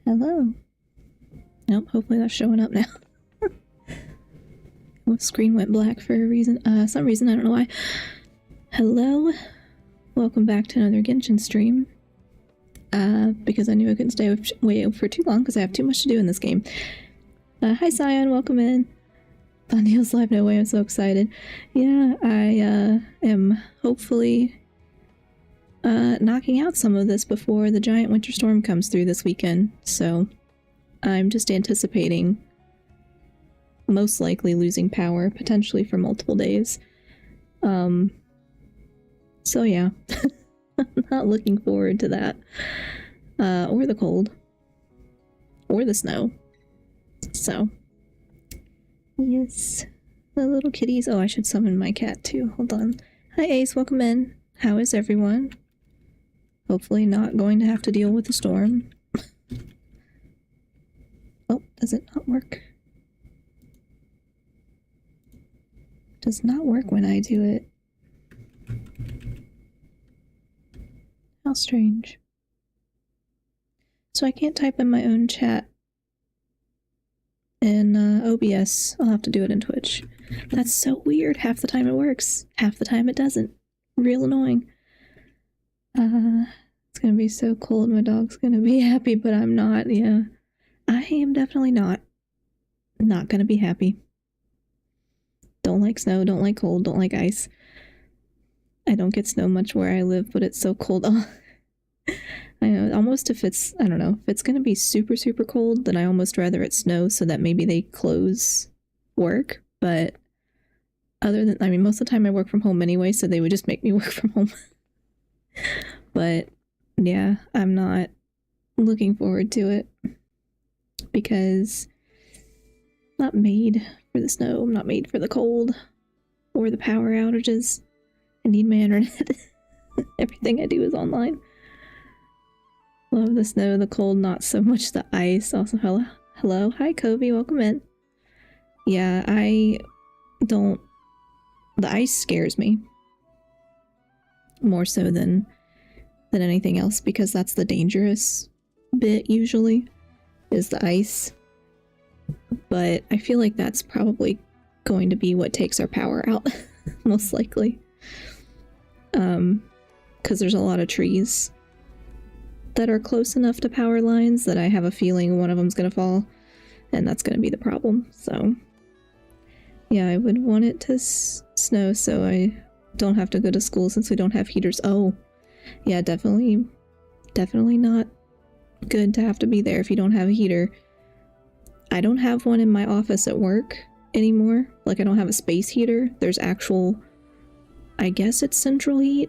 Hello. Nope, hopefully that's showing up now. The screen went black for a reason. Some reason, I don't know why. Hello. Welcome back to another Genshin stream. Because I knew I couldn't stay away for too long because I have too much to do in this game. Hi Sion, welcome in. Thundeal's live, no way, I'm so excited. Yeah, I am hopefully knocking out some of this before the giant winter storm comes through this weekend, so I'm just anticipating most likely losing power, potentially for multiple days. So yeah, I'm not looking forward to that. Or the cold. Or the snow. So, yes. The little kitties. Oh, I should summon my cat too. Hold on. Hi Ace, welcome in. How is everyone? Hopefully not going to have to deal with the storm. Oh, does it not work? Does not work when I do it. How strange. So I can't type in my own chat in OBS. I'll have to do it in Twitch. That's so weird. Half the time it works. Half the time it doesn't. Real annoying. It's gonna be so cold. My dog's gonna be happy, but I'm not. Yeah. I am definitely not gonna be happy. Don't like snow, don't like cold, don't like ice. I don't get snow much where I live, but it's so cold. Oh. I know, almost if it's, I don't know, if it's gonna be super, super cold, then I almost rather it snow so that maybe they close work. But other than, I mean, most of the time I work from home anyway, so they would just make me work from home. But yeah, I'm not looking forward to it because I'm not made for the snow, I'm not made for the cold or the power outages. I need my internet. Everything I do is online. Love the snow, the cold, not so much the ice. Also, hello. Hi, Kobe. Welcome in. Yeah, I don't... The ice scares me. More so than anything else, because that's the dangerous bit, usually, is the ice. But I feel like that's probably going to be what takes our power out, most likely. Because there's a lot of trees that are close enough to power lines that I have a feeling one of them's gonna fall, and that's gonna be the problem. So yeah, I would want it to snow so I don't have to go to school since we don't have heaters. Oh yeah, definitely not good to have to be there if you don't have a heater. I don't have one in my office at work anymore. Like, I don't have a space heater. There's actual, I guess it's central heat,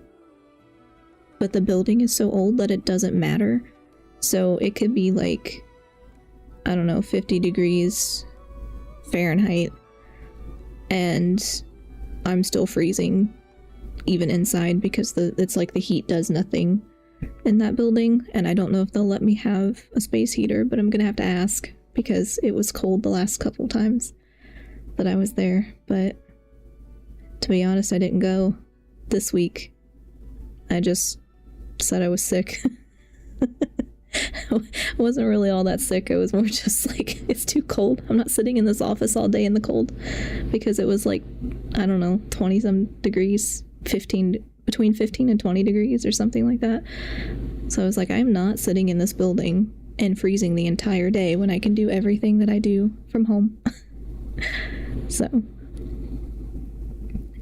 but the building is so old that it doesn't matter. So it could be like, I don't know, 50 degrees Fahrenheit, and I'm still freezing even inside because it's like the heat does nothing in that building, and I don't know if they'll let me have a space heater, but I'm gonna have to ask because it was cold the last couple times that I was there. But to be honest, I didn't go this week. I just said I was sick. I wasn't really all that sick. I was more just like, it's too cold. I'm not sitting in this office all day in the cold, because it was like, I don't know, 20 some degrees, between 15 and 20 degrees or something like that. So I was like, I'm not sitting in this building and freezing the entire day when I can do everything that I do from home. So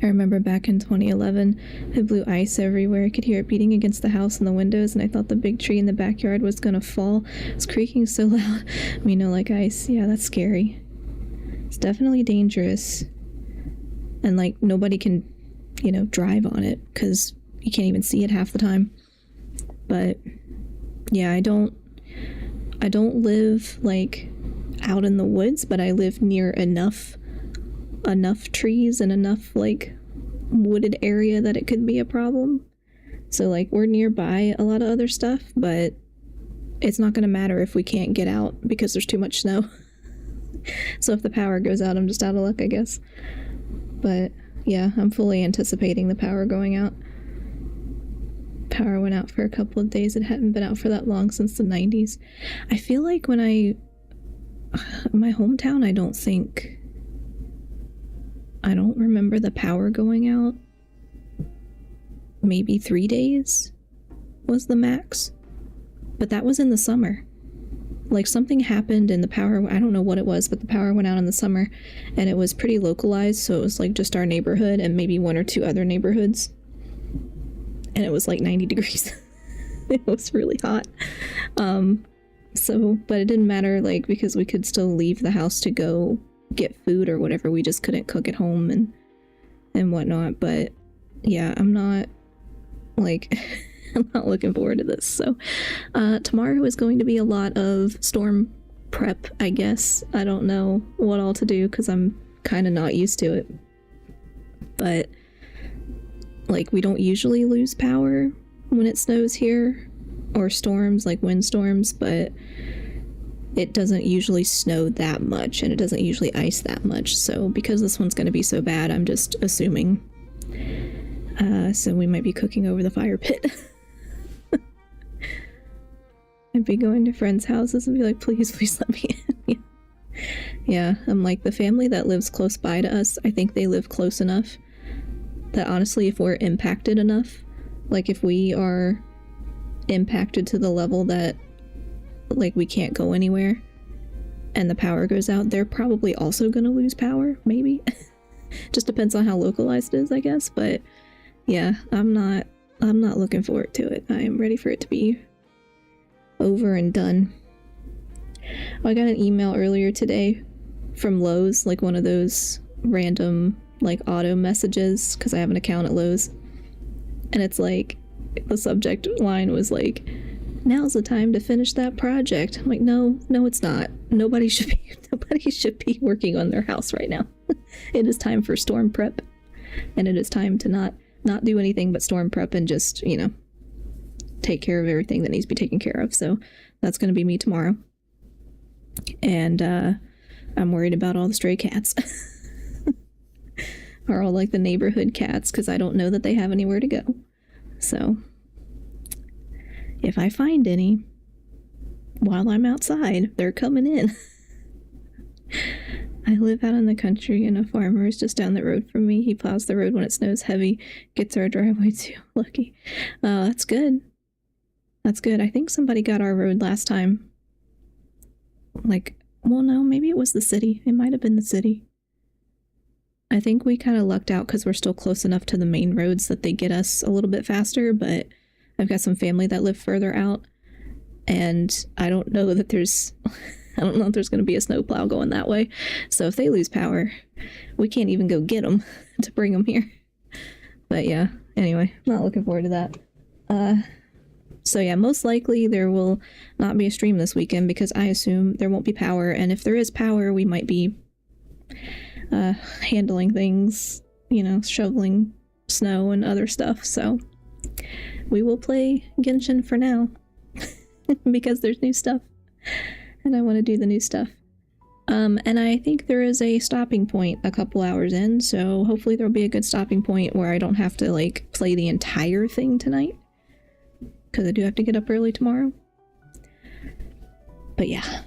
I remember back in 2011, it blew ice everywhere. I could hear it beating against the house and the windows, and I thought the big tree in the backyard was gonna fall. It was creaking so loud. You know, like ice. Yeah, that's scary. It's definitely dangerous. And like, nobody can, you know, drive on it because you can't even see it half the time. But yeah, I don't live like out in the woods, but I live near enough trees and enough like wooded area that it could be a problem. So like, we're nearby a lot of other stuff, but it's not going to matter if we can't get out because there's too much snow. So if the power goes out, I'm just out of luck, I guess. But yeah, I'm fully anticipating the power going out. power went out for a couple of days. It hadn't been out for that long since the 90s. I feel like when my hometown, I don't remember the power going out. Maybe 3 days was the max. But that was in the summer. Like, something happened and the power, I don't know what it was, but the power went out in the summer, and it was pretty localized, so it was like just our neighborhood and maybe 1 or 2 other neighborhoods. And it was like 90 degrees. It was really hot. But it didn't matter, like, because we could still leave the house to go get food or whatever. We just couldn't cook at home and whatnot. But yeah, I'm not, like... I'm not looking forward to this. So tomorrow is going to be a lot of storm prep, I guess. I don't know what all to do because I'm kind of not used to it. But like, we don't usually lose power when it snows here, or storms, like windstorms, but it doesn't usually snow that much, and it doesn't usually ice that much. So because this one's going to be so bad, I'm just assuming. So we might be cooking over the fire pit. I'd be going to friends' houses and be like, please let me in. Yeah, I'm like, the family that lives close by to us, I think they live close enough that honestly, if we're impacted enough, like if we are impacted to the level that like we can't go anywhere and the power goes out, they're probably also gonna lose power, maybe. Just depends on how localized it is, I guess. But yeah, I'm not looking forward to it. I am ready for it to be over and done. I got an email earlier today from Lowe's, like one of those random like auto messages, because I have an account at Lowe's, and it's like, the subject line was like, now's the time to finish that project. I'm like, no it's not. Nobody should be working on their house right now. It is time for storm prep, and it is time to not do anything but storm prep and just, you know, take care of everything that needs to be taken care of. So that's going to be me tomorrow. And I'm worried about all the stray cats. Or all like the neighborhood cats, because I don't know that they have anywhere to go. So if I find any while I'm outside, they're coming in. I live out in the country, and a farmer is just down the road from me. He plows the road when it snows heavy, gets our driveway too. Lucky. That's good. That's good. I think somebody got our road last time. Like, well, no, maybe it was the city. It might have been the city. I think we kind of lucked out because we're still close enough to the main roads that they get us a little bit faster, but I've got some family that live further out, and I don't know that there's... I don't know if there's going to be a snowplow going that way. So if they lose power, we can't even go get them to bring them here. But yeah, anyway, not looking forward to that. So yeah, most likely there will not be a stream this weekend because I assume there won't be power. And if there is power, we might be handling things, you know, shoveling snow and other stuff. So we will play Genshin for now because there's new stuff. And I want to do the new stuff. And I think there is a stopping point a couple hours in, so hopefully there'll be a good stopping point where I don't have to, like, play the entire thing tonight. Because I do have to get up early tomorrow. But yeah.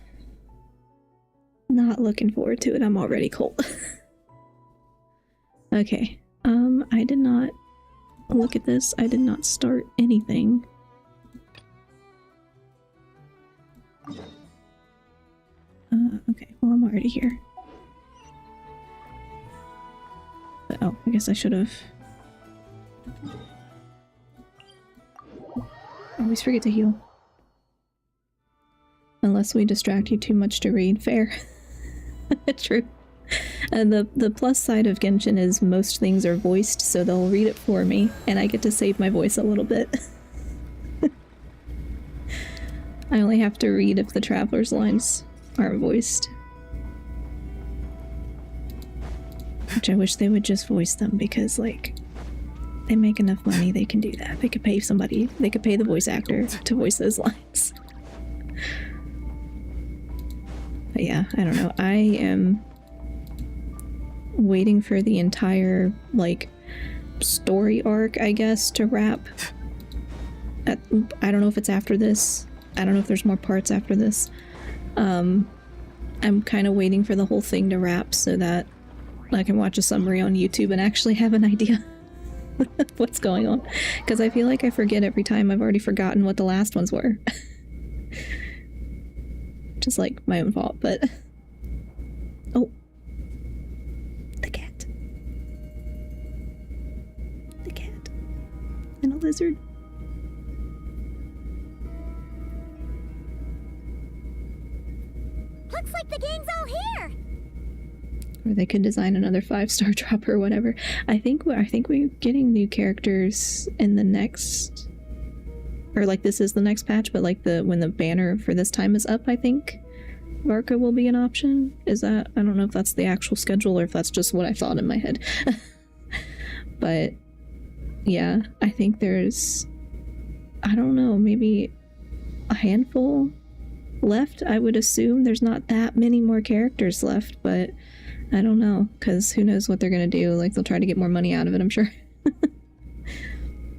Not looking forward to it. I'm already cold. Okay. I did not look at this. I did not start anything. Okay, well, I'm already here. But, oh, I guess I should have... Always forget to heal. Unless we distract you too much to read. Fair. True. And the plus side of Genshin is most things are voiced, so they'll read it for me, and I get to save my voice a little bit. I only have to read if the traveler's lines aren't voiced. Which I wish they would just voice them, because, like, they make enough money, they can do that. They could pay somebody, they could pay the voice actor to voice those lines. But yeah, I don't know. I am waiting for the entire, like, story arc, I guess, to wrap I don't know if it's after this. I don't know if there's more parts after this. I'm kind of waiting for the whole thing to wrap so that I can watch a summary on YouTube and actually have an idea what's going on. Because I feel like I forget every time. I've already forgotten what the last ones were. Just like my own fault, but... Oh. The cat. The cat. And a lizard. Looks like the gang's all here! Or they could design another 5-star drop or whatever. I think we're getting new characters in the next... Or like this is the next patch, but like when the banner for this time is up, I think Varka will be an option. Is that... I don't know if that's the actual schedule or if that's just what I thought in my head. But yeah, I think there's... I don't know, maybe a handful left. I would assume there's not that many more characters left, but I don't know, because who knows what they're gonna do. Like, they'll try to get more money out of it, I'm sure.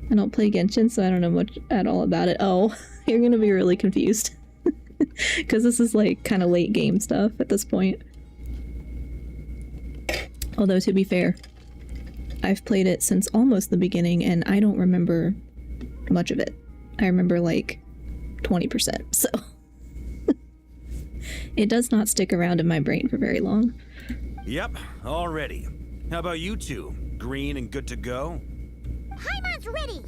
I don't play Genshin, so I don't know much at all about it. Oh, you're gonna be really confused. Because this is like kind of late game stuff at this point. Although, to be fair, I've played it since almost the beginning, and I don't remember much of it. I remember like 20%, so... It does not stick around in my brain for very long. Yep, all ready. How about you two? Green and good to go? Paimon's ready!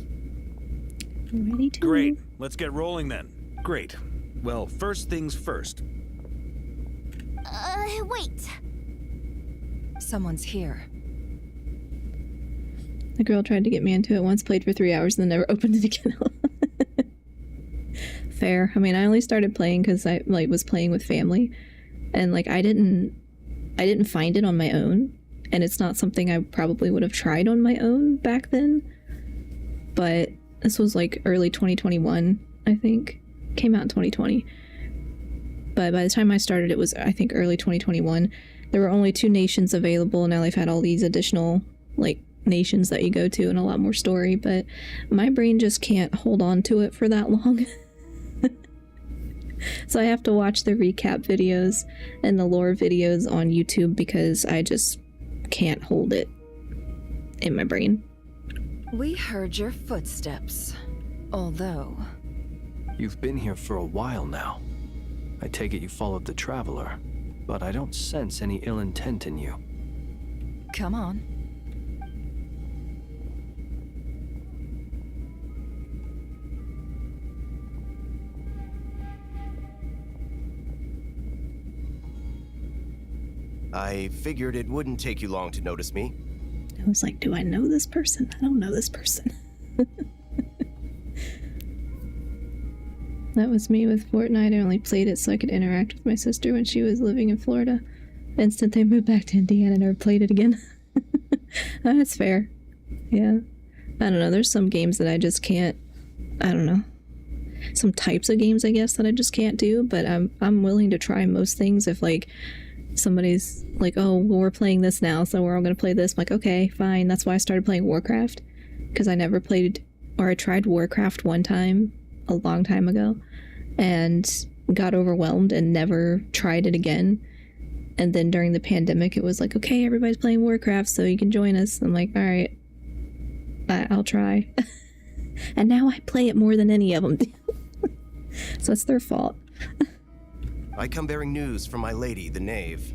Ready to... Great, let's get rolling then. Great. Well, first things first. Wait. Someone's here. The girl tried to get me into it once, played for 3 hours, and then never opened it again. Fair. I mean, I only started playing because I was playing with family, and like I didn't find it on my own, and it's not something I probably would have tried on my own back then. But this was like early 2021, I think. Came out in 2020. But by the time I started, it was, I think, early 2021. There were only 2 nations available, and now they've had all these additional like nations that you go to and a lot more story, but my brain just can't hold on to it for that long. So I have to watch the recap videos and the lore videos on YouTube because I just can't hold it in my brain. We heard your footsteps, although... You've been here for a while now. I take it you followed the Traveler, but I don't sense any ill intent in you. Come on. I figured it wouldn't take you long to notice me. I was like, do I know this person? I don't know this person. That was me with Fortnite. I only played it so I could interact with my sister when she was living in Florida. Instant they moved back to Indiana and never played it again. That's fair. Yeah. I don't know. There's some games that I just can't... I don't know. Some types of games, I guess, that I just can't do, but I'm willing to try most things if, like, somebody's like, oh, well, we're playing this now, so we're all gonna play this. I'm like, okay, fine. That's why I started playing Warcraft, because I never played, or I tried Warcraft one time a long time ago and got overwhelmed and never tried it again. And then during the pandemic, it was like, okay, everybody's playing Warcraft, so you can join us. I'm like, all right, I'll try. And now I play it more than any of them do. So it's their fault. I come bearing news from my lady, the Knave.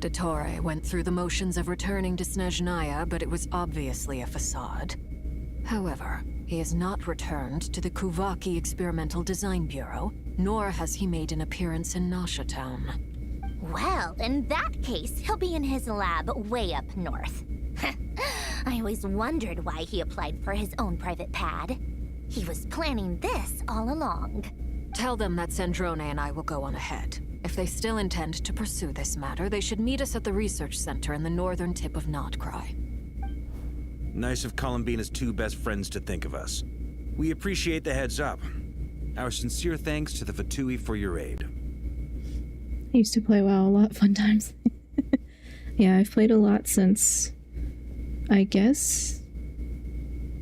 Dottore went through the motions of returning to Snezhnaya, but it was obviously a facade. However, he has not returned to the Kuvaki Experimental Design Bureau, nor has he made an appearance in Nasha Town. Well, in that case, he'll be in his lab way up north. I always wondered why he applied for his own private pad. He was planning this all along. Tell them that Sandrone and I will go on ahead. If they still intend to pursue this matter, they should meet us at the research center in the northern tip of Notcry. Nice of Columbina's 2 best friends to think of us. We appreciate the heads up. Our sincere thanks to the Fatui for your aid. I used to play WoW a lot. Fun times. Yeah, I've played a lot since, I guess,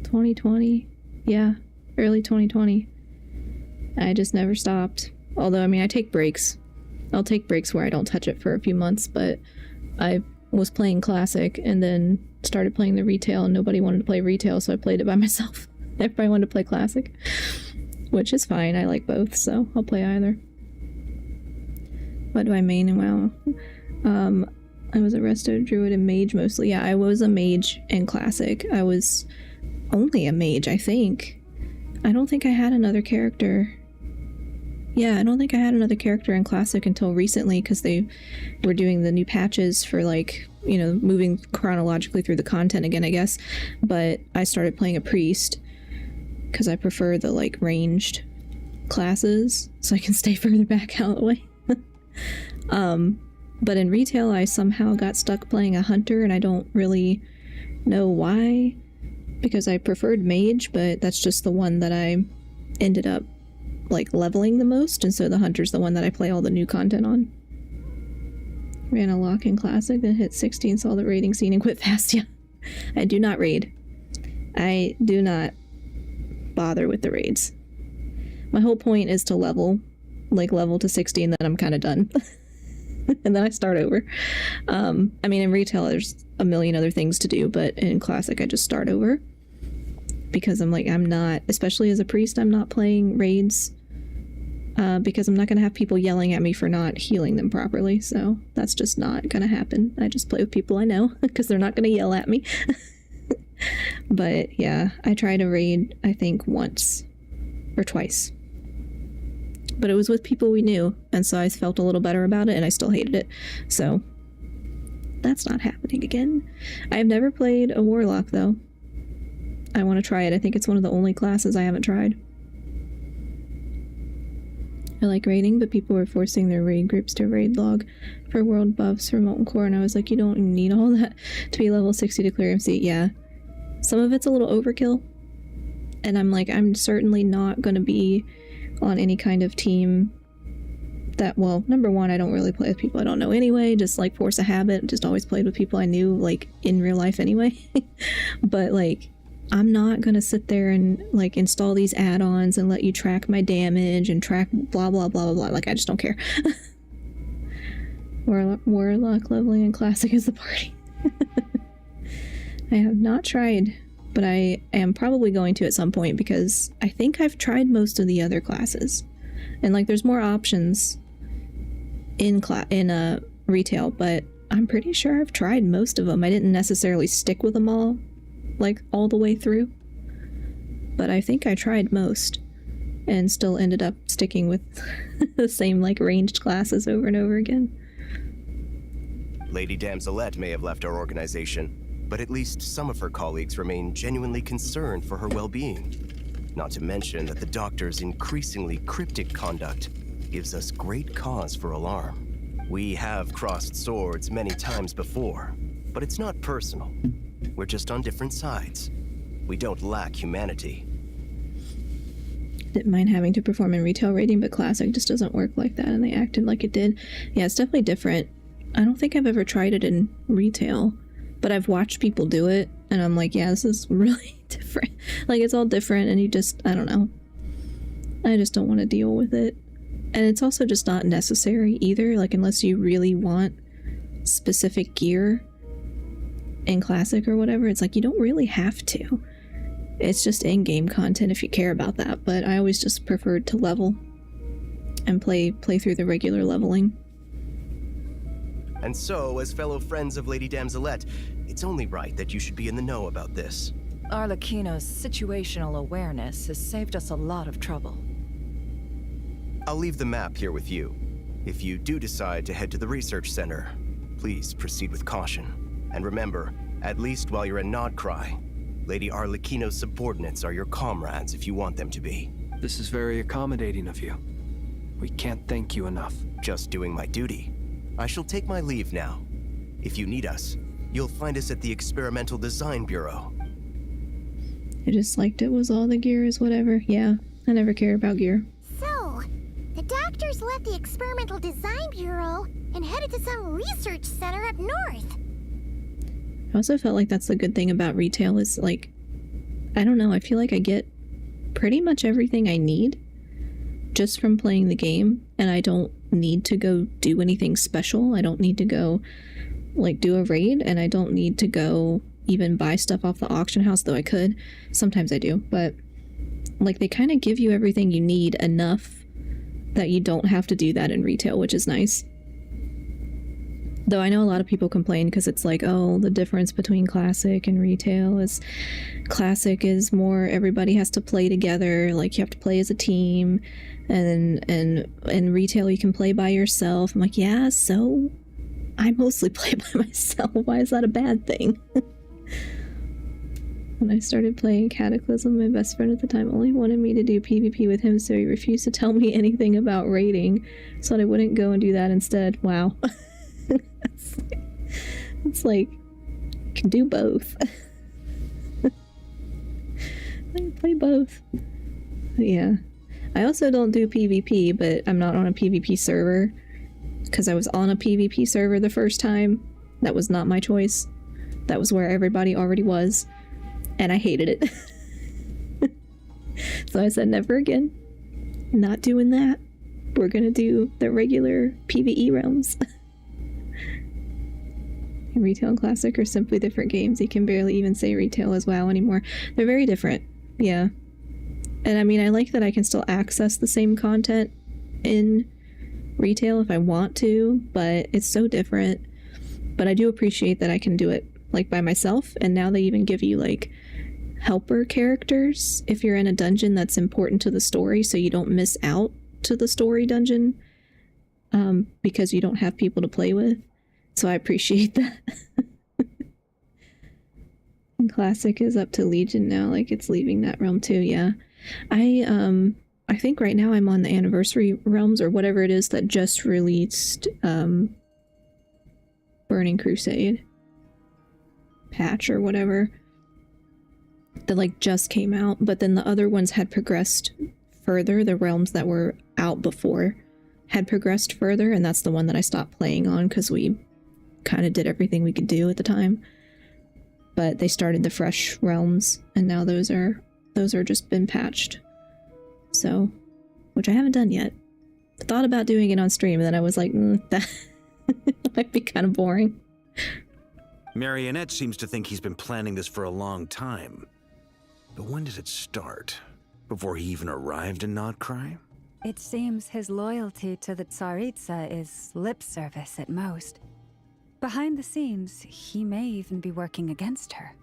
2020. Yeah, early 2020. I just never stopped. Although, I mean, I take breaks. I'll take breaks where I don't touch it for a few months, but I was playing Classic and then started playing the retail, and nobody wanted to play retail, so I played it by myself. Everybody wanted to play Classic, which is fine. I like both, so I'll play either. What do I main in WoW? I was a resto, druid, and mage mostly. Yeah, I was a mage in Classic. I was only a mage, I think. I don't think I had another character. Yeah, I don't think I had another character in Classic until recently, because they were doing the new patches for, like, you know, moving chronologically through the content again, I guess. But I started playing a priest, because I prefer the, like, ranged classes, so I can stay further back out of the way. But in retail, I somehow got stuck playing a hunter, and I don't really know why, because I preferred mage, but that's just the one that I ended up, like, leveling the most, and so the hunter's the one that I play all the new content on. Ran a lock in Classic, then hit 60 and saw the raiding scene and quit fast. Yeah, I do not raid. I do not bother with the raids. My whole point is to level to 60, and then I'm kind of done. And then I start over. I mean, in retail, there's a million other things to do, but in Classic, I just start over. Because I'm not, especially as a priest, I'm not playing raids. Because I'm not going to have people yelling at me for not healing them properly. So that's just not going to happen. I just play with people I know, because they're not going to yell at me. But yeah, I tried a raid, I think, once or twice. But it was with people we knew, and so I felt a little better about it, and I still hated it. So that's not happening again. I've never played a warlock, though. I want to try it. I think it's one of the only classes I haven't tried. I like raiding, but people were forcing their raid groups to raid log for world buffs for Molten Core, and I was like, you don't need all that to be level 60 to clear MC. Yeah. Some of it's a little overkill, and I'm like, I'm certainly not going to be on any kind of team that, well, number one, I don't really play with people I don't know anyway, just like force a habit, just always played with people I knew, like, in real life anyway. But, like, I'm not gonna sit there and, like, install these add-ons and let you track my damage and track blah blah blah blah blah. Like, I just don't care. Warlock leveling in Classic is the party. I have not tried, but I am probably going to at some point, because I think I've tried most of the other classes, and, like, there's more options in retail, but I'm pretty sure I've tried most of them. I didn't necessarily stick with them all, like, all the way through, but I think I tried most and still ended up sticking with the same, like, ranged classes over and over again. Lady Damselette may have left our organization, but at least some of her colleagues remain genuinely concerned for her well-being. Not to mention that the Doctor's increasingly cryptic conduct gives us great cause for alarm. We have crossed swords many times before, but it's not personal. We're just on different sides. We don't lack humanity. Didn't mind having to perform in retail raiding, but Classic just doesn't work like that, and they acted like it did. Yeah, it's definitely different. I don't think I've ever tried it in retail, but I've watched people do it, and I'm like, yeah, this is really different. Like, it's all different, and you just, I don't know. I just don't want to deal with it. And it's also just not necessary either, like, unless you really want specific gear in Classic or whatever, it's like, you don't really have to. It's just in-game content if you care about that, but I always just preferred to level and play through the regular leveling. And so, as fellow friends of Lady Damselette, it's only right that you should be in the know about this. Arlecchino's situational awareness has saved us a lot of trouble. I'll leave the map here with you. If you do decide to head to the research center, please proceed with caution. And remember, at least while you're in Nodcry, Lady Arlecchino's subordinates are your comrades if you want them to be. This is very accommodating of you. We can't thank you enough. Just doing my duty. I shall take my leave now. If you need us, you'll find us at the Experimental Design Bureau. I just liked it was all the gear is whatever. Yeah, I never care about gear. So, the Doctors left the Experimental Design Bureau and headed to some research center up north. I also felt like that's the good thing about retail is, like, I don't know, I feel like I get pretty much everything I need just from playing the game, and I don't need to go do anything special. I don't need to go like do a raid, and I don't need to go even buy stuff off the auction house, though I could. Sometimes I do, but like they kind of give you everything you need enough that you don't have to do that in retail, which is nice. Though I know a lot of people complain because it's like, oh, the difference between classic and retail is classic is more everybody has to play together, like you have to play as a team, and in retail you can play by yourself. I'm like, yeah, so I mostly play by myself. Why is that a bad thing? When I started playing Cataclysm, my best friend at the time only wanted me to do PvP with him, so he refused to tell me anything about raiding, so I wouldn't go and do that instead. Wow. It's like, you can do both. I can play both. Yeah. I also don't do PvP, but I'm not on a PvP server, because I was on a PvP server the first time. That was not my choice. That was where everybody already was, and I hated it. So I said, never again. Not doing that. We're gonna do the regular PvE realms. Retail and Classic are simply different games. You can barely even say retail as WoW anymore. They're very different. Yeah. And I mean, I like that I can still access the same content in retail if I want to, but it's so different. But I do appreciate that I can do it like by myself, and now they even give you like helper characters if you're in a dungeon that's important to the story, so you don't miss out to the story dungeon because you don't have people to play with. So I appreciate that. And Classic is up to Legion now, like it's leaving that realm too. Yeah, I think right now I'm on the Anniversary realms or whatever it is that just released Burning Crusade patch or whatever that like just came out, but then the other ones had progressed further. The realms that were out before had progressed further, and that's the one that I stopped playing on because we kind of did everything we could do at the time. But they started the fresh realms, and now those are just been patched. So, which I haven't done yet. I thought about doing it on stream, and then I was like, that might be kind of boring. Marionette seems to think he's been planning this for a long time. But when did it start? Before he even arrived in Notcry? It seems his loyalty to the Tsaritsa is lip service at most. Behind the scenes, he may even be working against her.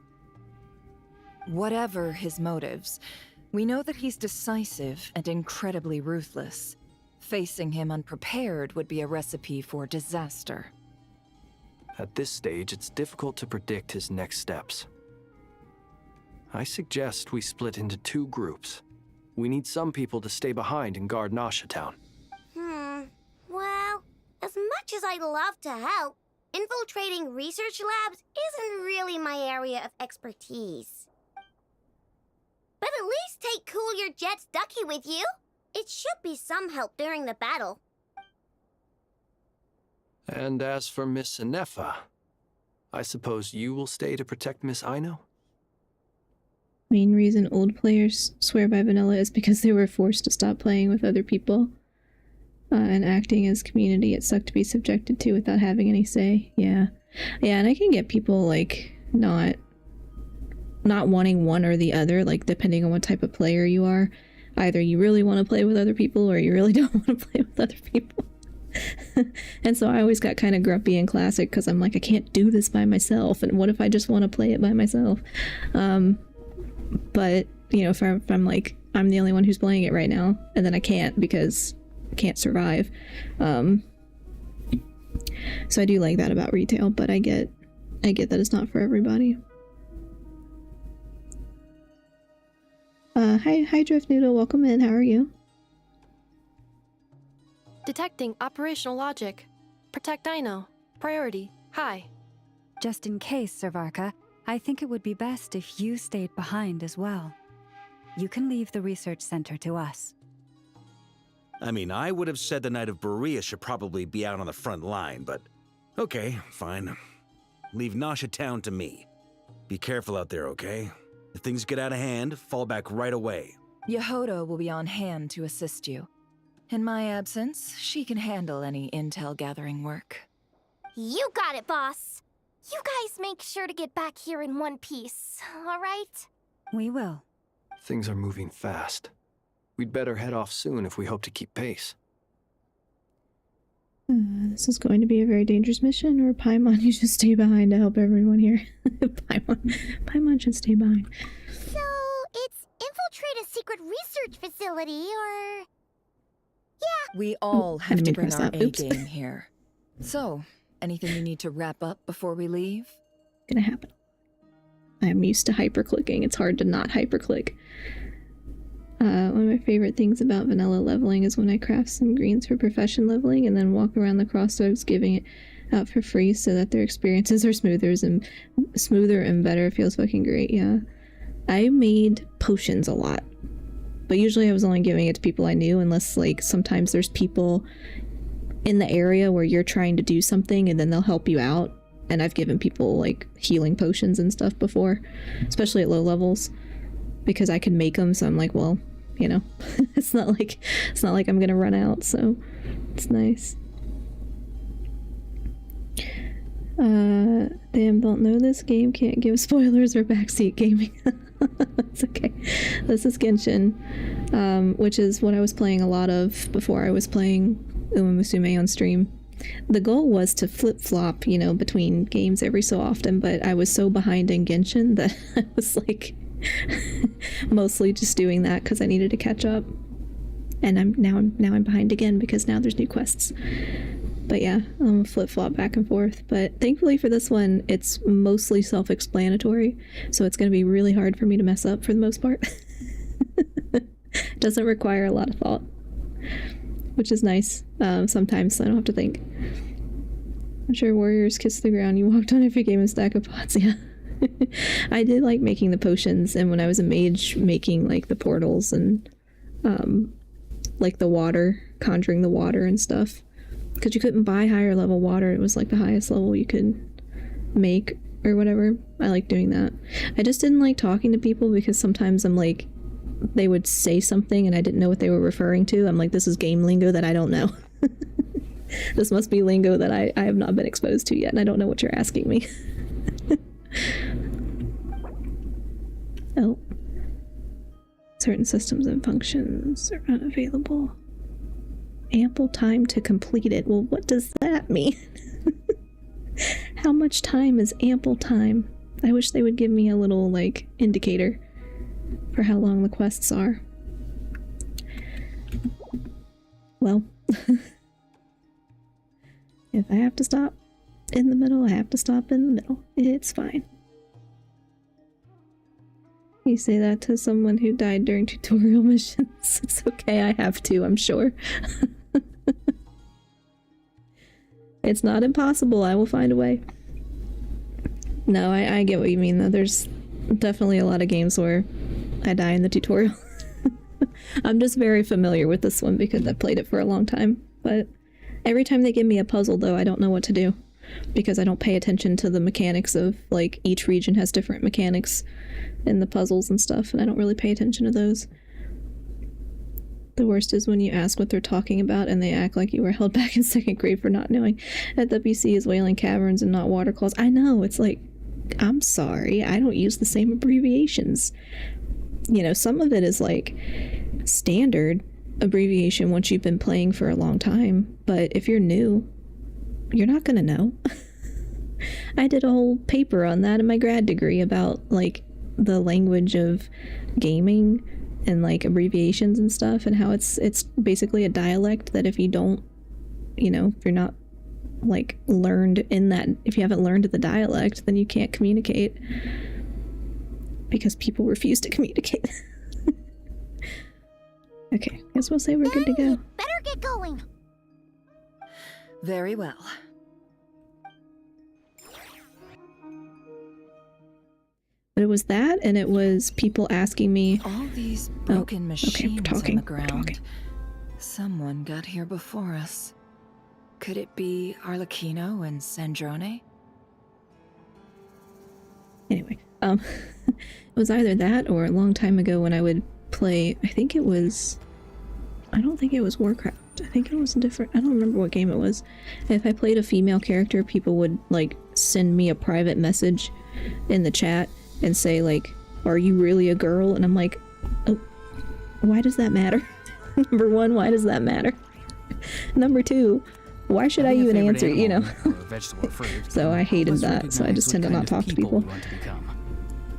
Whatever his motives, we know that he's decisive and incredibly ruthless. Facing him unprepared would be a recipe for disaster. At this stage, it's difficult to predict his next steps. I suggest we split into 2 groups. We need some people to stay behind and guard Nasha Town. Well, as much as I'd love to help, infiltrating research labs isn't really my area of expertise. But at least take Cool Your Jet's Ducky with you. It should be some help during the battle. And as for Miss Inefa, I suppose you will stay to protect Miss Aino? Main reason old players swear by vanilla is because they were forced to stop playing with other people and acting as community. It sucked to be subjected to without having any say. Yeah, and I can get people like not wanting one or the other, like depending on what type of player you are. Either you really want to play with other people or you really don't want to play with other people. And so I always got kind of grumpy in Classic because I'm like, I can't do this by myself, and what if I just want to play it by myself? But you know, if I'm like, I'm the only one who's playing it right now, and then I can't because I can't survive. So I do like that about retail, but I get that it's not for everybody. Hi Drift Noodle, welcome in. How are you? Detecting operational logic. Protect Dino. Priority. High. Just in case, Servarka, I think it would be best if you stayed behind as well. You can leave the research center to us. I mean, I would have said the Knight of Berea should probably be out on the front line, but okay, fine. Leave Nasha Town to me. Be careful out there, okay? If things get out of hand, fall back right away. Yehoda will be on hand to assist you. In my absence, she can handle any intel gathering work. You got it, boss. You guys make sure to get back here in one piece, all right? We will. Things are moving fast. We'd better head off soon if we hope to keep pace. This is going to be a very dangerous mission, or Paimon, you should stay behind to help everyone here. Paimon should stay behind. So, it's infiltrate a secret research facility, or... Yeah. We all have didn't to mean bring press our that. Oops. A-game here. So, anything you need to wrap up before we leave? Gonna happen. I'm used to hyperclicking. It's hard to not hyperclick. One of my favorite things about vanilla leveling is when I craft some greens for profession leveling and then walk around the crossroads giving it out for free so that their experiences are smoother and better. It feels fucking great, yeah. I made potions a lot, but usually I was only giving it to people I knew, unless like sometimes there's people in the area where you're trying to do something and then they'll help you out. And I've given people like healing potions and stuff before, especially at low levels, because I can make them. So I'm like, well, you know, it's not like I'm gonna run out. So it's nice. Damn, don't know this game. Can't give spoilers or backseat gaming. It's okay. This is Genshin, which is what I was playing a lot of before I was playing Uma Musume on stream. The goal was to flip-flop, you know, between games every so often, but I was so behind in Genshin that I was like mostly just doing that because I needed to catch up. And I'm behind again because now there's new quests. But yeah, flip-flop back and forth. But thankfully for this one, it's mostly self-explanatory, so it's going to be really hard for me to mess up for the most part. Doesn't require a lot of thought, which is nice. Sometimes I don't have to think. I'm sure warriors kiss the ground. You walked on every game of stack of pots. Yeah. I did like making the potions, and when I was a mage, making like the portals and like the water, conjuring the water and stuff. Because you couldn't buy higher level water. It was like the highest level you could make or whatever. I like doing that. I just didn't like talking to people because sometimes I'm like, they would say something and I didn't know what they were referring to. I'm like, this is game lingo that I don't know. This must be lingo that I have not been exposed to yet, and I don't know what you're asking me. Oh. Certain systems and functions are unavailable. Ample time to complete it. Well, what does that mean? How much time is ample time? I wish they would give me a little, like, indicator for how long the quests are. Well, if I have to stop in the middle, I have to stop in the middle. It's fine. You say that to someone who died during tutorial missions. It's okay, I have to, I'm sure. It's not impossible, I will find a way. No, I get what you mean though. There's definitely a lot of games where I die in the tutorial. I'm just very familiar with this one because I've played it for a long time. But every time they give me a puzzle though, I don't know what to do. Because I don't pay attention to the mechanics of, like, each region has different mechanics in the puzzles and stuff, and I don't really pay attention to those. The worst is when you ask what they're talking about and they act like you were held back in 2nd grade for not knowing that WC is Wailing Caverns and not Waterclaws. I know, it's like, I'm sorry, I don't use the same abbreviations. You know, some of it is like standard abbreviation once you've been playing for a long time, but if you're new, you're not gonna know. I did a whole paper on that in my grad degree about like the language of gaming and like abbreviations and stuff, and how it's basically a dialect that if you don't, you know, if you're not like learned in that, if you haven't learned the dialect, then you can't communicate because people refuse to communicate. Okay, guess we'll say we're good to go. Better get going. Very well. But it was that, and it was people asking me... All these broken machines okay, on the ground. Someone got here before us. Could it be Arlecchino and Sandrone? Anyway, it was either that or a long time ago when I would play, I think it was, I don't think it was Warcraft. I think it was a different, I don't remember what game it was. If I played a female character, people would like send me a private message in the chat and say like, are you really a girl? And I'm like, oh, why does that matter? Number one, why does that matter? Number two, why should I even answer, you know? So I hated that, so I just tend to not talk to people.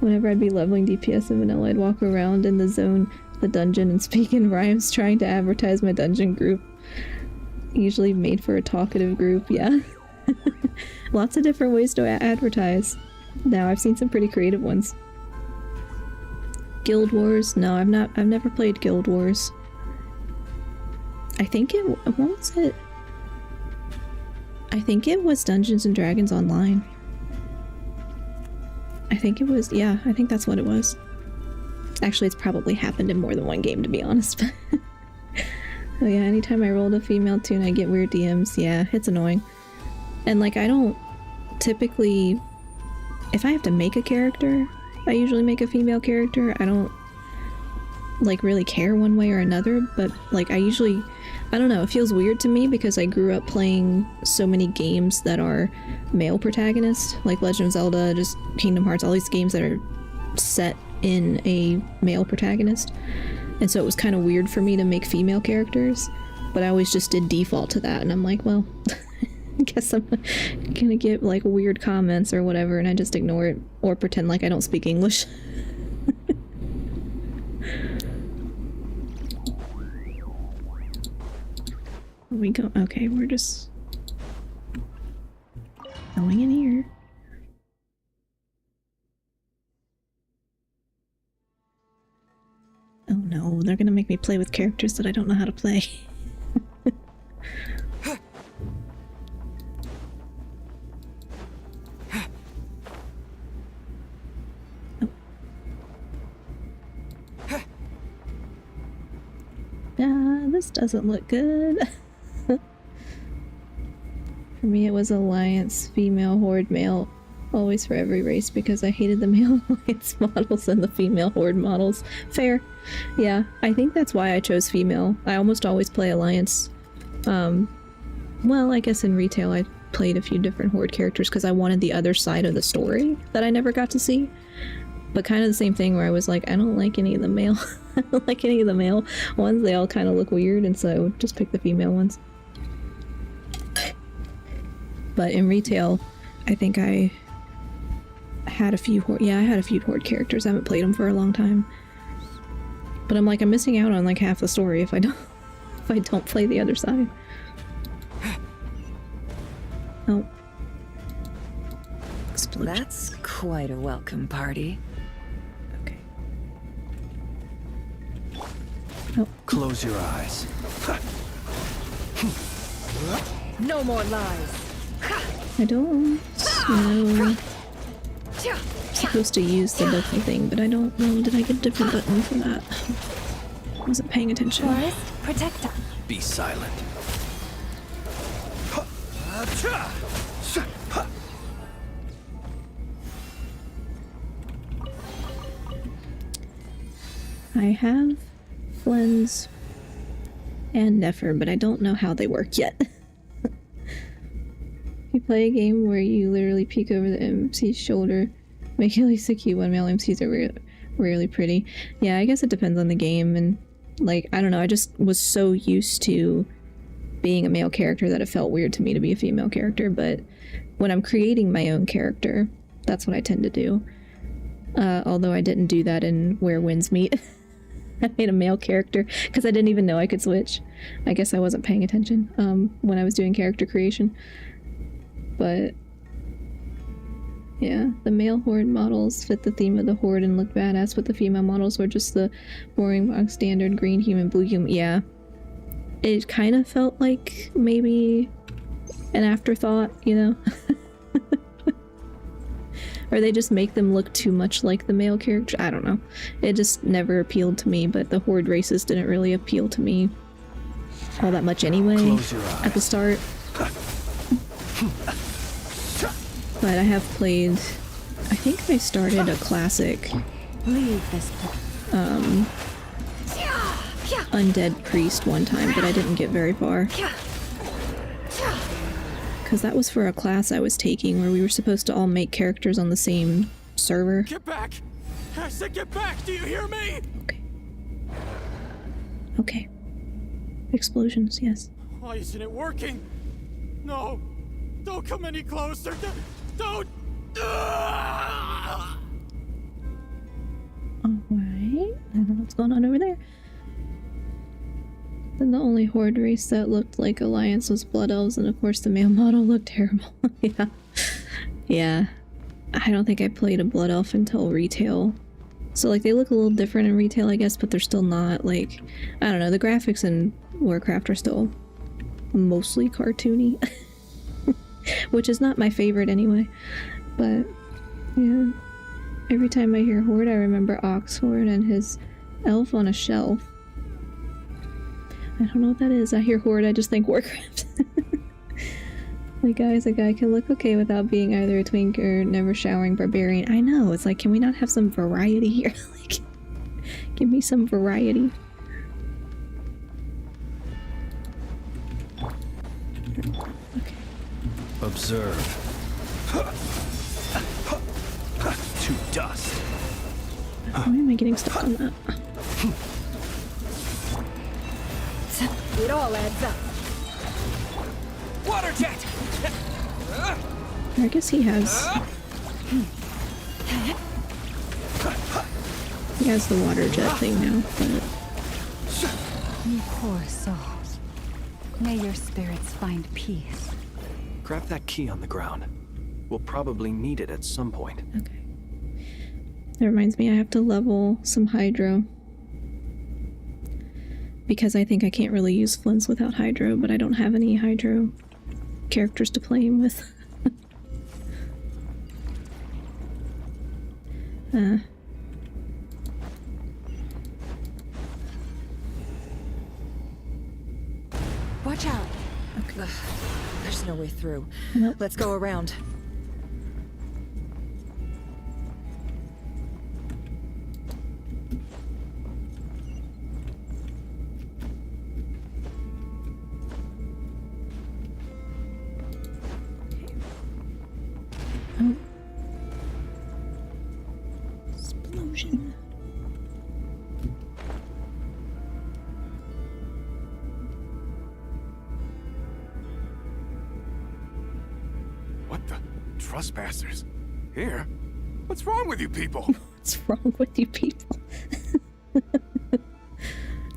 Whenever I'd be leveling DPS in vanilla, I'd walk around in the zone, the dungeon, and speak in rhymes trying to advertise my dungeon group. Usually made for a talkative group, yeah. Lots of different ways to advertise. Now, I've seen some pretty creative ones. Guild Wars? No, I've never played Guild Wars. I think what was it? I think it was Dungeons and Dragons Online. I think it was, yeah, I think that's what it was. Actually, it's probably happened in more than one game, to be honest. Oh yeah, anytime I rolled a female toon, I get weird DMs. Yeah, it's annoying. And like, I don't typically... If I have to make a character, I usually make a female character. I don't, like, really care one way or another, but, like, I usually... I don't know, it feels weird to me because I grew up playing so many games that are male protagonists, like Legend of Zelda, just Kingdom Hearts, all these games that are set in a male protagonist. And so it was kind of weird for me to make female characters, but I always just did default to that, and I'm like, well, I guess I'm gonna get like weird comments or whatever, and I just ignore it or pretend like I don't speak English. We go, okay, we're just going in here. Oh no, they're gonna make me play with characters that I don't know how to play. Oh. This doesn't look good. For me, it was Alliance, female, Horde, male. Always for every race because I hated the male Alliance models and the female Horde models. Fair. Yeah, I think that's why I chose female. I almost always play Alliance. Well, I guess in retail I played a few different Horde characters because I wanted the other side of the story that I never got to see. But kind of the same thing where I was like, I don't like any of the male. I don't like any of the male ones. They all kind of look weird, and so I would just pick the female ones. But in retail, I think I had a few Horde, yeah, I had a few Horde characters. I haven't played them for a long time. But I'm like, I'm missing out on like half the story if I don't play the other side. Oh. Explosion. That's quite a welcome party. Okay. Oh. Close your eyes. No more lies. I don't know. I'm supposed to use the ducky thing, but I don't know. Did I get a different button for that? I wasn't paying attention. Forest protector. Be silent. I have Flens and Nefer, but I don't know how they work yet. You play a game where you literally peek over the MC's shoulder, make at least a cute one. Male MCs are rarely pretty. Yeah, I guess it depends on the game, and like, I don't know, I just was so used to being a male character that it felt weird to me to be a female character, but when I'm creating my own character, that's what I tend to do. Although I didn't do that in Where Winds Meet. I made a male character because I didn't even know I could switch. I guess I wasn't paying attention when I was doing character creation. But yeah, the male Horde models fit the theme of the Horde and looked badass, but the female models were just the boring box standard green human, blue human. Yeah, it kind of felt like maybe an afterthought, you know? Or they just make them look too much like the male character. I don't know. It just never appealed to me, but the Horde races didn't really appeal to me all that much anyway at the start. But I have played, I think I started a classic Leave this place. undead priest one time, but I didn't get very far. Because that was for a class I was taking where we were supposed to all make characters on the same server. Get back! I said get back! Do you hear me? Okay. Okay. Explosions, yes. Why isn't it working? No! Don't come any closer! Don't! Alright. I don't know what's going on over there. Then the only horde race that looked like Alliance was Blood Elves, and of course the male model looked terrible. Yeah. Yeah. I don't think I played a Blood Elf until retail. So like they look a little different in retail, I guess, but they're still not like, I don't know, the graphics in Warcraft are still mostly cartoony. Which is not my favorite anyway. But yeah. Every time I hear Horde I remember Oxhorde and his elf on a shelf. I don't know what that is. I hear Horde, I just think Warcraft. Like, guys, a guy can look okay without being either a twink or never showering barbarian. I know, it's like, can we not have some variety here? Like, give me some variety. Okay. Observe. To dust. Why am I getting stuck on that? It all adds up. Water jet! I guess he has... He has the water jet thing now, but... You poor souls. May your spirits find peace. Grab that key on the ground. We'll probably need it at some point. Okay. That reminds me, I have to level some Hydro. Because I think I can't really use Flints without Hydro, but I don't have any Hydro characters to play him with. Watch out. Okay. Ugh, there's no way through. Nope. Let's go around. Oh. Explosion. What the? Trespassers? Here? What's wrong with you people? What's wrong with you people?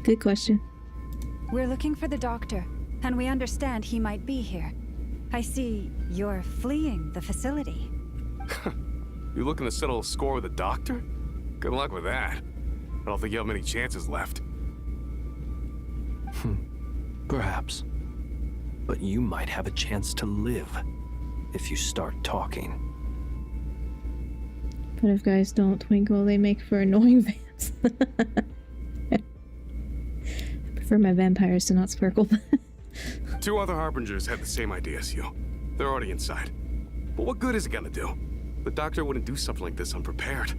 Good question. We're looking for the doctor, and we understand he might be here. I see you're fleeing the facility. You looking to settle a score with a doctor? Good luck with that. I don't think you have many chances left. Perhaps. But you might have a chance to live if you start talking. But if guys don't twinkle, they make for annoying vamps. I prefer my vampires to not sparkle. Two other Harbingers had the same idea as you. They're already inside. But what good is it gonna do? The doctor wouldn't do something like this unprepared.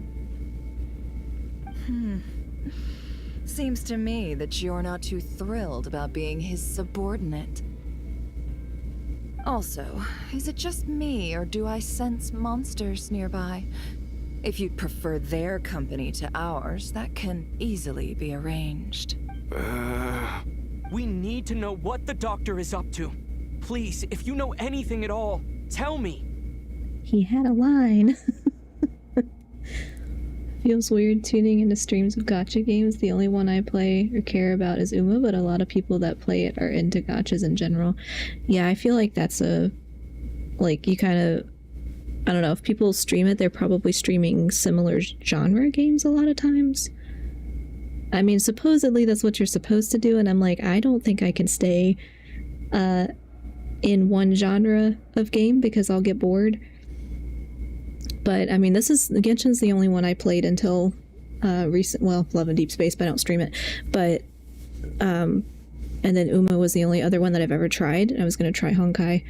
Seems to me that you're not too thrilled about being his subordinate. Also, is it just me, or do I sense monsters nearby? If you'd prefer their company to ours, that can easily be arranged. We need to know what the doctor is up to. Please, if you know anything at all, tell me. He had a line. Feels weird tuning into streams of gacha games. The only one I play or care about is Uma, but a lot of people that play it are into gachas in general. Yeah, I feel like that's a... Like, you kind of... I don't know, if people stream it, they're probably streaming similar genre games a lot of times. I mean, supposedly that's what you're supposed to do, and I'm like, I don't think I can stay in one genre of game because I'll get bored. But, I mean, Genshin's the only one I played until recent, well, Love and Deep Space, but I don't stream it. But, and then Uma was the only other one that I've ever tried. I was going to try Honkai,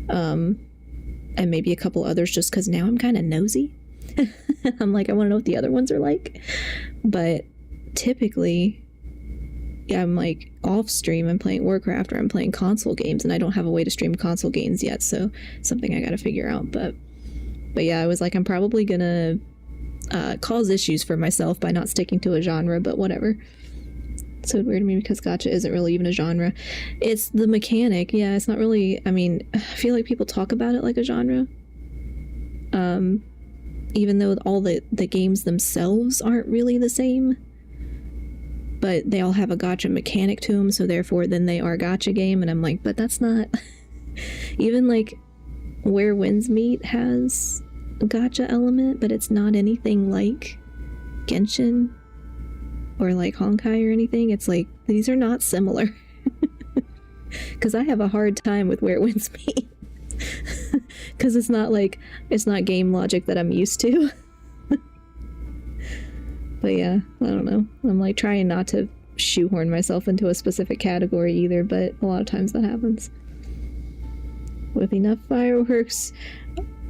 and maybe a couple others just because now I'm kind of nosy. I'm like, I want to know what the other ones are like. But typically, yeah, I'm like off stream, I'm playing Warcraft or I'm playing console games, and I don't have a way to stream console games yet, so something I gotta figure out. But yeah, I was like, I'm probably gonna cause issues for myself by not sticking to a genre, but whatever. It's so weird to me because gacha isn't really even a genre. It's the mechanic. Yeah, it's not really, I mean, I feel like people talk about it like a genre. Even though all the games themselves aren't really the same. But they all have a gacha mechanic to them, so therefore then they are gacha game, and I'm like, but that's not... Even like Where Winds Meet has a gacha element, but it's not anything like Genshin or like Honkai or anything. It's like, these are not similar. Because I have a hard time with Where Winds Meet. Because it's not game logic that I'm used to. But yeah, I don't know. I'm like trying not to shoehorn myself into a specific category either, but a lot of times that happens. With enough fireworks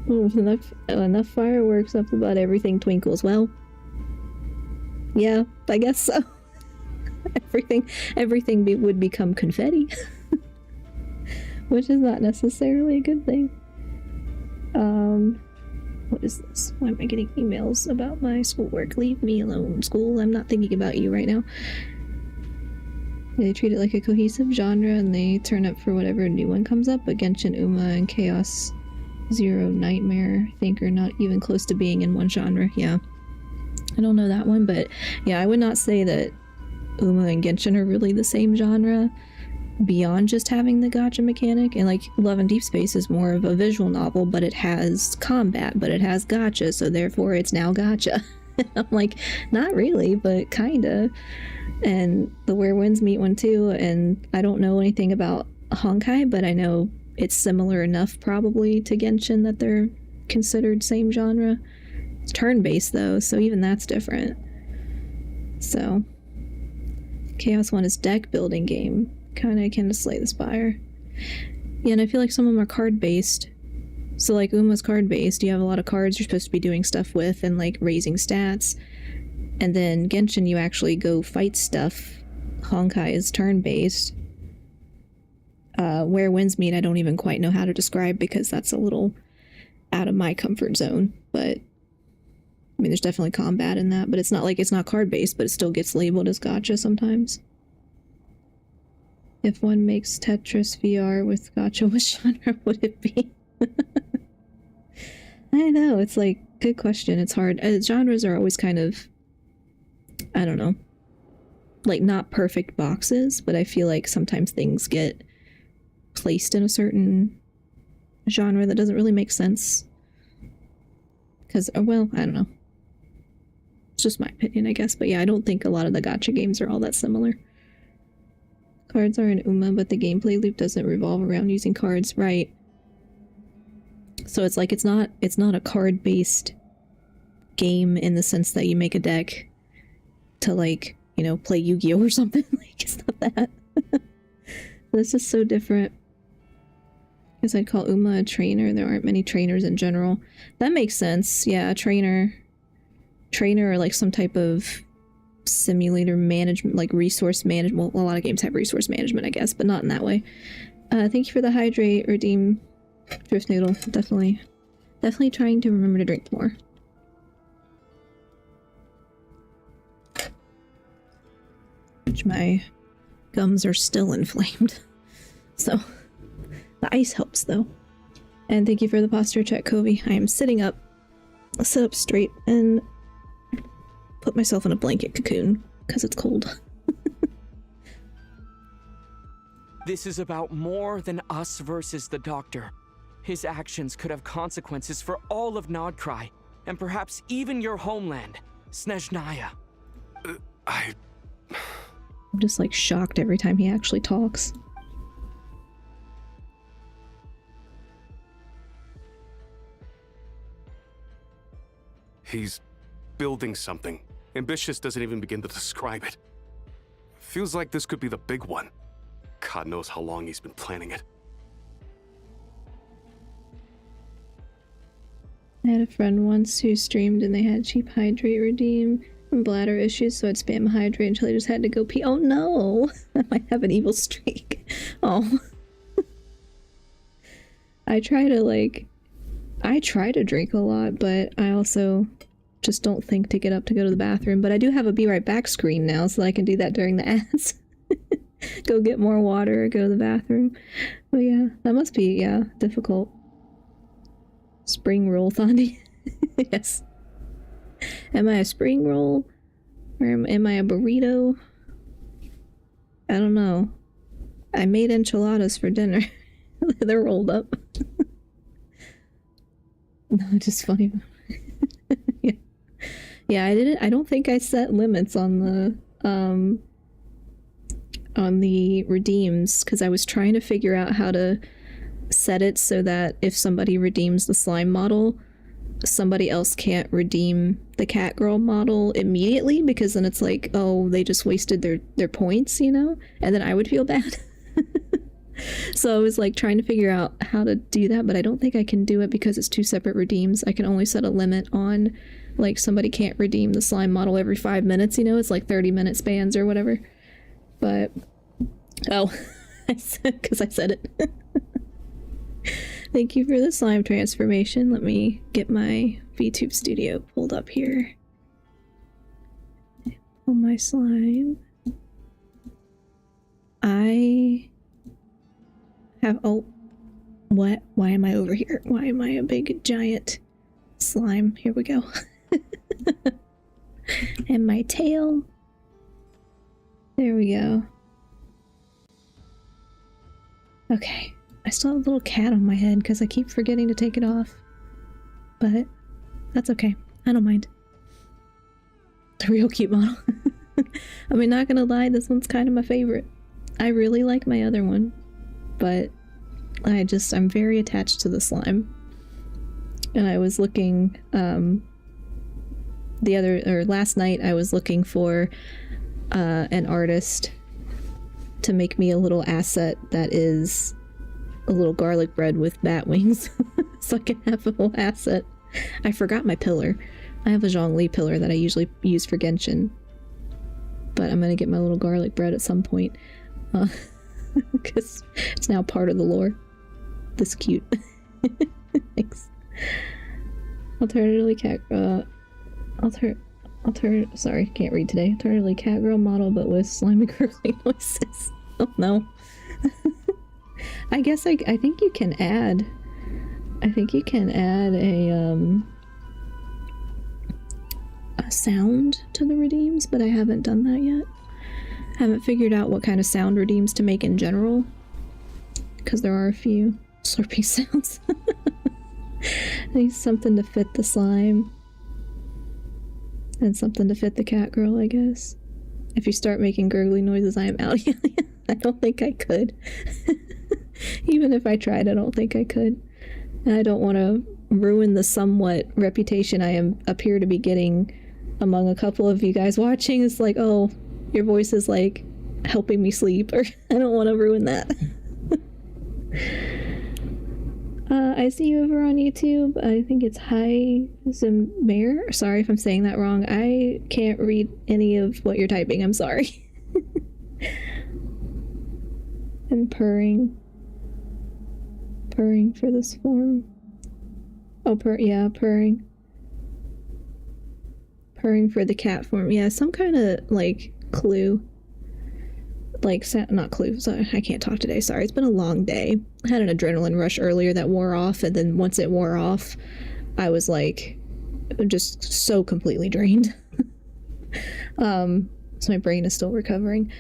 up the butt, everything twinkles. Well, yeah, I guess so. everything would become confetti. Which is not necessarily a good thing. What is this? Why am I getting emails about my schoolwork? Leave me alone, school. I'm not thinking about you right now. They treat it like a cohesive genre and they turn up for whatever new one comes up, but Genshin, Uma, and Chaos Zero Nightmare, I think, are not even close to being in one genre. Yeah. I don't know that one, but yeah, I would not say that Uma and Genshin are really the same genre beyond just having the gacha mechanic. And like Love and Deep Space is more of a visual novel, but it has combat, but it has gacha, so therefore it's now gacha. I'm like, not really, but kinda. And the Where Winds Meet one too, and I don't know anything about Honkai, but I know it's similar enough probably to Genshin that they're considered same genre. It's turn-based though, so even that's different. So Chaos 1 is deck building game, kind of akin to Slay the Spire. Yeah, and I feel like some of them are card-based. So like Uma's card-based, you have a lot of cards you're supposed to be doing stuff with and like raising stats. And then Genshin, you actually go fight stuff. Honkai is turn-based. Where Winds Meet, I don't even quite know how to describe because that's a little out of my comfort zone. But I mean, there's definitely combat in that, but it's not like it's not card-based, but it still gets labeled as gacha sometimes. If one makes Tetris VR with gacha, what genre would it be? I know, it's like, good question. It's hard. Genres are always kind of, I don't know, like not perfect boxes, but I feel like sometimes things get placed in a certain genre that doesn't really make sense. Because, well, I don't know. It's just my opinion, I guess. But yeah, I don't think a lot of the gacha games are all that similar. Cards are in Uma, but the gameplay loop doesn't revolve around using cards, right? So it's like it's not a card-based game in the sense that you make a deck to, like, you know, play Yu-Gi-Oh or something. Like, it's not that. This is so different. I guess I'd call Uma a trainer. There aren't many trainers in general. That makes sense. Yeah, a trainer or like some type of simulator management, like resource management. Well, a lot of games have resource management, I guess, but not in that way. Thank you for the hydrate, Redeem Drift Noodle. Definitely trying to remember to drink more. Which my gums are still inflamed. So the ice helps though. And thank you for the posture check, Kobe. I am sitting up. I'll sit up straight and put myself in a blanket cocoon because it's cold. This is about more than us versus the Doctor. His actions could have consequences for all of Nodcry, and perhaps even your homeland, Snezhnaya. I'm just like shocked every time he actually talks. He's building something. Ambitious doesn't even begin to describe it. Feels like this could be the big one. God knows how long he's been planning it. I had a friend once who streamed and they had cheap hydrate redeem. Bladder issues, so I'd spam hydrate until I just had to go pee. Oh no! I might have an evil streak. Oh. I try to drink a lot, but I also just don't think to get up to go to the bathroom. But I do have a be right back screen now, so that I can do that during the ads. Go get more water, go to the bathroom. But yeah, that must be, yeah, difficult. Spring roll, Thandi. Yes. Am I a spring roll? Or am I a burrito? I don't know. I made enchiladas for dinner. They're rolled up. No, just funny. Yeah. Yeah, I don't think I set limits on the redeems, because I was trying to figure out how to set it so that if somebody redeems the slime model, somebody else can't redeem the Catgirl model immediately, because then it's like, oh, they just wasted their points, you know? And then I would feel bad. So I was like trying to figure out how to do that, but I don't think I can do it because it's two separate redeems. I can only set a limit on, like, somebody can't redeem the slime model every 5 minutes, you know? It's like 30-minute spans or whatever. But, oh, because I said it. Thank you for the slime transformation. Let me get my VTube Studio pulled up here. Pull my slime. I have, oh, what? Why am I over here? Why am I a big giant slime? Here we go. And my tail. There we go. Okay. I still have a little cat on my head because I keep forgetting to take it off. But that's okay. I don't mind. The real cute model. I mean, not gonna lie, this one's kind of my favorite. I really like my other one, but I'm very attached to the slime. And I was looking, last night I was looking for an artist to make me a little asset that is a little garlic bread with bat wings. So I can have a whole asset. I forgot my pillar. I have a Zhongli pillar that I usually use for Genshin. But I'm gonna get my little garlic bread at some point. Because it's now part of the lore. This cute. Thanks. Alternatively sorry, can't read today. Alternatively Catgirl model, but with slimy gurgling noises. Oh no. I guess I think you can add a sound to the redeems, but I haven't done that yet. I haven't figured out what kind of sound redeems to make in general, because there are a few slurping sounds. I need something to fit the slime and something to fit the Catgirl, I guess. If you start making gurgling noises, I am out. I don't think I could. Even if I tried, I don't think I could. And I don't want to ruin the somewhat reputation I appear to be getting among a couple of you guys watching. It's like, oh, your voice is like helping me sleep, or I don't want to ruin that. I see you over on YouTube. I think it's Hi Zamir. Sorry if I'm saying that wrong. I can't read any of what you're typing. I'm sorry. And purring. Purring for this form. Oh, purring. Purring for the cat form. Yeah, some kind of, like, clue. Like, not clue. Sorry, I can't talk today. Sorry, it's been a long day. I had an adrenaline rush earlier that wore off, and then once it wore off, I was, like, just so completely drained. So my brain is still recovering.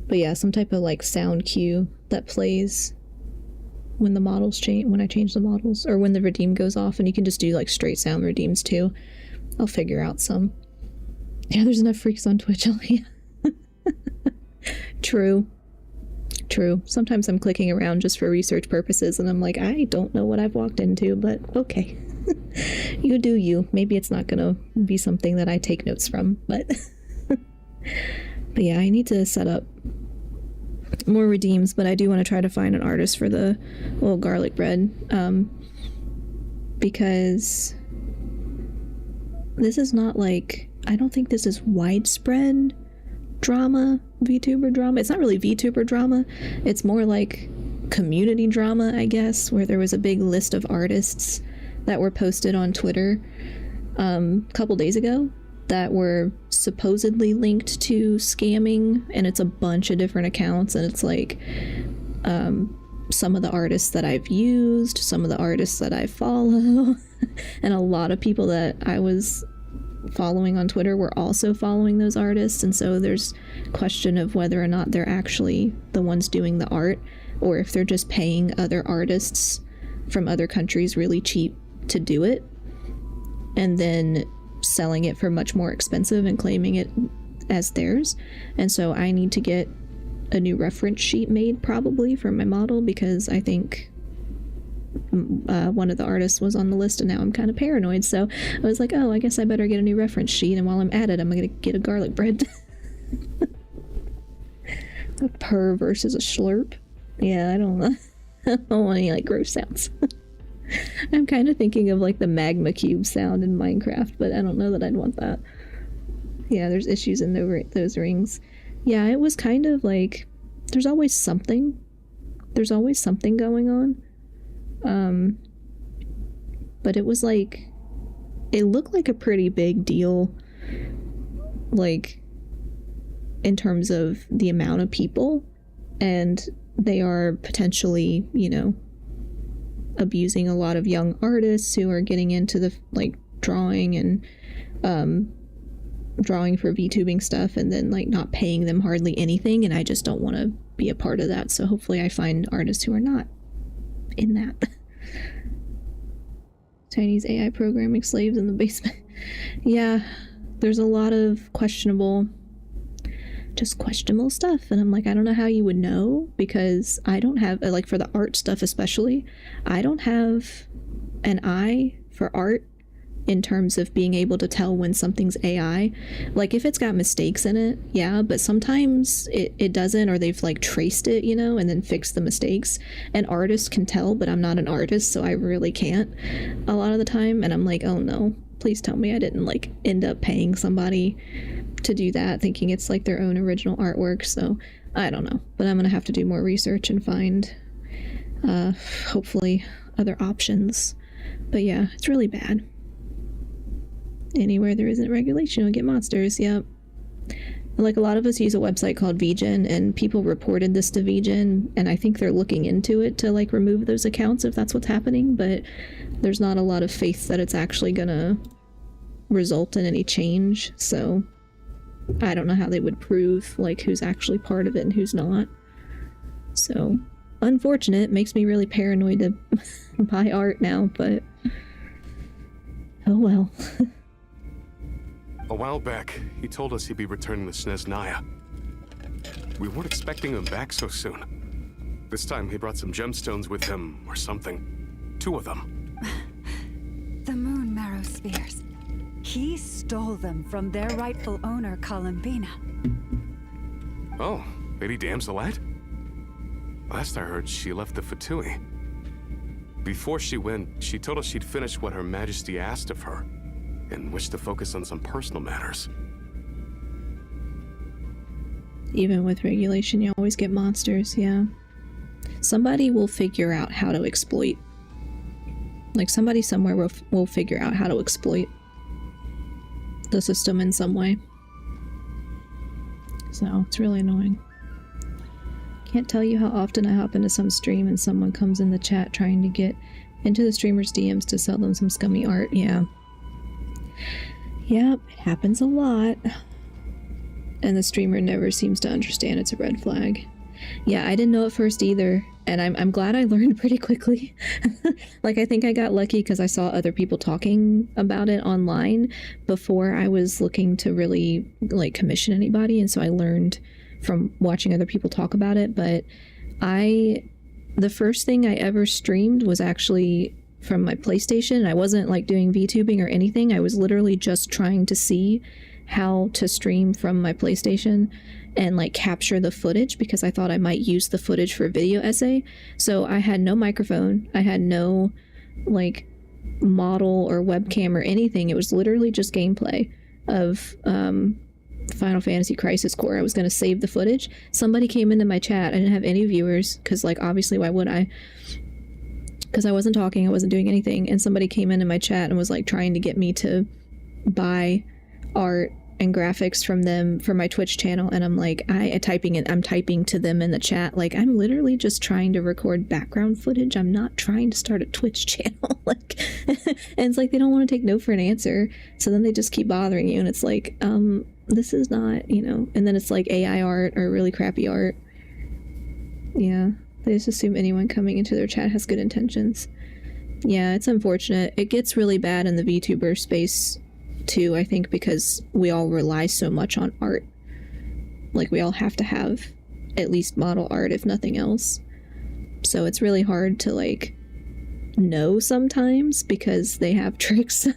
But yeah, some type of, like, sound cue that plays when the models change, when I change the models, or when the redeem goes off, and you can just do, like, straight sound redeems, too. I'll figure out some. Yeah, there's enough freaks on Twitch. True. Sometimes I'm clicking around just for research purposes, and I'm like, I don't know what I've walked into, but okay. You do you. Maybe it's not gonna be something that I take notes from, but... But yeah, I need to set up more redeems, but I do want to try to find an artist for the little garlic bread, because this is not like, I don't think this is widespread drama, VTuber drama. It's not really VTuber drama. It's more like community drama, I guess, where there was a big list of artists that were posted on Twitter a couple days ago that were supposedly linked to scamming, and it's a bunch of different accounts, and it's like some of the artists that I've used, some of the artists that I follow, and a lot of people that I was following on Twitter were also following those artists, and so there's question of whether or not they're actually the ones doing the art, or if they're just paying other artists from other countries really cheap to do it, and then selling it for much more expensive and claiming it as theirs. And so I need to get a new reference sheet made probably for my model, because I think one of the artists was on the list, and now I'm kind of paranoid. So I was like, oh, I guess I better get a new reference sheet, and while I'm at it, I'm gonna get a garlic bread. A purr versus a slurp. Yeah, I don't know. I don't want any like gross sounds. I'm kind of thinking of like the magma cube sound in Minecraft, but I don't know that I'd want that. Yeah, there's issues in those rings. Yeah, it was kind of like, there's always something. There's always something going on. But it was like, it looked like a pretty big deal, like in terms of the amount of people, and they are potentially, you know, abusing a lot of young artists who are getting into the like drawing and drawing for VTubing stuff, and then like not paying them hardly anything, and I just don't want to be a part of that. So hopefully I find artists who are not in that. Chinese AI programming slaves in the basement. Yeah, there's a lot of questionable stuff, and I'm like, I don't know how you would know, because I don't have, like for the art stuff especially, I don't have an eye for art in terms of being able to tell when something's AI. Like if it's got mistakes in it, yeah, but sometimes it doesn't, or they've like traced it, you know, and then fixed the mistakes. An artist can tell, but I'm not an artist, so I really can't a lot of the time, and I'm like, oh no, please tell me I didn't like end up paying somebody to do that thinking it's like their own original artwork. So I don't know, but I'm gonna have to do more research and find hopefully other options. But yeah, it's really bad. Anywhere there isn't regulation, you'll get monsters. Yep. Like a lot of us use a website called VGen, and people reported this to VGen, and I think they're looking into it to like remove those accounts if that's what's happening, but there's not a lot of faith that it's actually gonna result in any change. So I don't know how they would prove like who's actually part of it and who's not. So unfortunate, makes me really paranoid to buy art now, but oh well. A while back, he told us he'd be returning to Snezhnaya. We weren't expecting him back so soon. This time he brought some gemstones with him, or something. 2 of them. The moon marrow spheres. He stole them from their rightful owner, Columbina. Oh, Lady Damselette? Last I heard, she left the Fatui. Before she went, she told us she'd finished what Her Majesty asked of her, and wished to focus on some personal matters. Even with regulation, you always get monsters, yeah. Somebody will figure out how to exploit. Like somebody somewhere will figure out how to exploit the system in some way. So it's really annoying. Can't tell you how often I hop into some stream and someone comes in the chat trying to get into the streamer's DMs to sell them some scummy art. Yeah. Yep, it happens a lot. And the streamer never seems to understand it's a red flag. Yeah, I didn't know at first either, and I'm glad I learned pretty quickly. Like, I think I got lucky because I saw other people talking about it online before I was looking to really, like, commission anybody, and so I learned from watching other people talk about it. But the first thing I ever streamed was actually from my PlayStation. I wasn't, like, doing VTubing or anything. I was literally just trying to see how to stream from my PlayStation and like capture the footage because I thought I might use the footage for a video essay. So I had no microphone, I had no like model or webcam or anything. It was literally just gameplay of Final Fantasy Crisis Core. I was going to save the footage. Somebody came into my chat. I didn't have any viewers because, like, obviously, why would I? Because I wasn't talking, I wasn't doing anything, and somebody came into my chat and was like trying to get me to buy art and graphics from them for my Twitch channel, and I'm like, I'm typing to them in the chat, like, I'm literally just trying to record background footage. I'm not trying to start a Twitch channel. Like, and it's like they don't want to take no for an answer, so then they just keep bothering you, and it's like, this is not, you know, and then it's like AI art or really crappy art. Yeah. They just assume anyone coming into their chat has good intentions. Yeah, it's unfortunate. It gets really bad in the VTuber space too, I think, because we all rely so much on art. Like, we all have to have at least model art, if nothing else. So it's really hard to, like, know sometimes because they have tricks.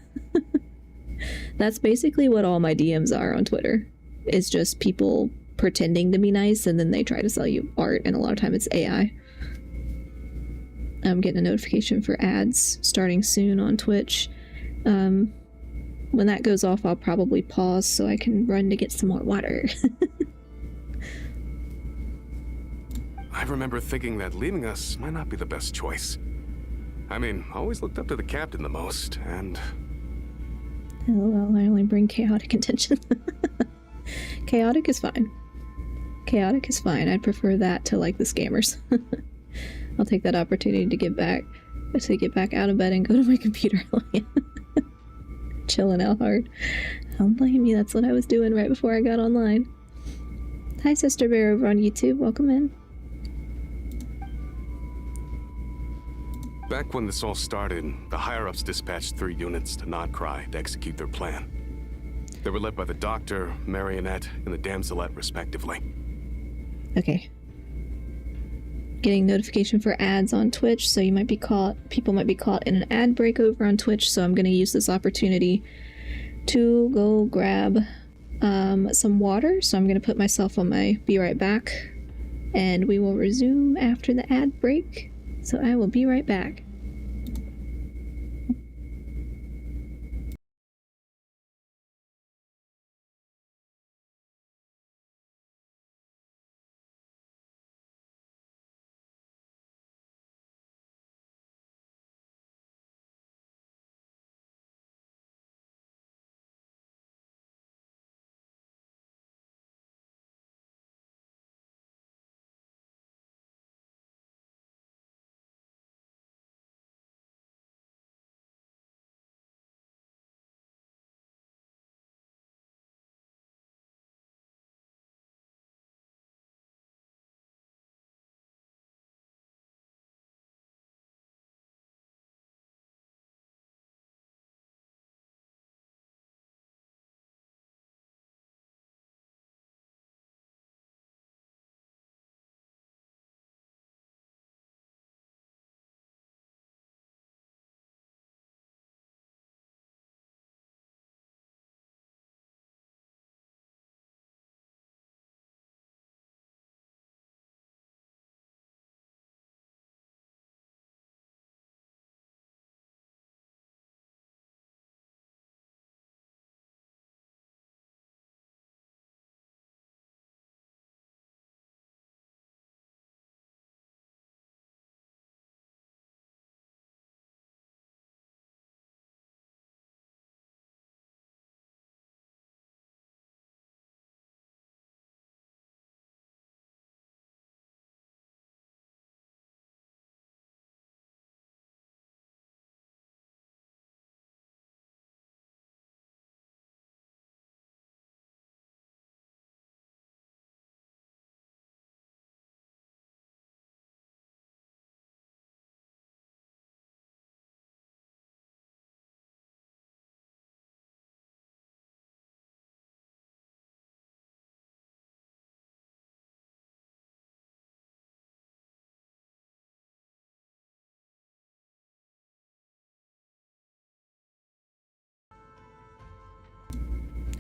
That's basically what all my DMs are on Twitter. It's just people pretending to be nice, and then they try to sell you art, and a lot of time it's AI. I'm getting a notification for ads starting soon on Twitch. When that goes off, I'll probably pause so I can run to get some more water. I remember thinking that leaving us might not be the best choice. I mean, I always looked up to the captain the most, and... LOL, I only bring chaotic intention. Chaotic is fine. Chaotic is fine. I'd prefer that to, like, the scammers. I'll take that opportunity to get back out of bed and go to my computer. Chilling out hard. Don't blame me, that's what I was doing right before I got online. Hi, Sister Bear over on YouTube. Welcome in. Back when this all started, the higher-ups dispatched 3 units to Nodcry to execute their plan. They were led by the Doctor, Marionette, and the Damselette, respectively. Okay. Getting notification for ads on Twitch, so you might be caught, people might be caught in an ad break over on Twitch, so I'm going to use this opportunity to go grab some water. So I'm going to put myself on my be right back, and we will resume after the ad break. So I will be right back.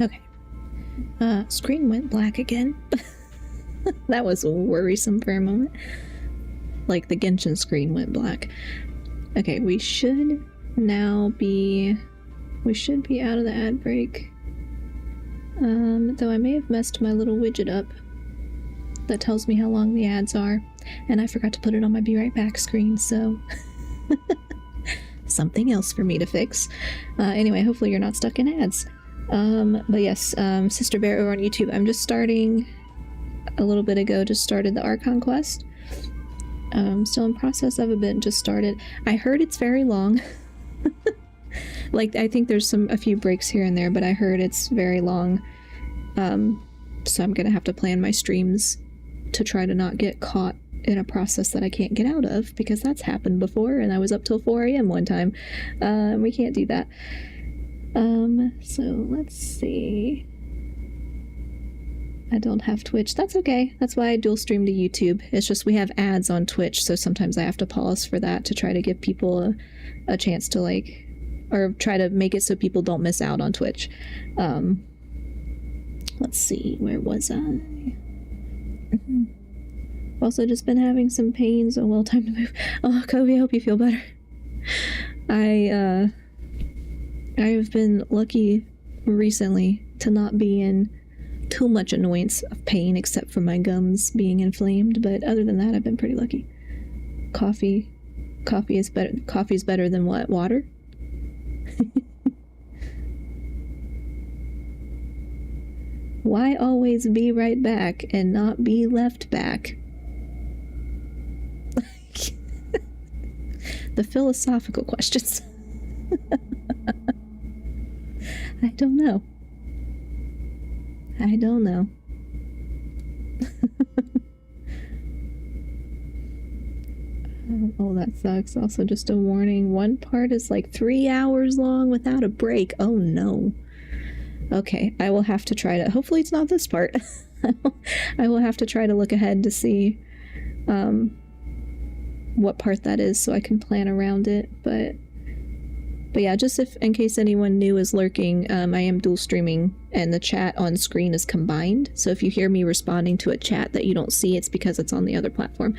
Okay. Screen went black again. That was worrisome for a moment. Like the Genshin screen went black. Okay, we should now be... We should be out of the ad break. Though I may have messed my little widget up that tells me how long the ads are, and I forgot to put it on my Be Right Back screen, so... Something else for me to fix. Anyway, hopefully you're not stuck in ads. But yes, Sister Bear over on YouTube. I'm just starting... A little bit ago, just started the Archon quest. Still in process of it, but just started. I heard it's very long. Like, I think there's a few breaks here and there, but I heard it's very long. So I'm gonna have to plan my streams to try to not get caught in a process that I can't get out of, because that's happened before, and I was up till 4 a.m. one time. We can't do that. So let's see. I don't have Twitch. That's okay. That's why I dual stream to YouTube. It's just we have ads on Twitch, so sometimes I have to pause for that to try to give people a chance to, like, or try to make it so people don't miss out on Twitch. Let's see, where was I? Also just been having some pains. Oh, well, time to move. Oh, Kobe, I hope you feel better. I have been lucky recently to not be in too much annoyance of pain, except for my gums being inflamed, but other than that, I've been pretty lucky. Coffee is better. Coffee's better than what? Water? Why always be right back and not be left back? The philosophical questions. I don't know. Oh, that sucks. Also, just a warning. One part is like 3 hours long without a break. Oh no. Okay, I will have to try to... Hopefully it's not this part. I will have to try to look ahead to see what part that is so I can plan around it. But yeah, just in case anyone new is lurking, I am dual streaming and the chat on screen is combined. So if you hear me responding to a chat that you don't see, it's because it's on the other platform.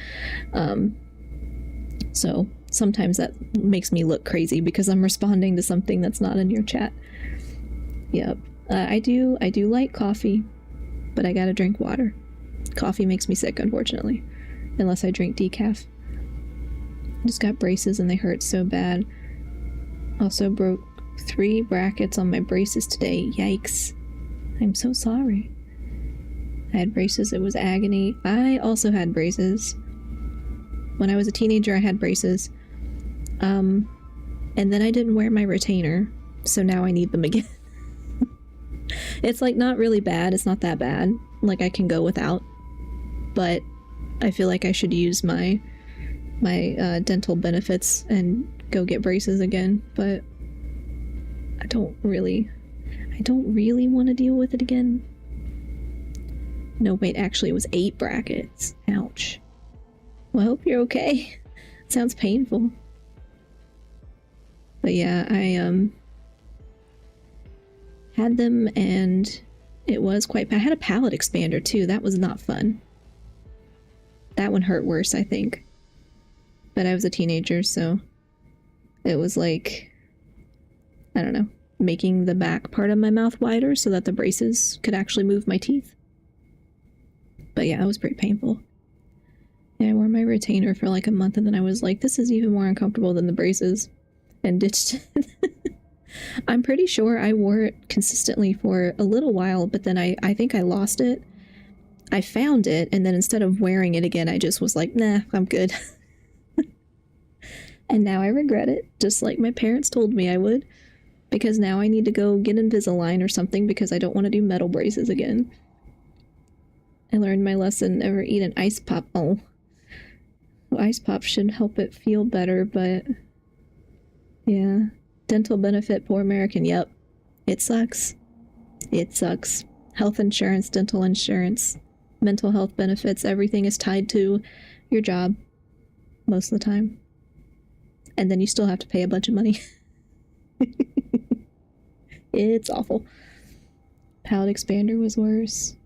So sometimes that makes me look crazy because I'm responding to something that's not in your chat. Yep. I do like coffee, but I gotta drink water. Coffee makes me sick, unfortunately, unless I drink decaf. I just got braces and they hurt so bad. Also broke 3 brackets on my braces today. Yikes. I'm so sorry. I had braces. It was agony. I also had braces. When I was a teenager, I had braces. And then I didn't wear my retainer, so now I need them again. It's like not really bad. It's not that bad. Like I can go without. But I feel like I should use my dental benefits and go get braces again. But I don't really want to deal with it again. No, wait, actually it was 8 brackets. Ouch. Well, I hope you're okay. It sounds painful. But yeah, I had them and it was quite... I had a palate expander too. That was not fun. That one hurt worse, I think. But I was a teenager, so it was like, I don't know, making the back part of my mouth wider so that the braces could actually move my teeth. But yeah, it was pretty painful. Yeah, I wore my retainer for like a month and then I was like, this is even more uncomfortable than the braces, and ditched it. I'm pretty sure I wore it consistently for a little while, but then I think I lost it. I found it, and then instead of wearing it again, I just was like, nah, I'm good. And now I regret it, just like my parents told me I would, because now I need to go get Invisalign or something because I don't want to do metal braces again. I learned my lesson, never eat an ice pop. Oh. Well, ice pop should help it feel better, but yeah. Dental benefit, poor American. Yep. It sucks. It sucks. Health insurance, dental insurance, mental health benefits, everything is tied to your job most of the time. And then you still have to pay a bunch of money. It's awful. Palate expander was worse.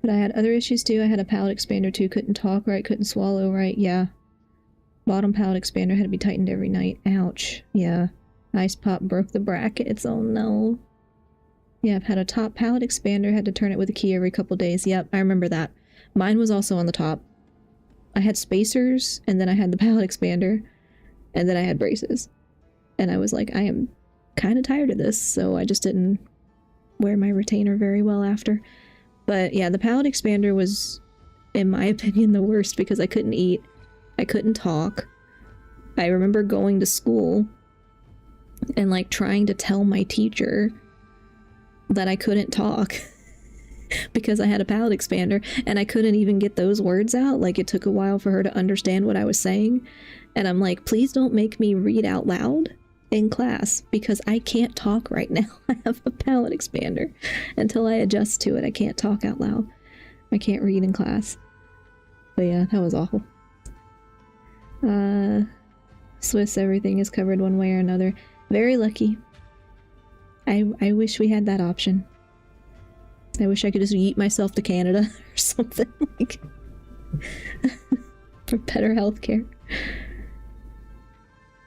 But I had other issues too. I had a palate expander too. Couldn't talk right, couldn't swallow right. Yeah. Bottom pallet expander had to be tightened every night. Ouch. Yeah. Ice pop broke the brackets. Oh no. Yeah, I've had a top pallet expander, had to turn it with a key every couple days. Yep, I remember that. Mine was also on the top. I had spacers, and then I had the pallet expander, and then I had braces. And I was like, I am kind of tired of this, so I just didn't wear my retainer very well after. But yeah, the pallet expander was, in my opinion, the worst because I couldn't eat. I couldn't talk. I remember going to school and like trying to tell my teacher that I couldn't talk because I had a palate expander and I couldn't even get those words out. Like it took a while for her to understand what I was saying. And I'm like, please don't make me read out loud in class because I can't talk right now. I have a palate expander. Until I adjust to it, I can't talk out loud. I can't read in class. But yeah, that was awful. Swiss, everything is covered one way or another. Very lucky. I wish we had that option. I wish I could just yeet myself to Canada or something like for better healthcare.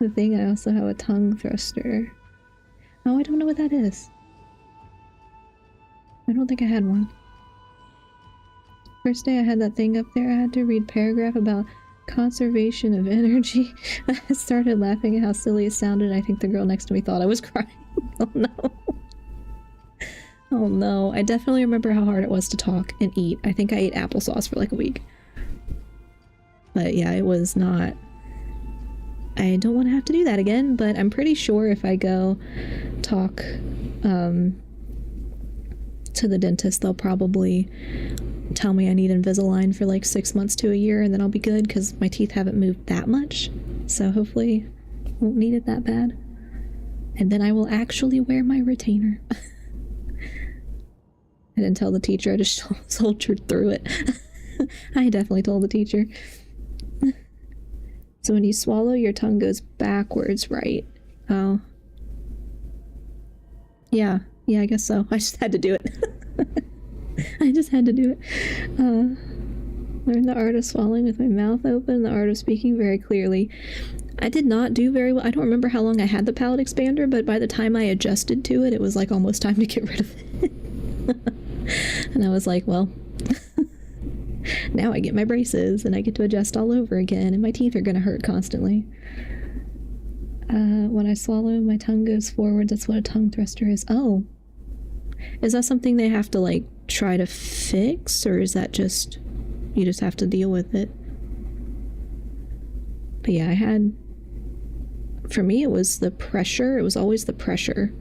The thing, I also have a tongue thruster. Oh, I don't know what that is. I don't think I had one. First day I had that thing up there, I had to read paragraph about conservation of energy. I started laughing at how silly it sounded. I think the girl next to me thought I was crying. Oh no. Oh no. I definitely remember how hard it was to talk and eat. I think I ate applesauce for like a week. But yeah, it was not... I don't want to have to do that again, but I'm pretty sure if I go talk to the dentist, they'll probably tell me I need Invisalign for like 6 months to a year and then I'll be good because my teeth haven't moved that much. So hopefully I won't need it that bad. And then I will actually wear my retainer. I didn't tell the teacher, I just soldiered through it. I definitely told the teacher. So when you swallow, your tongue goes backwards, right? Oh. Yeah, I guess so. I just had to do it. I just had to do it. Learn the art of swallowing with my mouth open, the art of speaking very clearly. I did not do very well. I don't remember how long I had the palate expander, but by the time I adjusted to it, it was like almost time to get rid of it. And I was like, well, now I get my braces and I get to adjust all over again and my teeth are going to hurt constantly. When I swallow, my tongue goes forward. That's what a tongue thruster is. Oh. Is that something they have to like try to fix, or is that just, you just have to deal with it? But yeah, for me, it was the pressure. It was always the pressure.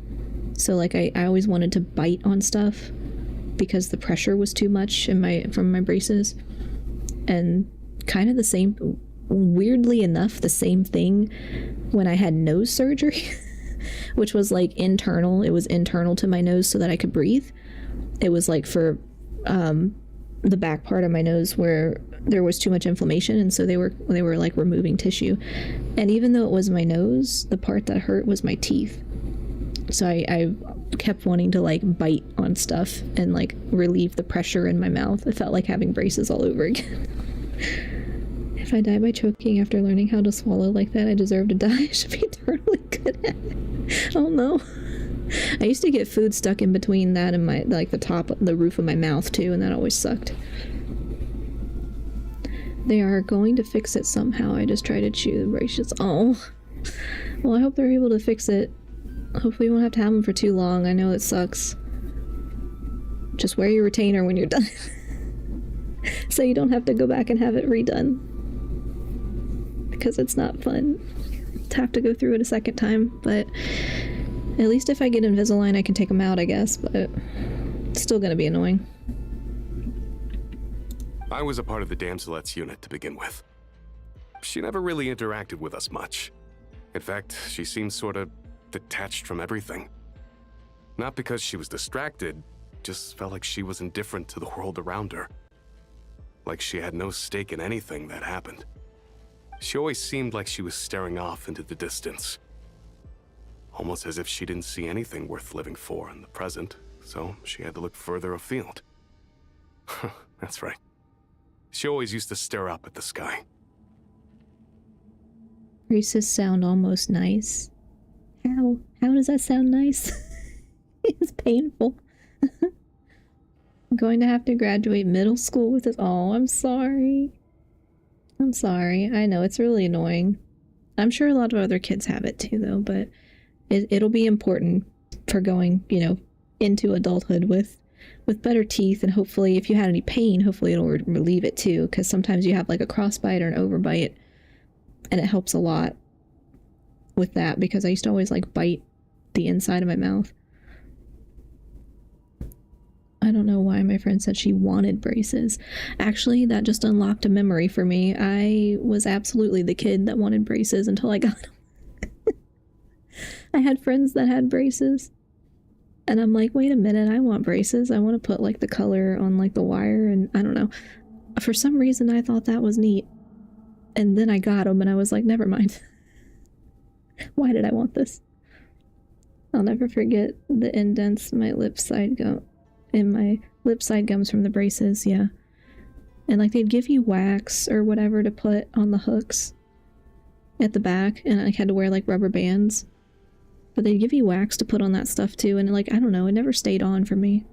So like I always wanted to bite on stuff because the pressure was too much from my braces. And kind of the same, weirdly enough, the same thing when I had nose surgery, which was like internal. It was internal to my nose so that I could breathe. It was like for the back part of my nose where there was too much inflammation, and so they were like removing tissue. And even though it was my nose, the part that hurt was my teeth. So I kept wanting to like bite on stuff and like relieve the pressure in my mouth. It felt like having braces all over again. If I die by choking after learning how to swallow like that, I deserve to die. I should be eternally good at it. Oh no. I used to get food stuck in between that and my, like the roof of my mouth too, and that always sucked. They are going to fix it somehow. I just try to chew the braces. Oh. Well, I hope they're able to fix it. Hopefully you won't have to have them for too long. I know it sucks. Just wear your retainer when you're done. So you don't have to go back and have it redone. Because it's not fun to have to go through it a second time. But at least if I get Invisalign, I can take them out, I guess. But it's still going to be annoying. I was a part of the Damselet's unit to begin with. She never really interacted with us much. In fact, she seemed sort of detached from everything. Not because she was distracted, just felt like she was indifferent to the world around her. Like she had no stake in anything that happened. She always seemed like she was staring off into the distance. Almost as if she didn't see anything worth living for in the present, so she had to look further afield. That's right. She always used to stare up at the sky. Braces sound almost nice. How? How does that sound nice? It's painful. I'm going to have to graduate middle school with this. Oh, I'm sorry. I'm sorry. I know, it's really annoying. I'm sure a lot of other kids have it too, though, but it'll be important for going, you know, into adulthood with better teeth, and hopefully if you had any pain, hopefully it'll relieve it too, because sometimes you have like a crossbite or an overbite, and it helps a lot with that, because I used to always like bite the inside of my mouth. I don't know why my friend said she wanted braces. Actually, that just unlocked a memory for me. I was absolutely the kid that wanted braces until I got them. I had friends that had braces. And I'm like, wait a minute, I want braces. I want to put like the color on like the wire, and I don't know. For some reason, I thought that was neat. And then I got them and I was like, never mind. Why did I want this? I'll never forget the indents my lip side gums from the braces, yeah. And like they'd give you wax or whatever to put on the hooks at the back, and I had to wear like rubber bands. But they'd give you wax to put on that stuff too, and like, I don't know, it never stayed on for me.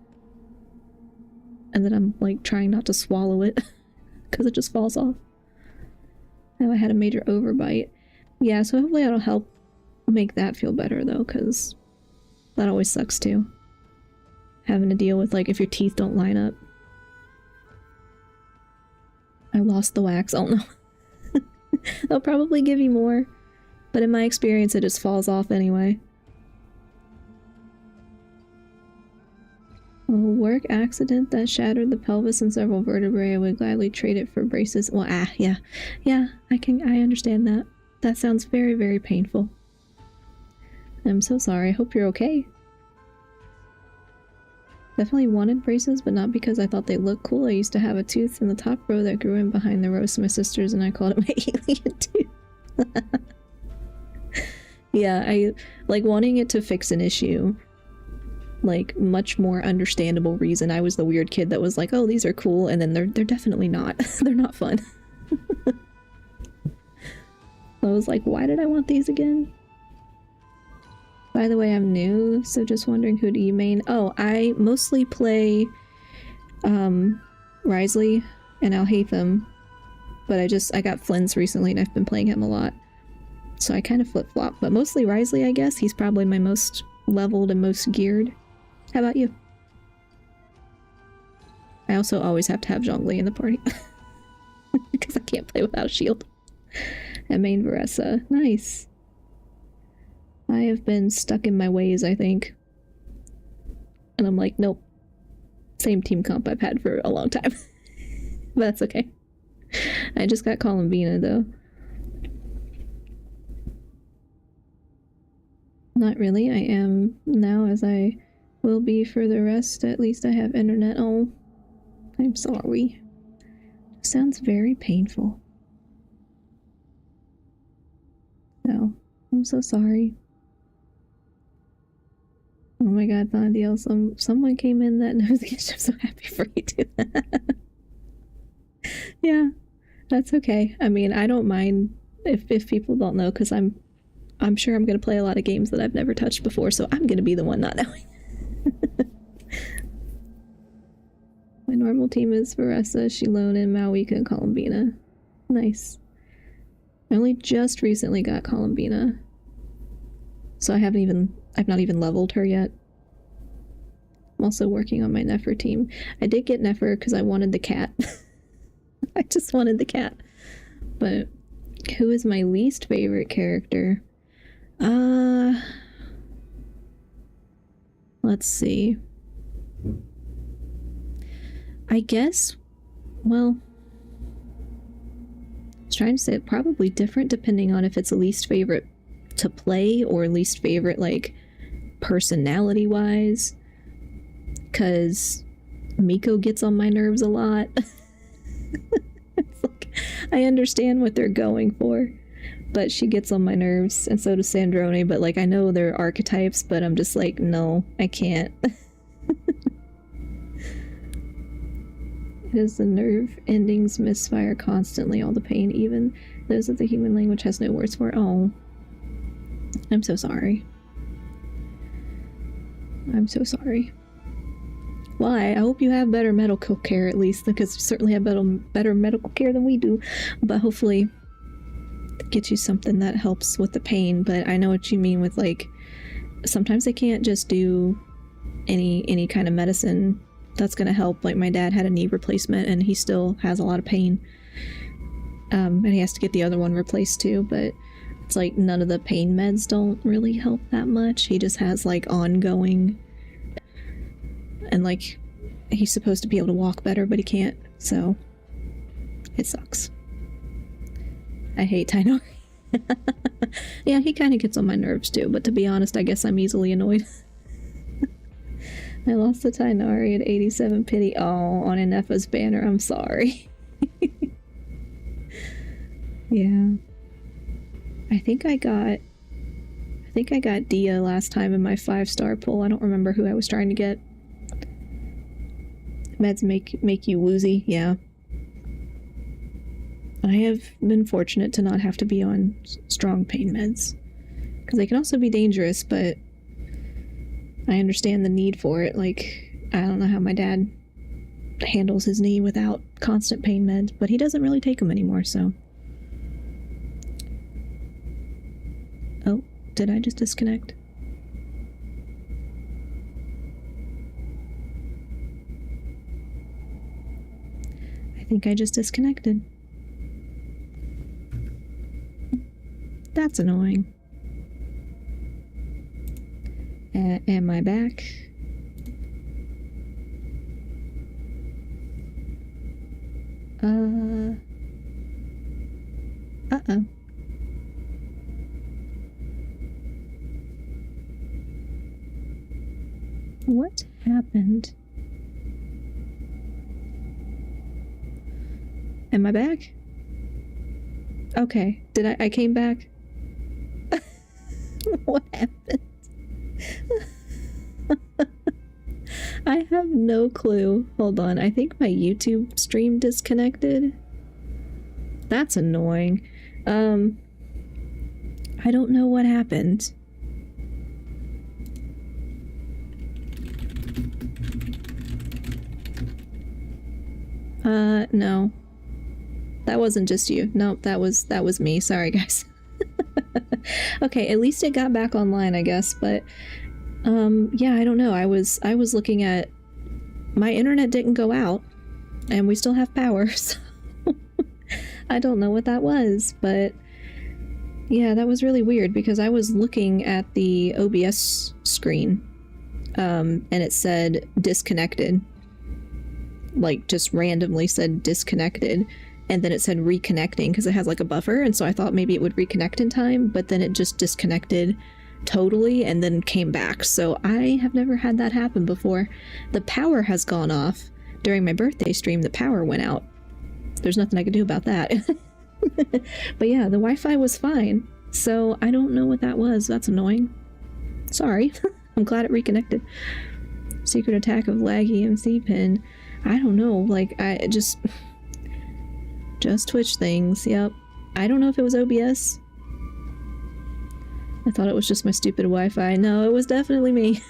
And then I'm like trying not to swallow it because it just falls off. Now I had a major overbite. Yeah, so hopefully that'll help make that feel better though, because that always sucks too. Having to deal with like if your teeth don't line up. I lost the wax. Oh no. They'll probably give you more, but in my experience it just falls off anyway. A work accident that shattered the pelvis and several vertebrae. I would gladly trade it for braces. Well, yeah. Yeah, I understand that. That sounds very, very painful. I'm so sorry. I hope you're okay. Definitely wanted braces, but not because I thought they looked cool. I used to have a tooth in the top row that grew in behind the rows of my sisters, and I called it my alien tooth. Yeah, I like wanting it to fix an issue. Like, much more understandable reason. I was the weird kid that was like, oh, these are cool, and then they're definitely not. They're not fun. I was like, why did I want these again? By the way, I'm new, so just wondering, who do you main? Oh, I mostly play Risley and Alhaitham, but I got Flynn's recently and I've been playing him a lot. So I kind of flip-flop, but mostly Risley, I guess. He's probably my most leveled and most geared. How about you? I also always have to have Zhongli in the party. Because I can't play without a shield. And main Varessa. Nice. I have been stuck in my ways, I think. And I'm like, nope. Same team comp I've had for a long time. But that's okay. I just got Columbina, though. Not really. I am now, as I will be for the rest. At least I have internet. Oh, I'm sorry. Sounds very painful. No, I'm so sorry. Oh my god, Thondiel, someone came in that knows Genshin. I'm so happy for you too. Yeah, that's okay. I mean, I don't mind if people don't know, because I'm sure I'm going to play a lot of games that I've never touched before, so I'm going to be the one not knowing. My normal team is Varessa, Shilona, Malwika, and Columbina. Nice. I only just recently got Columbina. So I've not even leveled her yet. I'm also working on my Nefer team. I did get Nefer because I wanted the cat. I just wanted the cat. But who is my least favorite character? Let's see. I guess, well, I was trying to say it, probably different depending on if it's a least favorite to play or least favorite, like, personality-wise. Because Miko gets on my nerves a lot. It's like, I understand what they're going for, but she gets on my nerves, and so does Sandrone, but like, I know they're archetypes, but I'm just like, no, I can't. It is the nerve endings misfire constantly, all the pain, even those that the human language has no words for. Oh. I'm so sorry. I'm so sorry. Why? I hope you have better medical care at least, because you certainly have better medical care than we do. But hopefully get you something that helps with the pain. But I know what you mean with, like, sometimes they can't just do any kind of medicine that's gonna help. Like, my dad had a knee replacement and he still has a lot of pain. And he has to get the other one replaced too, but it's like none of the pain meds don't really help that much. He just has like ongoing, and like he's supposed to be able to walk better, but he can't, so it sucks. I hate Tainari. Yeah, he kind of gets on my nerves too, but to be honest, I guess I'm easily annoyed. I lost to Tainari at 87 pity. Oh, on Inefa's banner. I'm sorry. Yeah. I think I got Dia last time in my 5-star pull. I don't remember who I was trying to get. Meds make you woozy. Yeah. I have been fortunate to not have to be on strong pain meds, because they can also be dangerous, but I understand the need for it. Like, I don't know how my dad handles his knee without constant pain meds, but he doesn't really take them anymore, so. Oh, did I just disconnect? I think I just disconnected. That's annoying. Am I back? Uh-oh. What happened? Am I back? Okay. I came back? What happened? I have no clue. Hold on. I think my YouTube stream disconnected. That's annoying. I don't know what happened. No. That wasn't just you. Nope, that was me. Sorry, guys. Okay, at least it got back online, I guess, but yeah, I don't know. I was looking at, my internet didn't go out and we still have power, so I don't know what that was, but yeah, that was really weird because I was looking at the OBS screen and it said disconnected, like just randomly said disconnected, and then it said reconnecting because it has like a buffer, and so I thought maybe it would reconnect in time, but then it just disconnected totally and then came back. So I have never had that happen before. The power has gone off during my birthday stream. The power went out. There's nothing I could do about that. But yeah, the Wi-Fi was fine, so I don't know what that was. That's annoying. Sorry. I'm glad it reconnected. Secret attack of laggy MC pin. I don't know, like, I just Twitch things, yep. I don't know if it was OBS. I thought it was just my stupid Wi-Fi. No, it was definitely me.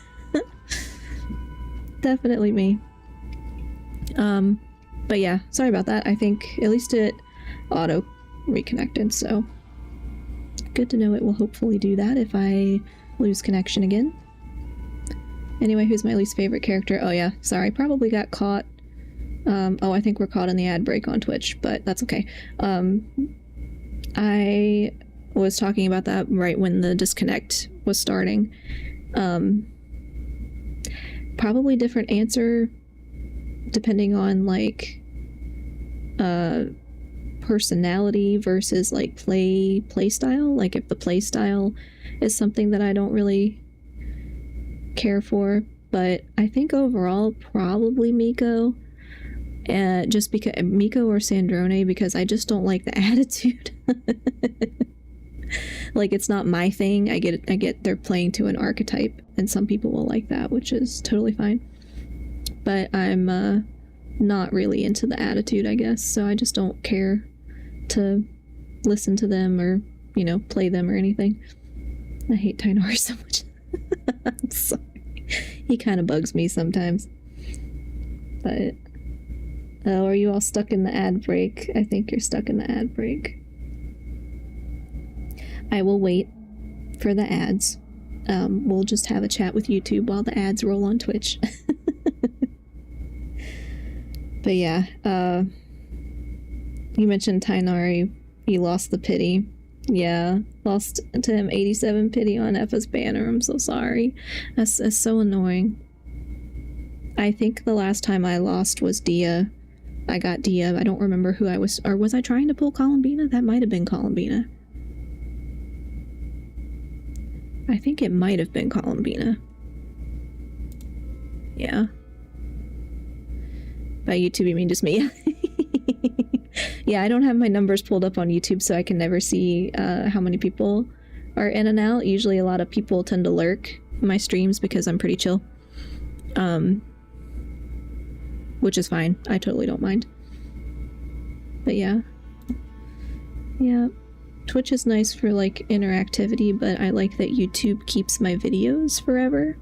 Definitely me. But yeah, sorry about that. I think at least it auto reconnected, so good to know it will hopefully do that if I lose connection again. Anyway, who's my least favorite character? Oh yeah, sorry, probably got caught. Oh, I think we're caught in the ad break on Twitch, but that's okay. I was talking about that right when the disconnect was starting. Probably different answer depending on like personality versus like play style. Like if the play style is something that I don't really care for, but I think overall probably Miko. Just because Miko or Sandrone, because I just don't like the attitude. Like, it's not my thing. I get they're playing to an archetype, and some people will like that, which is totally fine. But I'm not really into the attitude, I guess, so I just don't care to listen to them or, you know, play them or anything. I hate Tainari so much. I'm sorry. He kind of bugs me sometimes. But... oh, are you all stuck in the ad break? I think you're stuck in the ad break. I will wait for the ads. We'll just have a chat with YouTube while the ads roll on Twitch. But yeah, you mentioned Tainari. He lost the pity. Yeah, lost to him 87 pity on Effa's banner. I'm so sorry. That's so annoying. I think the last time I lost was Dia. I got Dia. I don't remember who I was, or was I trying to pull Columbina? That might have been Columbina. I think it might have been Columbina. Yeah. By YouTube, you mean just me? Yeah, I don't have my numbers pulled up on YouTube, so I can never see how many people are in and out. Usually a lot of people tend to lurk my streams because I'm pretty chill. Which is fine. I totally don't mind. But yeah. Yeah. Twitch is nice for, like, interactivity, but I like that YouTube keeps my videos forever.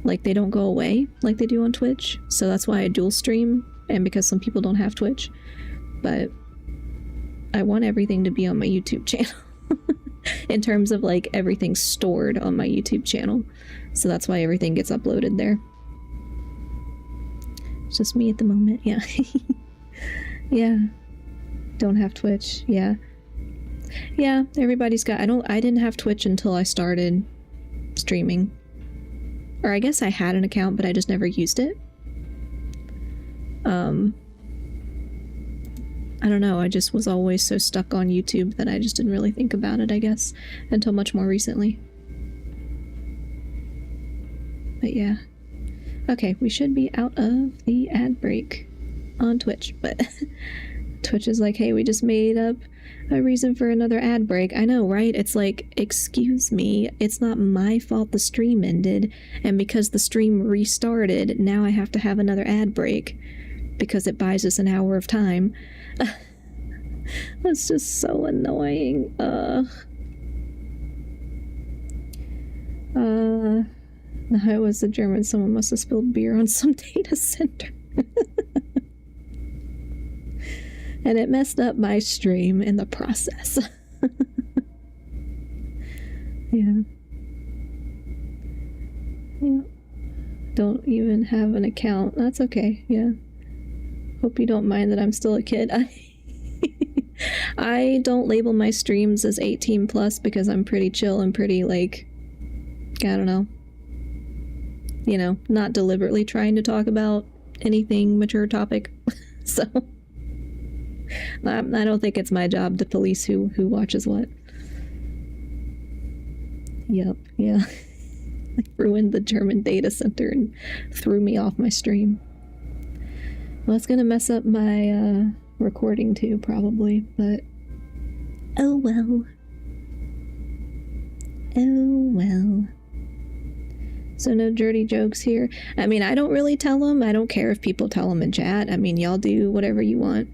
Like, they don't go away like they do on Twitch. So that's why I dual stream, and because some people don't have Twitch. But I want everything to be on my YouTube channel. In terms of, like, everything stored on my YouTube channel. So that's why everything gets uploaded there. It's just me at the moment, yeah. Yeah. Don't have Twitch, yeah. Yeah, everybody's got... I didn't have Twitch until I started streaming. Or I guess I had an account, but I just never used it. I don't know, I just was always so stuck on YouTube that I just didn't really think about it, I guess, until much more recently. But yeah. Okay, we should be out of the ad break on Twitch, but Twitch is like, hey, we just made up a reason for another ad break. I know, right? It's like, excuse me, it's not my fault the stream ended, and because the stream restarted, now I have to have another ad break because it buys us an hour of time. That's just so annoying. I was a German. Someone must have spilled beer on some data center. And it messed up my stream in the process. Yeah. Yeah. Don't even have an account. That's okay, yeah. Hope you don't mind that I'm still a kid. I don't label my streams as 18 plus because I'm pretty chill and pretty, like, I don't know. You know, not deliberately trying to talk about anything mature topic. So I don't think it's my job to police who watches what. Yep, yeah. I ruined the German data center and threw me off my stream. Well, it's gonna mess up my recording too, probably, but oh well. Oh well. So no dirty jokes here. I mean, I don't really tell them. I don't care if people tell them in chat. I mean, y'all do whatever you want.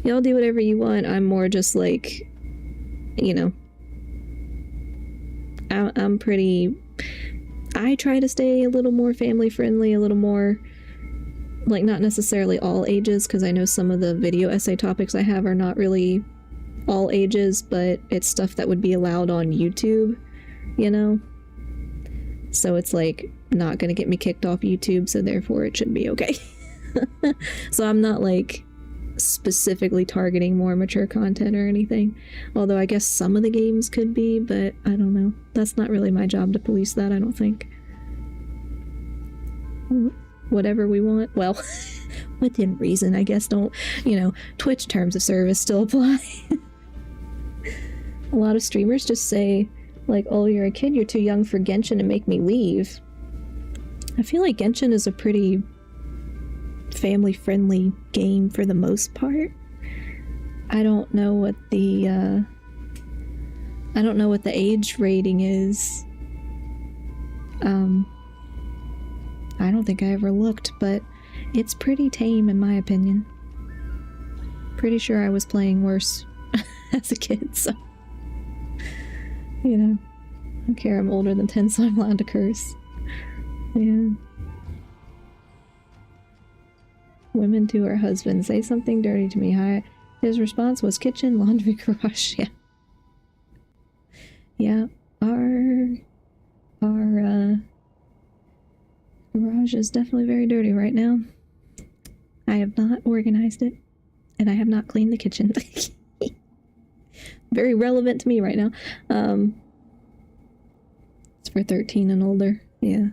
Y'all do whatever you want. I'm more just like, you know, I'm pretty... I try to stay a little more family friendly, a little more, like, not necessarily all ages, because I know some of the video essay topics I have are not really all ages, but it's stuff that would be allowed on YouTube, you know? So it's, like, not gonna get me kicked off YouTube, so therefore it should be okay. So I'm not, like, specifically targeting more mature content or anything. Although I guess some of the games could be, but I don't know. That's not really my job to police that, I don't think. Whatever we want. Well, within reason, I guess. Don't, you know, Twitch terms of service still apply. A lot of streamers just say, like, oh, you're a kid, you're too young for Genshin, and make me leave. I feel like Genshin is a pretty family-friendly game for the most part. I don't know what the age rating is. I don't think I ever looked, but it's pretty tame in my opinion. Pretty sure I was playing worse as a kid, so... You know, I don't care, I'm older than 10, so I'm allowed to curse. Yeah. Women to her husband, say something dirty to me. His response was kitchen, laundry, garage. Yeah. Yeah, our garage is definitely very dirty right now. I have not organized it, and I have not cleaned the kitchen. Very relevant to me right now. It's for 13 and older. Yeah.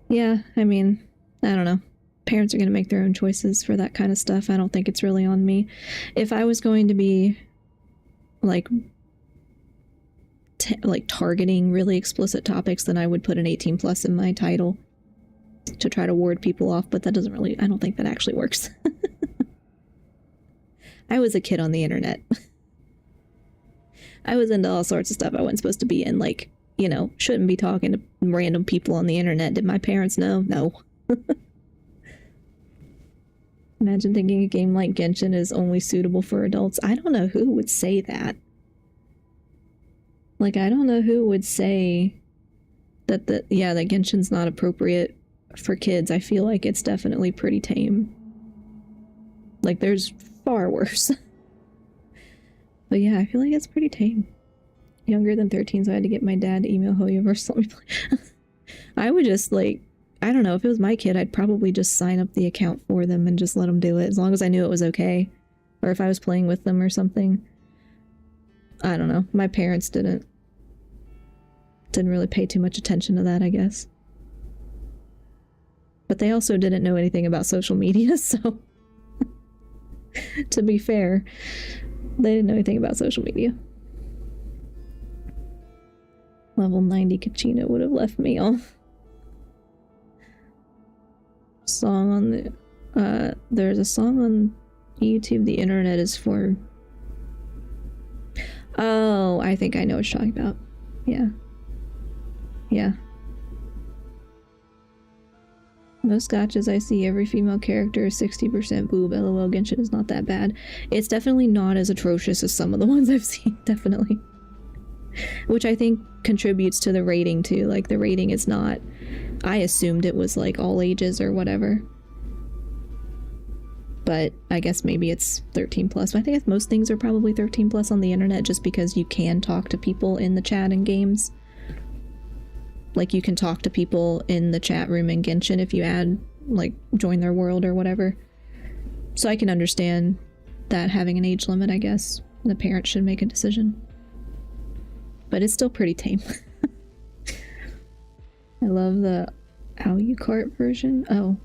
Yeah, I mean, I don't know. Parents are going to make their own choices for that kind of stuff. I don't think it's really on me. If I was going to be, like targeting really explicit topics, then I would put an 18 plus in my title to try to ward people off, but that doesn't really, I don't think that actually works. I was a kid on the internet. I was into all sorts of stuff I wasn't supposed to be in, like, you know, shouldn't be talking to random people on the internet. Did my parents know? No. Imagine thinking a game like Genshin is only suitable for adults. I don't know who would say that. Like, I don't know who would say that that Genshin's not appropriate for kids. I feel like it's definitely pretty tame. Like, there's far worse. But yeah, I feel like it's pretty tame. Younger than 13, so I had to get my dad to email Hoyoverse to let me play. I would just, like, I don't know, if it was my kid, I'd probably just sign up the account for them and just let them do it, as long as I knew it was okay. Or if I was playing with them or something. I don't know. My parents didn't really pay too much attention to that, I guess. But they also didn't know anything about social media, so... to be fair, they didn't know anything about social media. Level 90 Kachina would have left me off. Song on the... there's a song on YouTube, The Internet is for... Oh, I think I know what you're talking about. Yeah. Yeah. Most gotchas I see, every female character is 60% boob. LOL, Genshin is not that bad. It's definitely not as atrocious as some of the ones I've seen, definitely. Which I think contributes to the rating too. Like, the rating is not... I assumed it was like all ages or whatever. But I guess maybe it's 13 plus. I think most things are probably 13 plus on the internet just because you can talk to people in the chat in games. Like, you can talk to people in the chat room in Genshin if you add, like, join their world or whatever. So I can understand that having an age limit, I guess. The parent should make a decision. But it's still pretty tame. I love the Alucard version. Oh.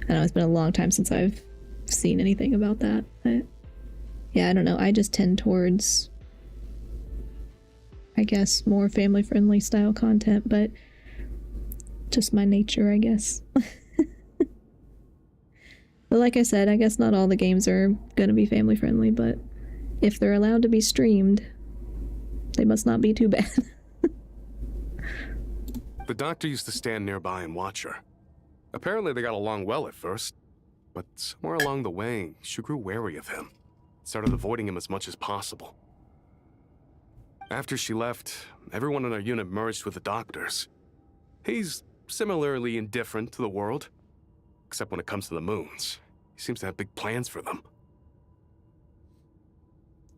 I know, it's been a long time since I've seen anything about that. Yeah, I don't know. I just tend towards... I guess more family-friendly style content, but just my nature, I guess. But like I said, I guess not all the games are gonna be family-friendly, but if they're allowed to be streamed, they must not be too bad. The doctor used to stand nearby and watch her. Apparently they got along well at first, but somewhere along the way, she grew wary of him. Started avoiding him as much as possible. After she left, everyone in our unit merged with the doctors. He's similarly indifferent to the world, except when it comes to the moons. He seems to have big plans for them.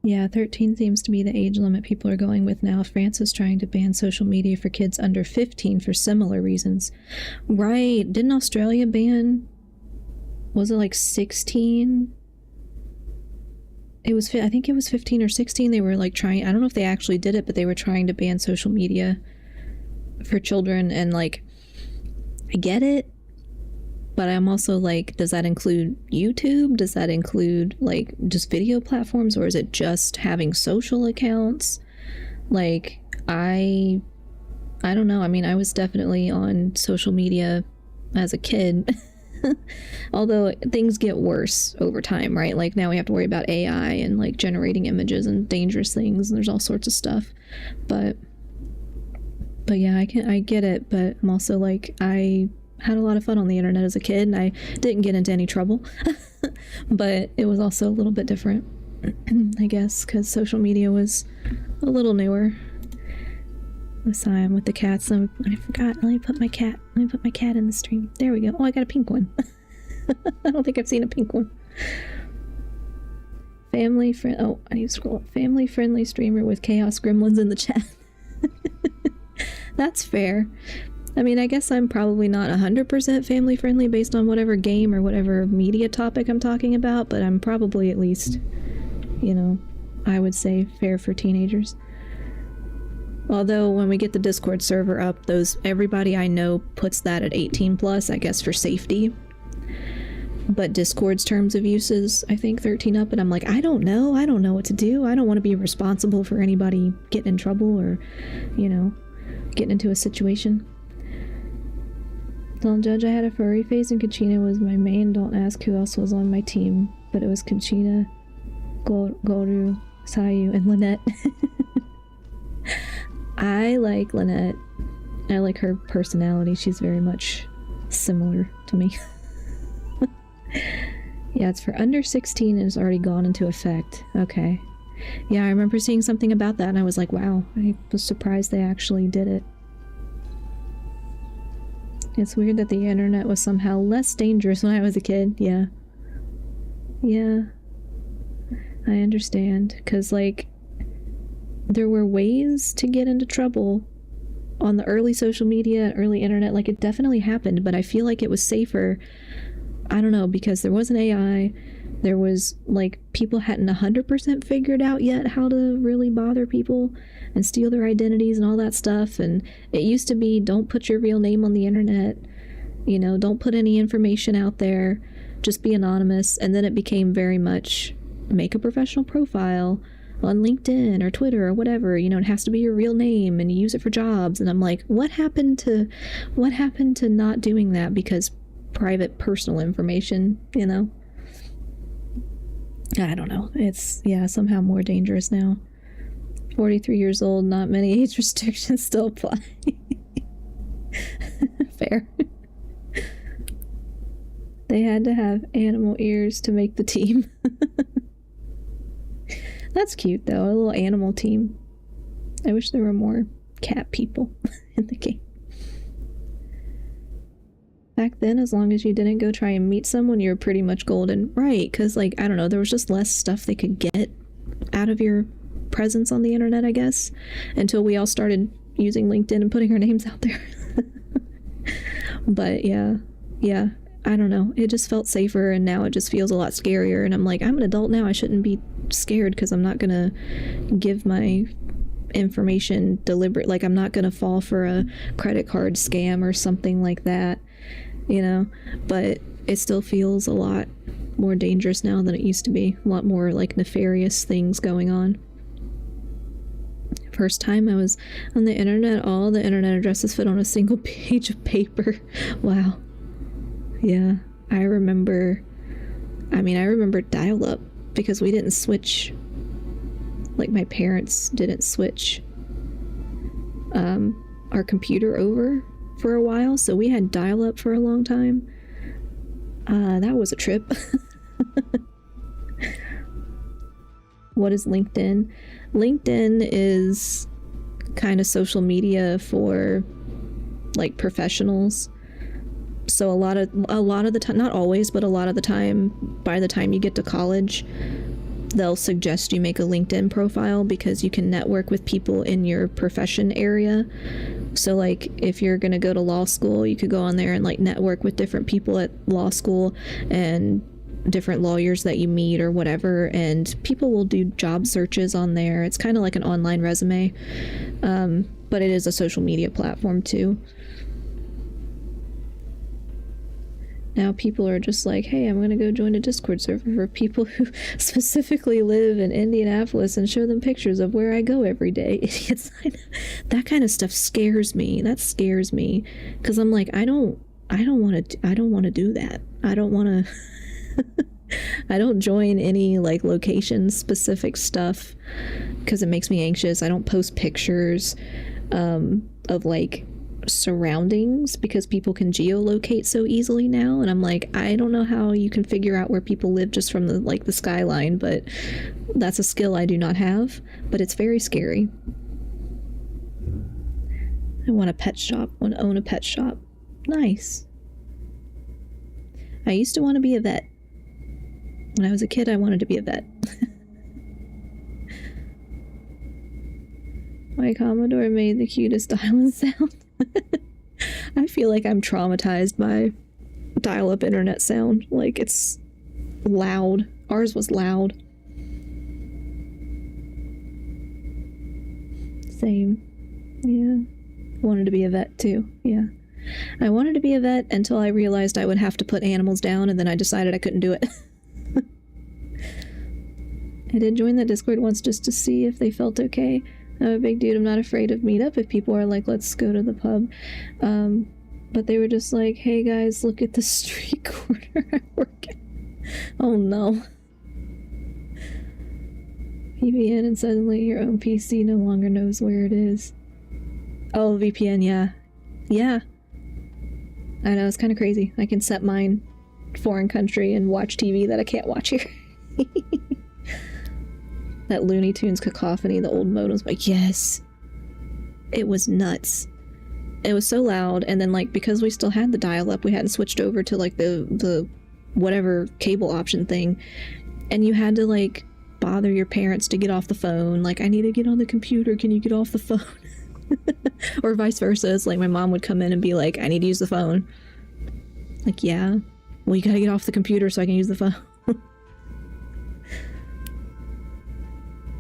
Yeah, 13 seems to be the age limit people are going with now. France is trying to ban social media for kids under 15 for similar reasons. Right, didn't Australia ban... Was it like 16? It was, I think it was 15 or 16. They were like trying, I don't know if they actually did it, but they were trying to ban social media for children. And like, I get it, but I'm also like, does that include YouTube? Does that include like just video platforms, or is it just having social accounts? Like, I don't know. I mean, I was definitely on social media as a kid. Although things get worse over time, right? Like, now we have to worry about AI and like generating images and dangerous things, and there's all sorts of stuff. But But yeah, I get it, but I'm also like, I had a lot of fun on the internet as a kid, and I didn't get into any trouble. But it was also a little bit different, I guess, because social media was a little newer. Sorry, I'm with the cats. I forgot. Let me put my cat in the stream. There we go. Oh, I got a pink one. I don't think I've seen a pink one. Oh, I need to scroll up. Family friendly streamer with chaos gremlins in the chat. That's fair. I mean, I guess I'm probably not 100% family friendly based on whatever game or whatever media topic I'm talking about, but I'm probably at least, you know, I would say fair for teenagers. Although when we get the Discord server up, everybody I know puts that at 18 plus, I guess for safety. But Discord's terms of use is, I think, 13 up, and I'm like, I don't know what to do. I don't want to be responsible for anybody getting in trouble or, you know, getting into a situation. Don't judge, I had a furry phase and Kachina was my main. Don't ask who else was on my team, but it was Kachina, Goru, Sayu, and Lynette. I like Lynette. I like her personality. She's very much similar to me. Yeah, it's for under 16 and it's already gone into effect. Okay. Yeah, I remember seeing something about that and I was like, wow, I was surprised they actually did it. It's weird that the internet was somehow less dangerous when I was a kid. Yeah. Yeah. I understand. Because, like, there were ways to get into trouble on the early social media, early internet. Like, it definitely happened, but I feel like it was safer. I don't know, because there wasn't AI. There was, like, people hadn't 100% figured out yet how to really bother people and steal their identities and all that stuff. And it used to be, don't put your real name on the internet. You know, don't put any information out there. Just be anonymous. And then it became very much, make a professional profile on LinkedIn or Twitter or whatever. You know, it has to be your real name and you use it for jobs. And I'm like, what happened to not doing that because private personal information, you know? I don't know. It's, yeah, somehow more dangerous now. 43 years old, not many age restrictions still apply. Fair. They had to have animal ears to make the team. That's cute, though. A little animal team. I wish there were more cat people in the game. Back then, as long as you didn't go try and meet someone, you were pretty much golden. Right, because, like, I don't know, there was just less stuff they could get out of your presence on the internet, I guess, until we all started using LinkedIn and putting our names out there. But, yeah, I don't know. It just felt safer, and now it just feels a lot scarier, and I'm like, I'm an adult now. I shouldn't be scared because I'm not going to give my information deliberate. Like, I'm not going to fall for a credit card scam or something like that. You know, but it still feels a lot more dangerous now than it used to be. A lot more like nefarious things going on. First time I was on the internet, all the internet addresses fit on a single page of paper. Wow. Yeah, I remember dial-up because we didn't switch. Like, my parents didn't switch our computer over for a while, so we had dial-up for a long time. That was a trip. What is LinkedIn? LinkedIn is kind of social media for like professionals. So a lot of the time, not always, but a lot of the time, by the time you get to college, they'll suggest you make a LinkedIn profile because you can network with people in your profession area. So, like, if you're going to go to law school, you could go on there and, like, network with different people at law school and different lawyers that you meet or whatever, and people will do job searches on there. It's kind of like an online resume, but it is a social media platform, too. Now people are just like, hey, I'm gonna go join a Discord server for people who specifically live in Indianapolis and show them pictures of where I go every day. Idiots. That kind of stuff scares me. That scares me because I'm like, I don't want to do that. I don't want to. I don't join any like location specific stuff because it makes me anxious. I don't post pictures. of like surroundings, because people can geolocate so easily now, and I'm like, I don't know how you can figure out where people live just from the skyline, but that's a skill I do not have, but it's very scary. I want a pet shop. I want to own a pet shop. Nice. I used to want to be a vet. When I was a kid, I wanted to be a vet. My Commodore made the cutest dial-in sound. I feel like I'm traumatized by dial-up internet sound. Like, it's loud. Ours was loud. Same. Yeah. Wanted to be a vet too. Yeah. I wanted to be a vet until I realized I would have to put animals down, and then I decided I couldn't do it. I did join the Discord once just to see if they felt okay. I'm a big dude. I'm not afraid of meetup if people are like, let's go to the pub. But they were just like, hey guys, look at the street corner I work in. Oh no. VPN, and suddenly your own PC no longer knows where it is. Oh, VPN, yeah. Yeah. I know, it's kind of crazy. I can set mine foreign country and watch TV that I can't watch here. That Looney Tunes cacophony, the old modems, like, yes. It was nuts. It was so loud, and then, like, because we still had the dial-up, we hadn't switched over to, like, the whatever cable option thing, and you had to, like, bother your parents to get off the phone. Like, I need to get on the computer, can you get off the phone? Or vice versa. It's like my mom would come in and be like, I need to use the phone. Like, yeah. Well, you gotta get off the computer so I can use the phone.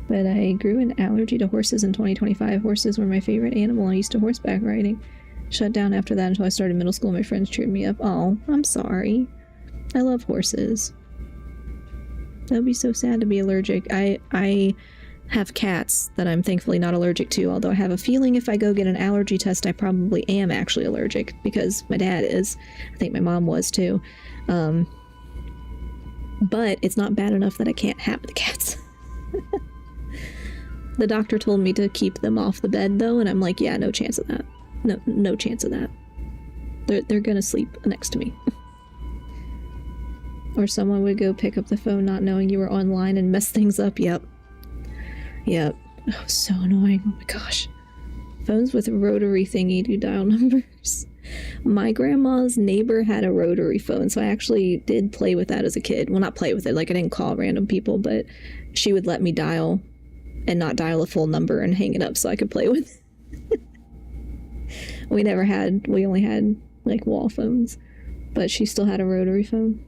But I grew an allergy to horses in 2025. Horses were my favorite animal. I used to horseback riding. Shut down after that until I started middle school. My friends cheered me up. Oh, I'm sorry. I love horses. That would be so sad to be allergic. I have cats that I'm thankfully not allergic to, although I have a feeling if I go get an allergy test, I probably am actually allergic, because my dad is. I think my mom was too. But it's not bad enough that I can't have the cats. The doctor told me to keep them off the bed though, and I'm like, yeah, no chance of that. No chance of that. They're gonna sleep next to me. Or someone would go pick up the phone not knowing you were online and mess things up. Yep. It was so annoying. Oh my gosh. Phones with rotary thingy do dial numbers. My grandma's neighbor had a rotary phone, so I actually did play with that as a kid. Well, not play with it, like I didn't call random people, but she would let me dial and not dial a full number and hang it up so I could play with it. We only had like wall phones, but she still had a rotary phone.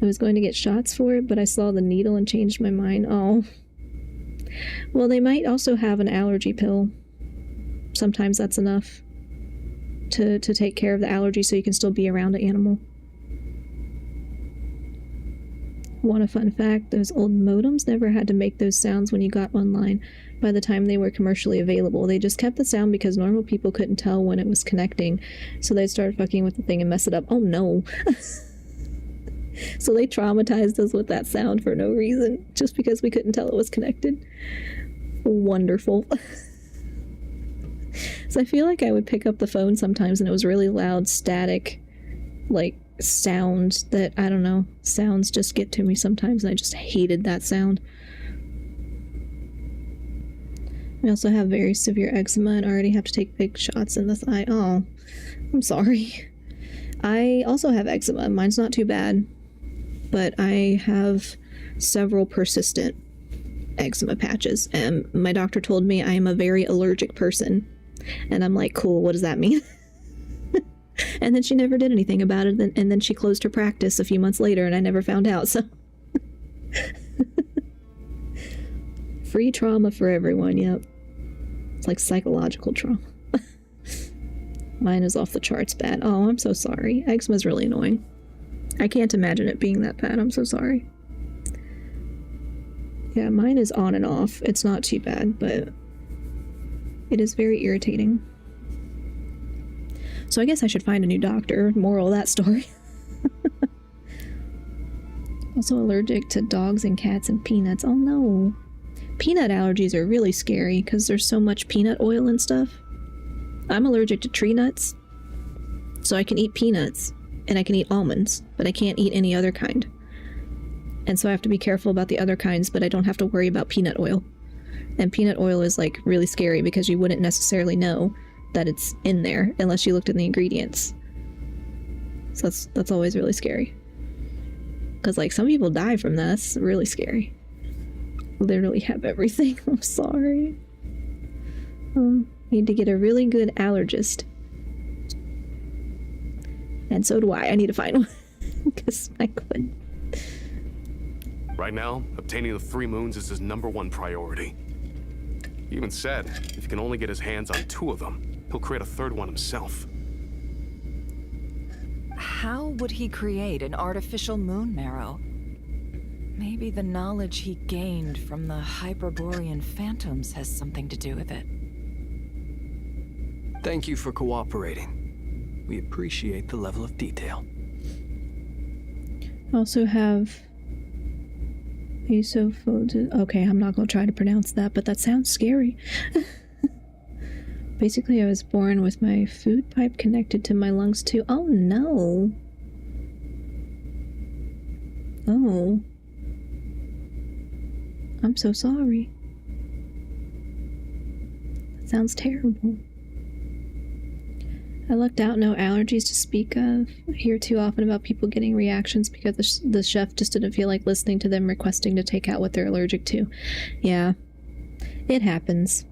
I was going to get shots for it, but I saw the needle and changed my mind. Oh. Well, they might also have an allergy pill. Sometimes that's enough to take care of the allergy so you can still be around an animal. Want a fun fact? Those old modems never had to make those sounds when you got online. By the time they were commercially available, they just kept the sound because normal people couldn't tell when it was connecting, so they'd start fucking with the thing and mess it up. Oh no. So they traumatized us with that sound for no reason, just because we couldn't tell it was connected. Wonderful. So I feel like I would pick up the phone sometimes and it was really loud, static, like, sound that, I don't know, sounds just get to me sometimes, and I just hated that sound. I also have very severe eczema and already have to take big shots in the thigh. Oh, I'm sorry. I also have eczema. Mine's not too bad, but I have several persistent eczema patches, and my doctor told me I am a very allergic person, and I'm like, cool, what does that mean? And then she never did anything about it, and then she closed her practice a few months later, and I never found out, so... Free trauma for everyone, yep. It's like psychological trauma. Mine is off the charts bad. Oh, I'm so sorry. Eczema's really annoying. I can't imagine it being that bad. I'm so sorry. Yeah, mine is on and off. It's not too bad, but it is very irritating. So I guess I should find a new doctor. Moral of that story. Also allergic to dogs and cats and peanuts. Oh no. Peanut allergies are really scary because there's so much peanut oil and stuff. I'm allergic to tree nuts, so I can eat peanuts and I can eat almonds, but I can't eat any other kind. And so I have to be careful about the other kinds, but I don't have to worry about peanut oil. And peanut oil is like really scary because you wouldn't necessarily know that it's in there unless you looked at the ingredients. So that's always really scary. Because like some people die from that. That's really scary. Literally have everything. I'm sorry. Need to get a really good allergist. And so do I. I need to find one. Because I couldn't. Right now, obtaining the 3 moons is his #1 priority. He even said if he can only get his hands on 2 of them, he'll create a 3rd one himself. How would he create an artificial moon marrow? Maybe the knowledge he gained from the Hyperborean phantoms has something to do with it. Thank you for cooperating. We appreciate the level of detail. I also have okay, I'm not gonna try to pronounce that, but that sounds scary. Basically, I was born with my food pipe connected to my lungs too. Oh no. Oh. I'm so sorry. That sounds terrible. I lucked out, no allergies to speak of. I hear too often about people getting reactions because the chef just didn't feel like listening to them requesting to take out what they're allergic to. Yeah, it happens.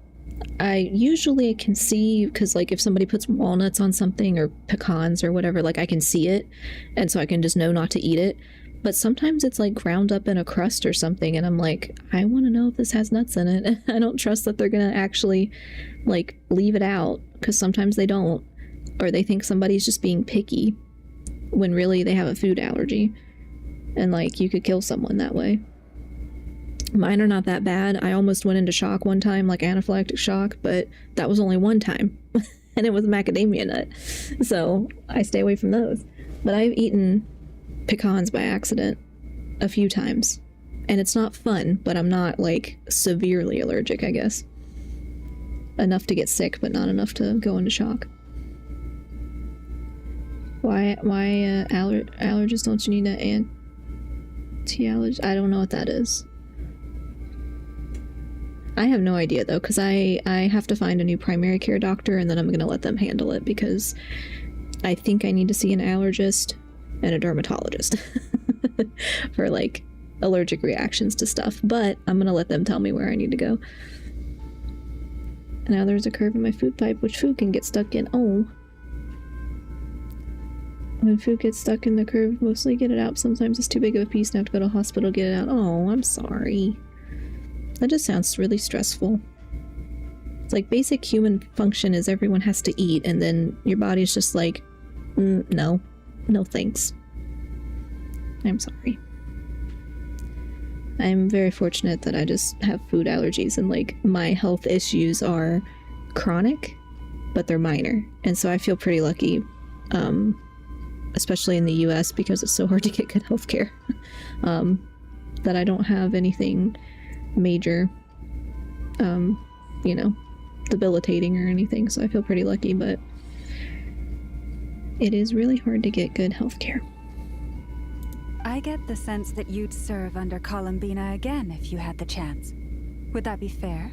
I usually can see, because like if somebody puts walnuts on something or pecans or whatever, like I can see it, and so I can just know not to eat it. But sometimes it's like ground up in a crust or something, and I'm like, I want to know if this has nuts in it. I don't trust that they're gonna actually like leave it out, because sometimes they don't. Or they think somebody's just being picky when really they have a food allergy. And like you could kill someone that way. Mine are not that bad. I almost went into shock one time, like anaphylactic shock, but that was only one time. And it was macadamia nut. So I stay away from those. But I've eaten pecans by accident a few times. And it's not fun, but I'm not like severely allergic, I guess. Enough to get sick, but not enough to go into shock. Why allergists don't you need an anti-allergy? I don't know what that is. I have no idea though, because I have to find a new primary care doctor and then I'm gonna let them handle it because I think I need to see an allergist and a dermatologist for like allergic reactions to stuff, but I'm gonna let them tell me where I need to go. And now there's a curve in my food pipe which food can get stuck in. Oh. When food gets stuck in the curve, mostly get it out. Sometimes it's too big of a piece and I have to go to the hospital to get it out. Oh, I'm sorry. That just sounds really stressful. It's like basic human function is everyone has to eat, and then your body's just like, no thanks. I'm sorry. I'm very fortunate that I just have food allergies, and like my health issues are chronic, but they're minor. And so I feel pretty lucky. Especially in the US because it's so hard to get good healthcare, that I don't have anything major, you know, debilitating or anything, so I feel pretty lucky, but it is really hard to get good healthcare. I get the sense that you'd serve under Columbina again if you had the chance. Would that be fair?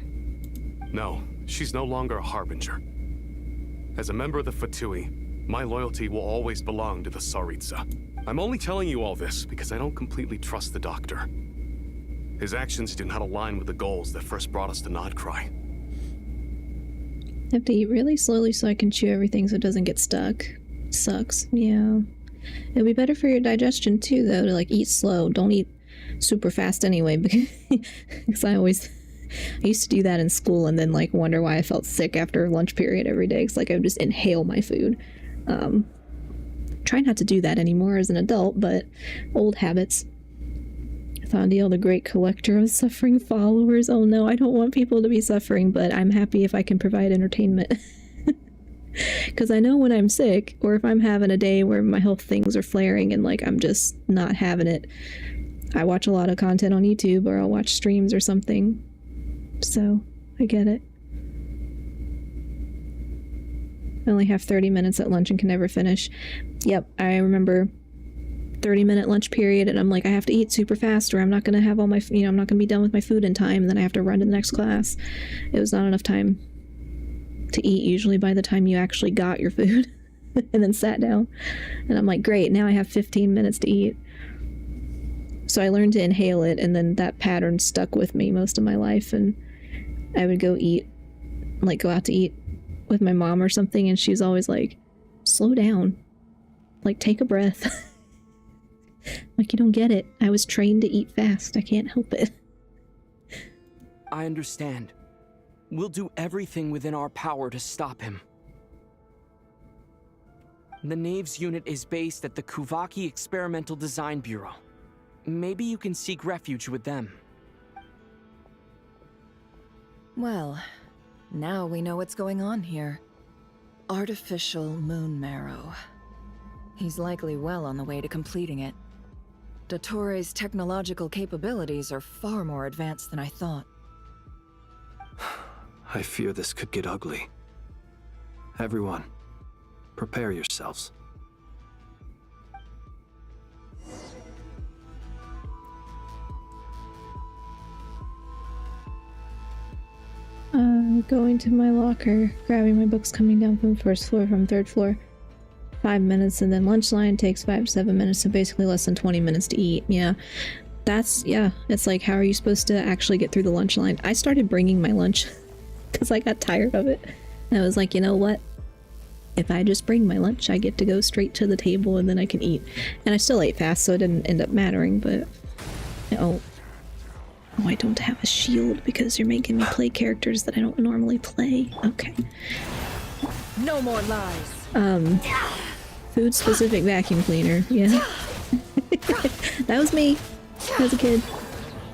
No, she's no longer a harbinger. As a member of the Fatui, my loyalty will always belong to the Tsaritsa. I'm only telling you all this because I don't completely trust the Doctor. His actions do not align with the goals that first brought us to Nodcry. I have to eat really slowly so I can chew everything so it doesn't get stuck. Sucks. Yeah. It'll be better for your digestion too, though, to like eat slow. Don't eat super fast anyway, because I used to do that in school and then like wonder why I felt sick after lunch period every day. It's like I would just inhale my food. Try not to do that anymore as an adult, but old habits. Thondiel, the great collector of suffering followers. Oh no, I don't want people to be suffering, but I'm happy if I can provide entertainment. Because I know when I'm sick, or if I'm having a day where my health things are flaring and like I'm just not having it, I watch a lot of content on YouTube, or I'll watch streams or something. So, I get it. I only have 30 minutes at lunch and can never finish. Yep, I remember 30-minute lunch period, and I'm like, I have to eat super fast or I'm not gonna have all my, I'm not gonna be done with my food in time, and then I have to run to the next class. It was not enough time to eat usually by the time you actually got your food and then sat down. And I'm like, great, now I have 15 minutes to eat. So I learned to inhale it, and then that pattern stuck with me most of my life, and I would go out to eat with my mom or something, and she's always like, slow down, like take a breath. Like, you don't get it. I was trained to eat fast. I can't help it. I understand. We'll do everything within our power to stop him. The Knaves unit is based at the Kuvaki Experimental Design Bureau. Maybe you can seek refuge with them. Well, now we know what's going on here. Artificial moon marrow. He's likely well on the way to completing it. Dottore's technological capabilities are far more advanced than I thought. I fear this could get ugly. Everyone, prepare yourselves. Going to my locker, grabbing my books, coming down from first floor from third floor. 5 minutes, and then lunch line takes 5 to 7 minutes, so basically less than 20 minutes to eat. Yeah, it's like, how are you supposed to actually get through the lunch line? I started bringing my lunch because I got tired of it. And I was like, you know what? If I just bring my lunch, I get to go straight to the table and then I can eat. And I still ate fast, so it didn't end up mattering, but... Oh, I don't have a shield because you're making me play characters that I don't normally play. Okay. No more lies. Food specific vacuum cleaner, yeah. That was me as a kid.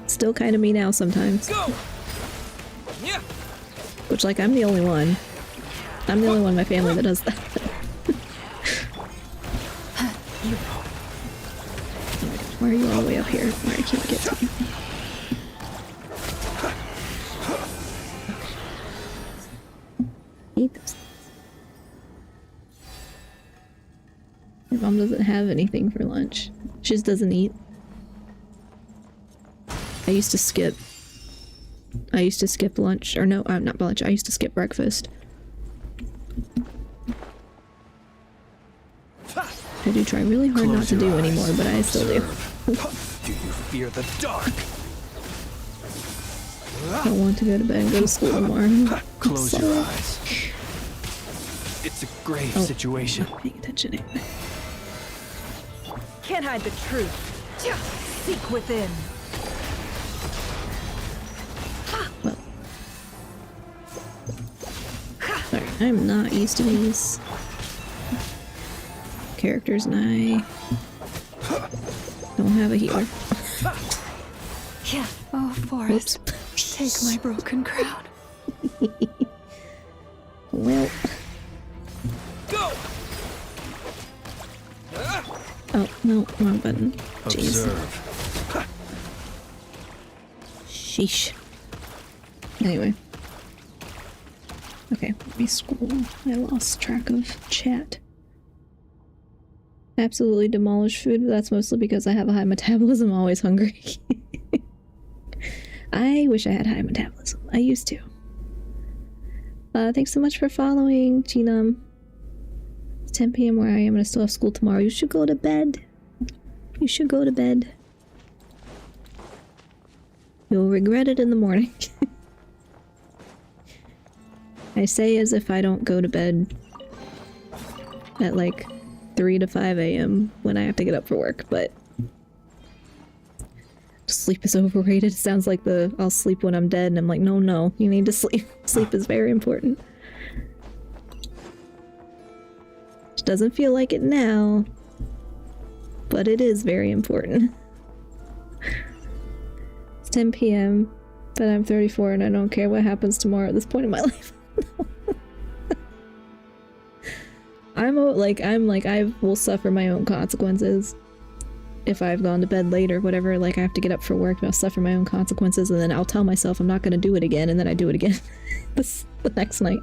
Still kind of me now sometimes. Which, like, I'm the only one. I'm the only one in my family that does that. Why are you all the way up here? Where I can't get to you. Eat those. My mom doesn't have anything for lunch. She just doesn't eat. I used to skip lunch, or no, not lunch, I used to skip breakfast. I do try really hard not to do anymore, but I still do. Do you fear the dark? I don't want to go to bed and go to school tomorrow. Close your eyes. It's a grave situation. I'm not paying attention anyway. Can't hide the truth. Seek within. Well. Sorry, I'm not used to these characters, and I don't have a healer. Yeah. Oh, Forrest. Take my broken crown. Well. Go! Oh, no, wrong button. Jeez. Observe. Sheesh. Anyway. Okay, let me scroll. I lost track of chat. Absolutely demolish food, but that's mostly because I have a high metabolism. I'm always hungry. I wish I had high metabolism. I used to. Thanks so much for following, Chinam. It's 10 p.m. where I am, and I still have school tomorrow. You should go to bed. You should go to bed. You'll regret it in the morning. I say as if I don't go to bed at like 3 to 5 a.m. when I have to get up for work, but sleep is overrated. It sounds like I'll sleep when I'm dead, and I'm like, no, you need to sleep. Sleep is very important. It doesn't feel like it now, but it is very important. It's 10 p.m., but I'm 34 and I don't care what happens tomorrow at this point in my life. I will suffer my own consequences. if I've gone to bed late or whatever, like I have to get up for work and I'll suffer my own consequences, and then I'll tell myself I'm not going to do it again, and then I do it again the next night.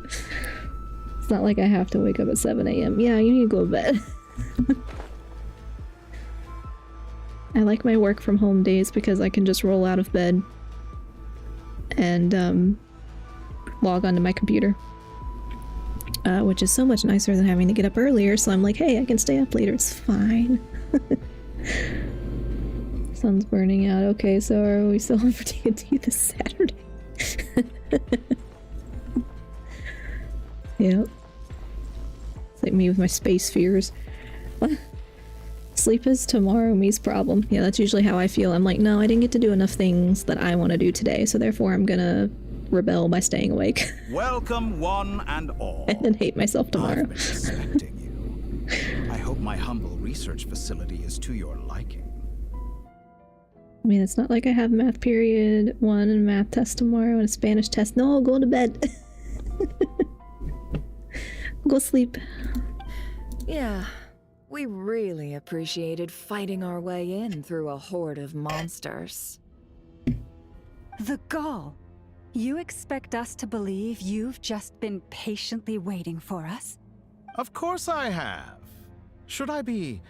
It's not like I have to wake up at 7 a.m. Yeah, you need to go to bed. I like my work from home days because I can just roll out of bed and log onto my computer. Which is so much nicer than having to get up earlier, so I'm like, hey, I can stay up later, it's fine. Sun's burning out. Okay, so are we still on for D&D this Saturday? Yep. It's like me with my space fears. Sleep is tomorrow me's problem. Yeah, that's usually how I feel. I'm like, no, I didn't get to do enough things that I want to do today, so therefore I'm gonna rebel by staying awake. Welcome, one and all. And then hate myself tomorrow. I've been expecting you. I hope my humble research facility is to your liking. I mean, it's not like I have math period 1 and a math test tomorrow and a Spanish test. No, go to bed. Go sleep. Yeah, we really appreciated fighting our way in through a horde of monsters. The gall. You expect us to believe you've just been patiently waiting for us? Of course I have. Should I be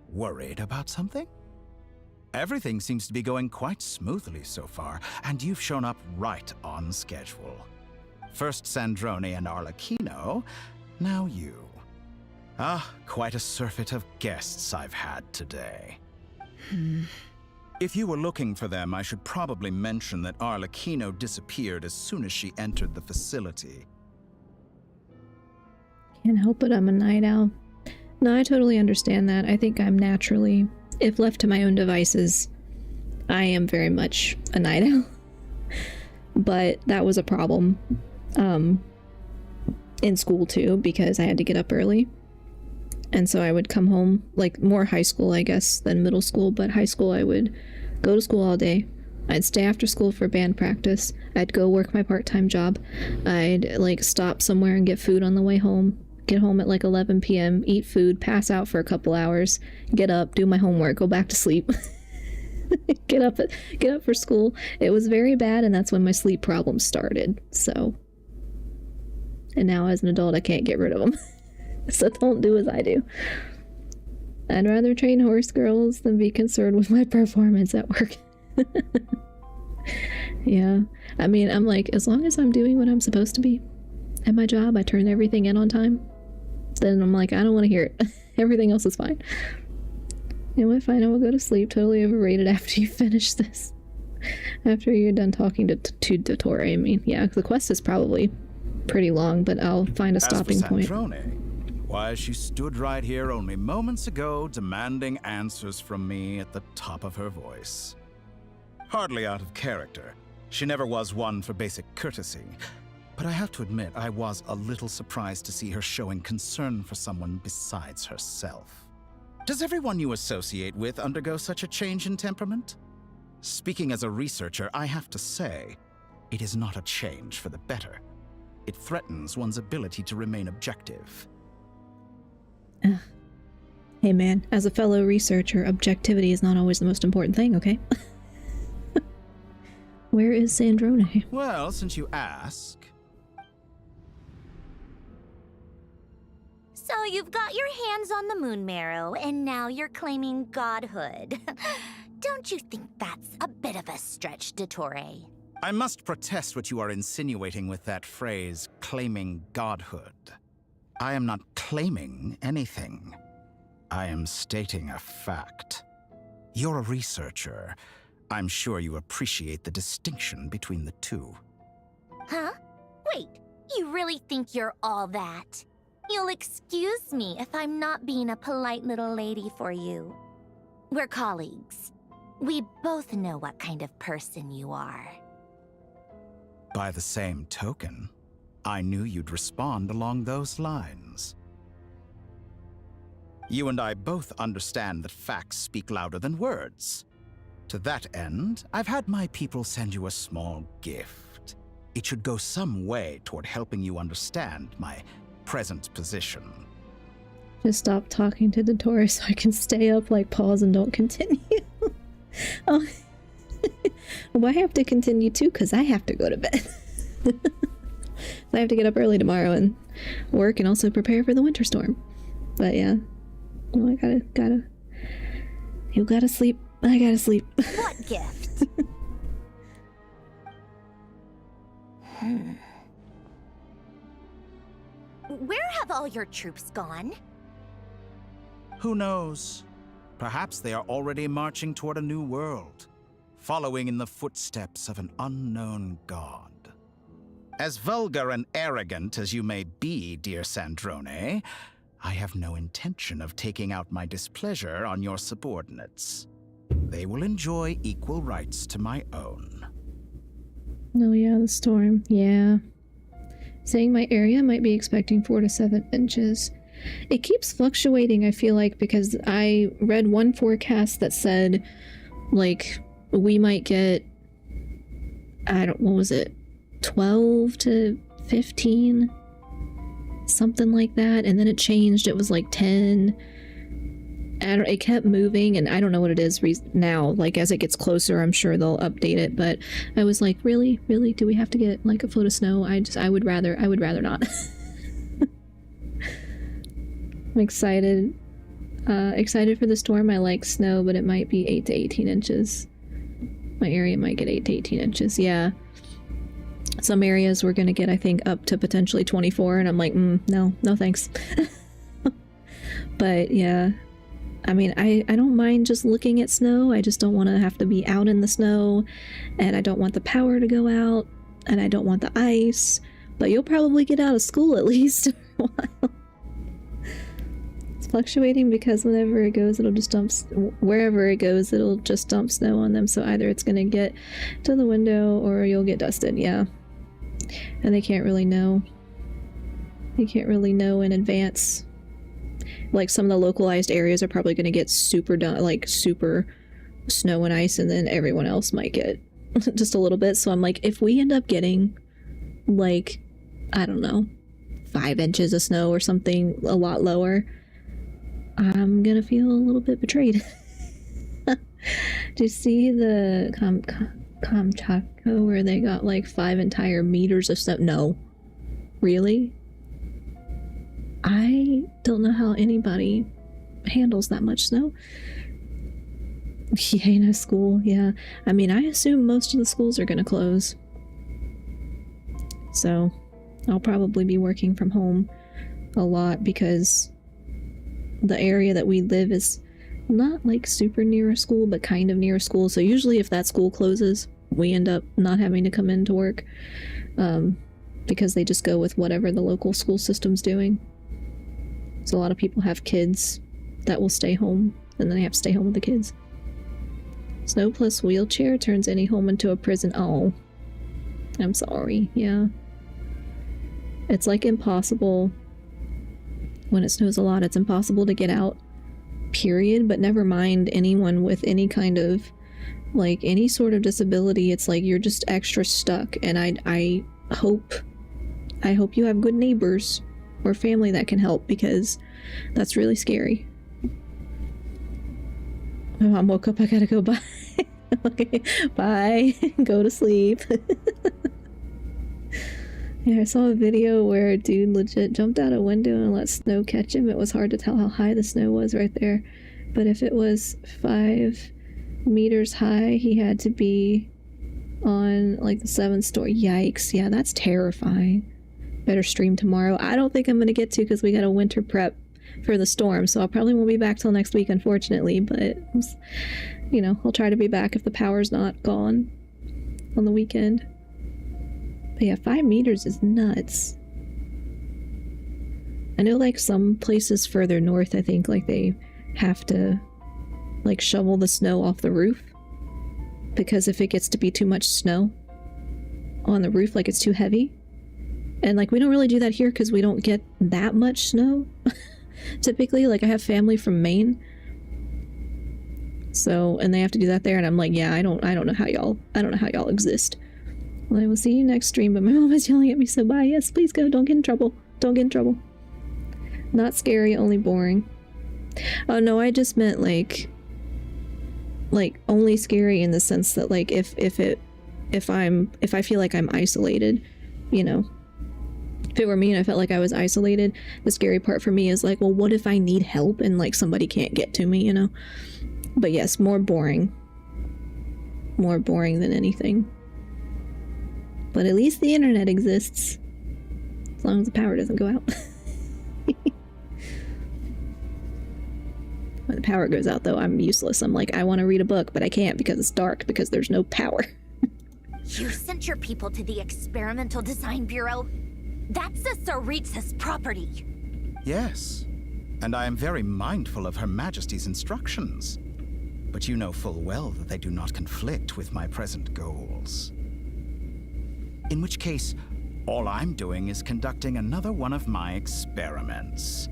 worried about something? Everything seems to be going quite smoothly so far, and you've shown up right on schedule. First Sandrone and Arlecchino, now you. Ah, quite a surfeit of guests I've had today. If you were looking for them, I should probably mention that Arlecchino disappeared as soon as she entered the facility. Can't help it, I'm a night owl. No, I totally understand that. I think I'm naturally, if left to my own devices, I am very much a night owl. But that was a problem in school too, because I had to get up early. And so I would come home, like more high school, I guess, than middle school, but high school I would go to school all day. I'd stay after school for band practice. I'd go work my part-time job. I'd like stop somewhere and get food on the way home. Get home at like 11 p.m., eat food, pass out for a couple hours, get up, do my homework, go back to sleep. get up for school. It was very bad, and that's when my sleep problems started. So, and now as an adult, I can't get rid of them. So don't do as I do. I'd rather train horse girls than be concerned with my performance at work. Yeah. I mean, I'm like, as long as I'm doing what I'm supposed to be at my job, I turn everything in on time, then I'm like, I don't want to hear it. Everything else is fine. You know what? Fine, I will go to sleep. Totally overrated after you finish this. After you're done talking to Dottore. I mean, yeah, the quest is probably pretty long, but I'll find a stopping point. Why, she stood right here only moments ago demanding answers from me at the top of her voice. Hardly out of character. She never was one for basic courtesy. But I have to admit, I was a little surprised to see her showing concern for someone besides herself. Does everyone you associate with undergo such a change in temperament? Speaking as a researcher, I have to say, it is not a change for the better. It threatens one's ability to remain objective. Hey man, as a fellow researcher, objectivity is not always the most important thing, okay? Where is Sandrone? Well, since you ask... So you've got your hands on the moon marrow, and now you're claiming godhood. Don't you think that's a bit of a stretch, Dottore? I must protest what you are insinuating with that phrase, claiming godhood. I am not claiming anything. I am stating a fact. You're a researcher. I'm sure you appreciate the distinction between the two. Huh? Wait, you really think you're all that? You'll excuse me if I'm not being a polite little lady for you. We're colleagues. We both know what kind of person you are. By the same token, I knew you'd respond along those lines. You and I both understand that facts speak louder than words. To that end, I've had my people send you a small gift. It should go some way toward helping you understand my present position. Just stop talking to Dottore so I can stay up, like pause and don't continue. Oh. Well, I have to continue too because I have to go to bed. I have to get up early tomorrow and work and also prepare for the winter storm. But yeah. Oh, you gotta sleep. I gotta sleep. What gift? Where have all your troops gone? Who knows? Perhaps they are already marching toward a new world, following in the footsteps of an unknown god. As vulgar and arrogant as you may be, dear Sandrone, I have no intention of taking out my displeasure on your subordinates. They will enjoy equal rights to my own. Oh yeah, the storm. Yeah. Saying my area might be expecting 4 to 7 inches. It keeps fluctuating, I feel like, because I read one forecast that said, like, we might get, what was it? 12 to 15? Something like that. And then it changed. It was like 10. It kept moving, and I don't know what it is now. Like, as it gets closer, I'm sure they'll update it. But I was like, really, do we have to get like a foot of snow? I would rather not. I'm excited for the storm. I like snow, but it might be 8 to 18 inches. My area might get 8 to 18 inches. Yeah. Some areas we're gonna get, I think, up to potentially 24, and I'm like, no thanks. But yeah. I mean, I don't mind just looking at snow. I just don't want to have to be out in the snow, and I don't want the power to go out, and I don't want the ice. But you'll probably get out of school at least for a while. It's fluctuating because whenever it goes, it'll just dump, wherever it goes, it'll just dump snow on them. So either it's going to get to the window or you'll get dusted. Yeah. And they can't really know. They can't really know in advance. Like, some of the localized areas are probably going to get super snow and ice, and then everyone else might get just a little bit. So I'm like, if we end up getting, like, I don't know, 5 inches of snow or something a lot lower, I'm gonna feel a little bit betrayed. Do you see the Kamchatka where they got like 5 entire meters of snow? No. Really? I don't know how anybody handles that much snow. Yeah, no school, yeah. I mean, I assume most of the schools are gonna close. So, I'll probably be working from home a lot because the area that we live is not like super near a school, but kind of near a school. So usually if that school closes, we end up not having to come into work because they just go with whatever the local school system's doing. So a lot of people have kids that will stay home, and then they have to stay home with the kids. Snow plus wheelchair turns any home into a prison. Oh, I'm sorry. Yeah. It's like impossible. When it snows a lot, it's impossible to get out, period. But never mind anyone with any kind of, like, any sort of disability. It's like you're just extra stuck. And I hope you have good neighbors or family that can help, because that's really scary. My mom woke up. I gotta go. Bye. Okay, bye. Go to sleep. Yeah, I saw a video where a dude legit jumped out a window and let snow catch him. It was hard to tell how high the snow was right there. But if it was 5 meters high, he had to be on like the 7th story. Yikes. Yeah, that's terrifying. Better stream tomorrow. I don't think I'm going to get to because we got a winter prep for the storm. So I probably won't be back till next week, unfortunately. But, you know, I'll try to be back if the power's not gone on the weekend. But yeah, 5 meters is nuts. I know, like, some places further north, I think, like, they have to, like, shovel the snow off the roof. Because if it gets to be too much snow on the roof, like, it's too heavy. And, like, we don't really do that here because we don't get that much snow. Typically, like, I have family from Maine. So, and they have to do that there, and I'm like, yeah, I don't know how y'all exist. Well, I will see you next stream, but my mom is yelling at me, so bye. Yes, please go. Don't get in trouble. Don't get in trouble. Not scary, only boring. Oh no, I just meant like only scary in the sense that like if I feel like I'm isolated, you know. If it were me and I felt like I was isolated, the scary part for me is like, well, what if I need help and like somebody can't get to me, you know? But yes, more boring. More boring than anything. But at least the internet exists. As long as the power doesn't go out. When the power goes out, though, I'm useless. I'm like, I want to read a book, but I can't because it's dark, because there's no power. You sent your people to the Experimental Design Bureau? That's the Tsaritsa's property. Yes, and I am very mindful of Her Majesty's instructions. But you know full well that they do not conflict with my present goals. In which case, all I'm doing is conducting another one of my experiments.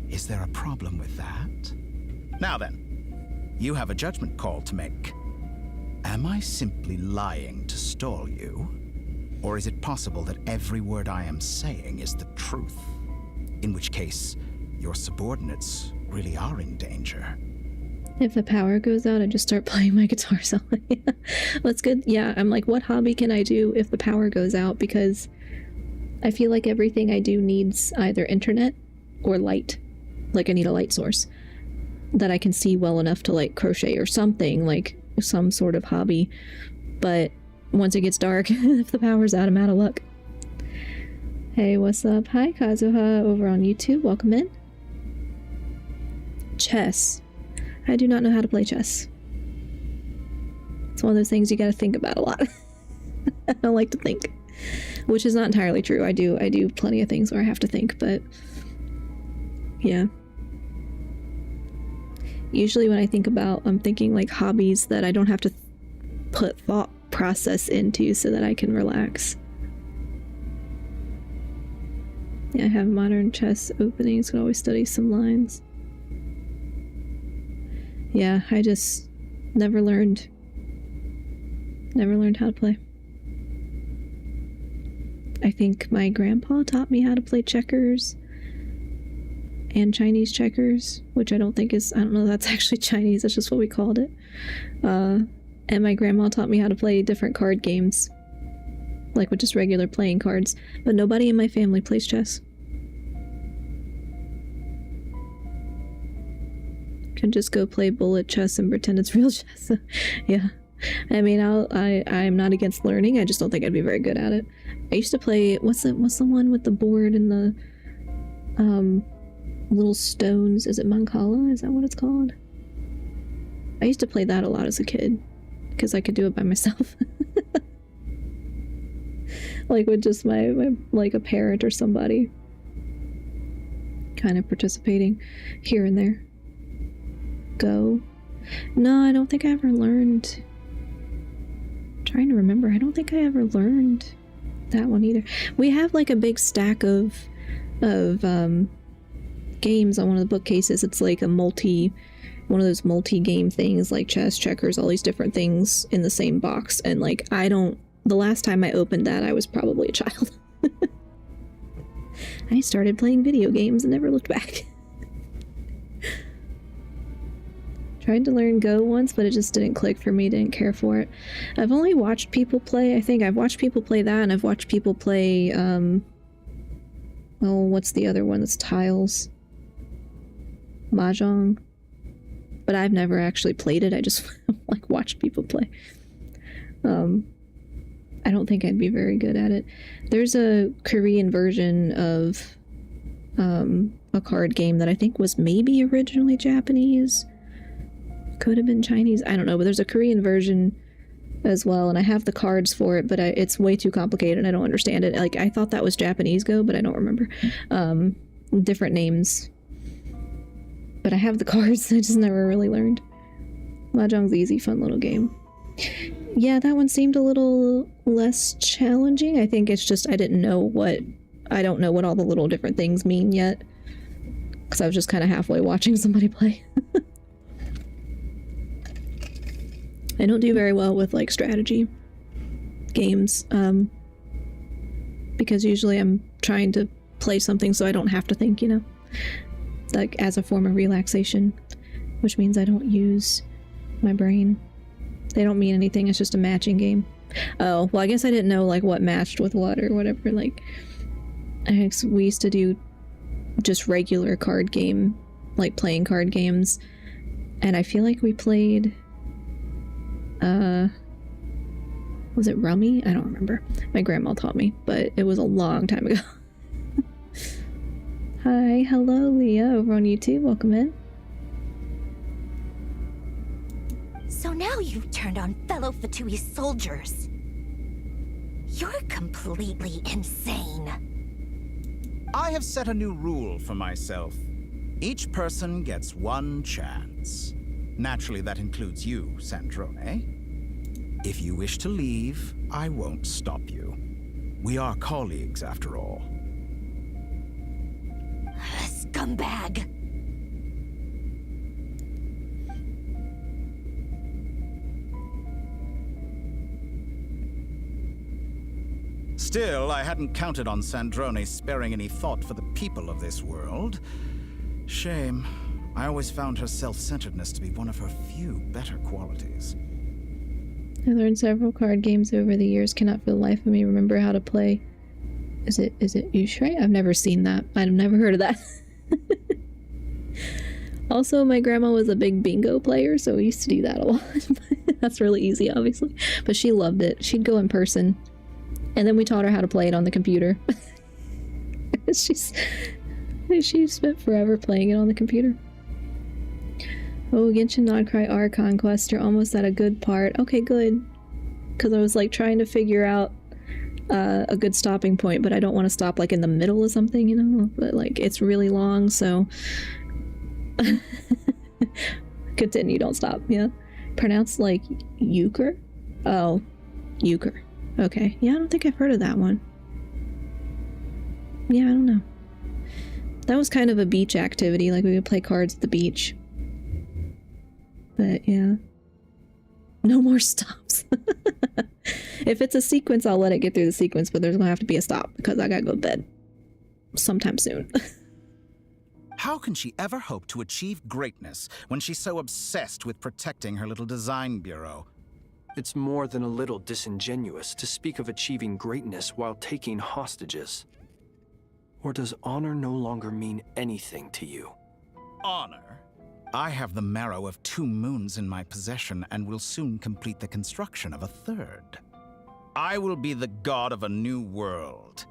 Is there a problem with that? Now then, you have a judgment call to make. Am I simply lying to stall you? Or is it possible that every word I am saying is the truth? In which case, your subordinates really are in danger. If the power goes out, I just start playing my guitar solo. That's good. Yeah, I'm like, what hobby can I do if the power goes out? Because I feel like everything I do needs either internet or light. Like I need a light source that I can see well enough to like crochet or something, like some sort of hobby. But once it gets dark, if the power's out, I'm out of luck. Hey, what's up? Hi, Kazuha over on YouTube. Welcome in. Chess. I do not know how to play chess. It's one of those things you gotta think about a lot. I don't like to think. Which is not entirely true. I do plenty of things where I have to think, but yeah. Usually when I think about, I'm thinking like hobbies that I don't have to put thought process into so that I can relax. Yeah, I have modern chess openings, could always study some lines. Yeah, I just never learned how to play. I think my grandpa taught me how to play checkers and Chinese checkers, which I don't think is, I don't know if that's actually Chinese, that's just what we called it. And my grandma taught me how to play different card games, like with just regular playing cards, but nobody in my family plays chess. Can just go play bullet chess and pretend it's real chess. Yeah. I mean, I'm not against learning, I just don't think I'd be very good at it. I used to play, what's the one with the board and the little stones? Is it Mancala? Is that what it's called? I used to play that a lot as a kid because I could do it by myself. Like with just my like a parent or somebody kind of participating here and there. Go. No, I don't think I ever learned. I'm trying to remember. I don't think I ever learned that one either. We have like a big stack of games on one of the bookcases. It's like one of those multi-game things like chess, checkers, all these different things in the same box. And like, the last time I opened that, I was probably a child. I started playing video games and never looked back. Tried to learn Go once, but it just didn't click for me, didn't care for it. I've only watched people play, I think I've watched people play that, and I've watched people play, what's the other one that's tiles? Mahjong. But I've never actually played it, I just like watched people play. I don't think I'd be very good at it. There's a Korean version of a card game that I think was maybe originally Japanese. Could have been Chinese, I don't know, but there's a Korean version as well, and I have the cards for it, but it's way too complicated and I don't understand it. Like, I thought that was Japanese Go, but I don't remember. Different names. But I have the cards, I just never really learned. Mahjong's easy, fun little game. Yeah, that one seemed a little less challenging. I think it's just I don't know what all the little different things mean yet. Because I was just kind of halfway watching somebody play. I don't do very well with like strategy games, because usually I'm trying to play something so I don't have to think, you know? like as a form of relaxation, which means I don't use my brain. They don't mean anything, it's just a matching game. Oh, well, I guess I didn't know like what matched with what or whatever. Like, we used to do just regular card game, like playing card games, and I feel like we played was it Rummy? I don't remember. My grandma taught me, but it was a long time ago. Hi, hello Leah over on YouTube, welcome in. So now you've turned on fellow Fatui soldiers. You're completely insane. I have set a new rule for myself. Each person gets one chance. Naturally, that includes you, Sandrone. If you wish to leave, I won't stop you. We are colleagues, after all. Scumbag! Still, I hadn't counted on Sandrone sparing any thought for the people of this world. Shame. I always found her self-centeredness to be one of her few better qualities. I learned several card games over the years, cannot for the life of me remember how to play. Is it Ushray? I've never seen that. I've never heard of that. Also, my grandma was a big bingo player, so we used to do that a lot. That's really easy, obviously. But she loved it. She'd go in person. And then we taught her how to play it on the computer. She spent forever playing it on the computer. Oh, Genshin Nodcry Archon quest are almost at a good part. Okay, good. Because I was like trying to figure out a good stopping point, but I don't want to stop like in the middle of something, you know? But like it's really long, so... Continue, don't stop, yeah. Pronounced like euchre? Oh, euchre. Okay, yeah, I don't think I've heard of that one. Yeah, I don't know. That was kind of a beach activity, like we would play cards at the beach. But yeah. No more stops. If it's a sequence, I'll let it get through the sequence, but there's gonna have to be a stop because I gotta go to bed sometime soon. How can she ever hope to achieve greatness when she's so obsessed with protecting her little design bureau? It's more than a little disingenuous to speak of achieving greatness while taking hostages. Or does honor no longer mean anything to you? Honor? I have the marrow of 2 moons in my possession and will soon complete the construction of a 3rd. I will be the god of a new world.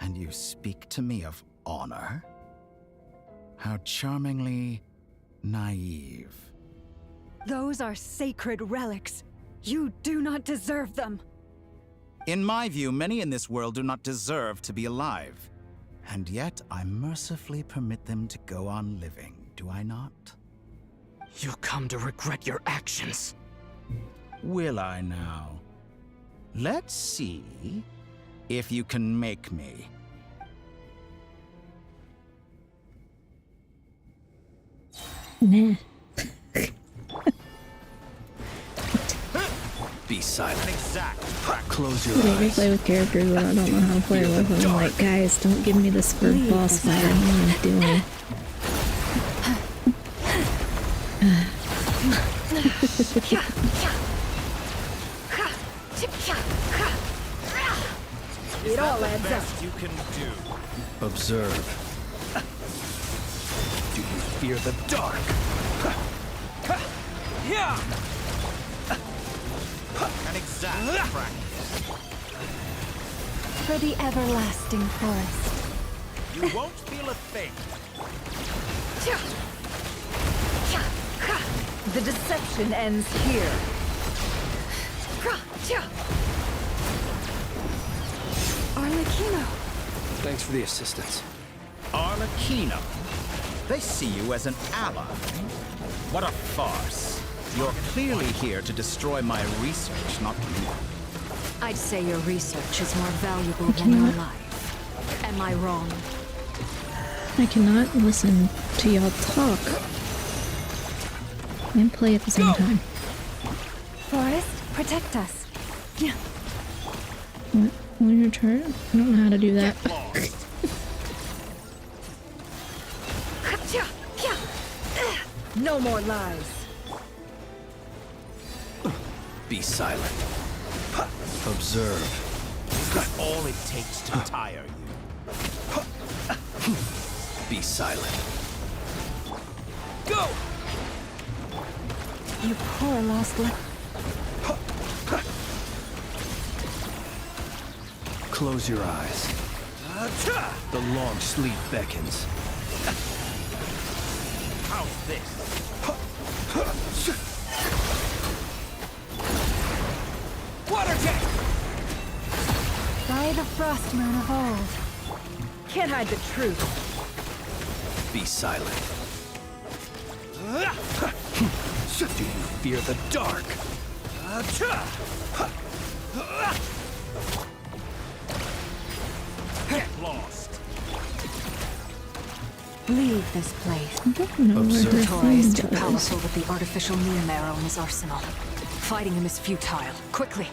And you speak to me of honor? How charmingly naive. Those are sacred relics. You do not deserve them. In my view, many in this world do not deserve to be alive. And yet, I mercifully permit them to go on living, do I not? You'll come to regret your actions. Will I now? Let's see if you can make me. Nah. Be silent. Exact. Close your I eyes. play with characters that I don't know how to play with. I'm like, guys, don't give me this for boss fight. I don't know what I'm doing. It all adds up. You can do. Observe. Do you fear the dark? An exact practice. For the everlasting forest. You won't feel a thing. The deception ends here. Arlecchino. Thanks for the assistance. Arlecchino. They see you as an ally. What a farce. You're clearly here to destroy my research, not me. I'd say your research is more valuable than your life. Am I wrong? I cannot listen to y'all talk and play at the same time. Forest, protect us. Yeah. What? On your turn? I don't know how to do that. No more lies. Be silent. Observe. All it takes to tire you. Be silent. Go! You poor lost Close your eyes. The long sleep beckons. How's this? Water jet! by the frost moon of old. Can't hide the truth. Be silent. Do you fear the dark? Get lost. Leave this place. I don't know where her Torre is phone too goes. powerful with the artificial moon marrow in his arsenal. Fighting him is futile. Quickly!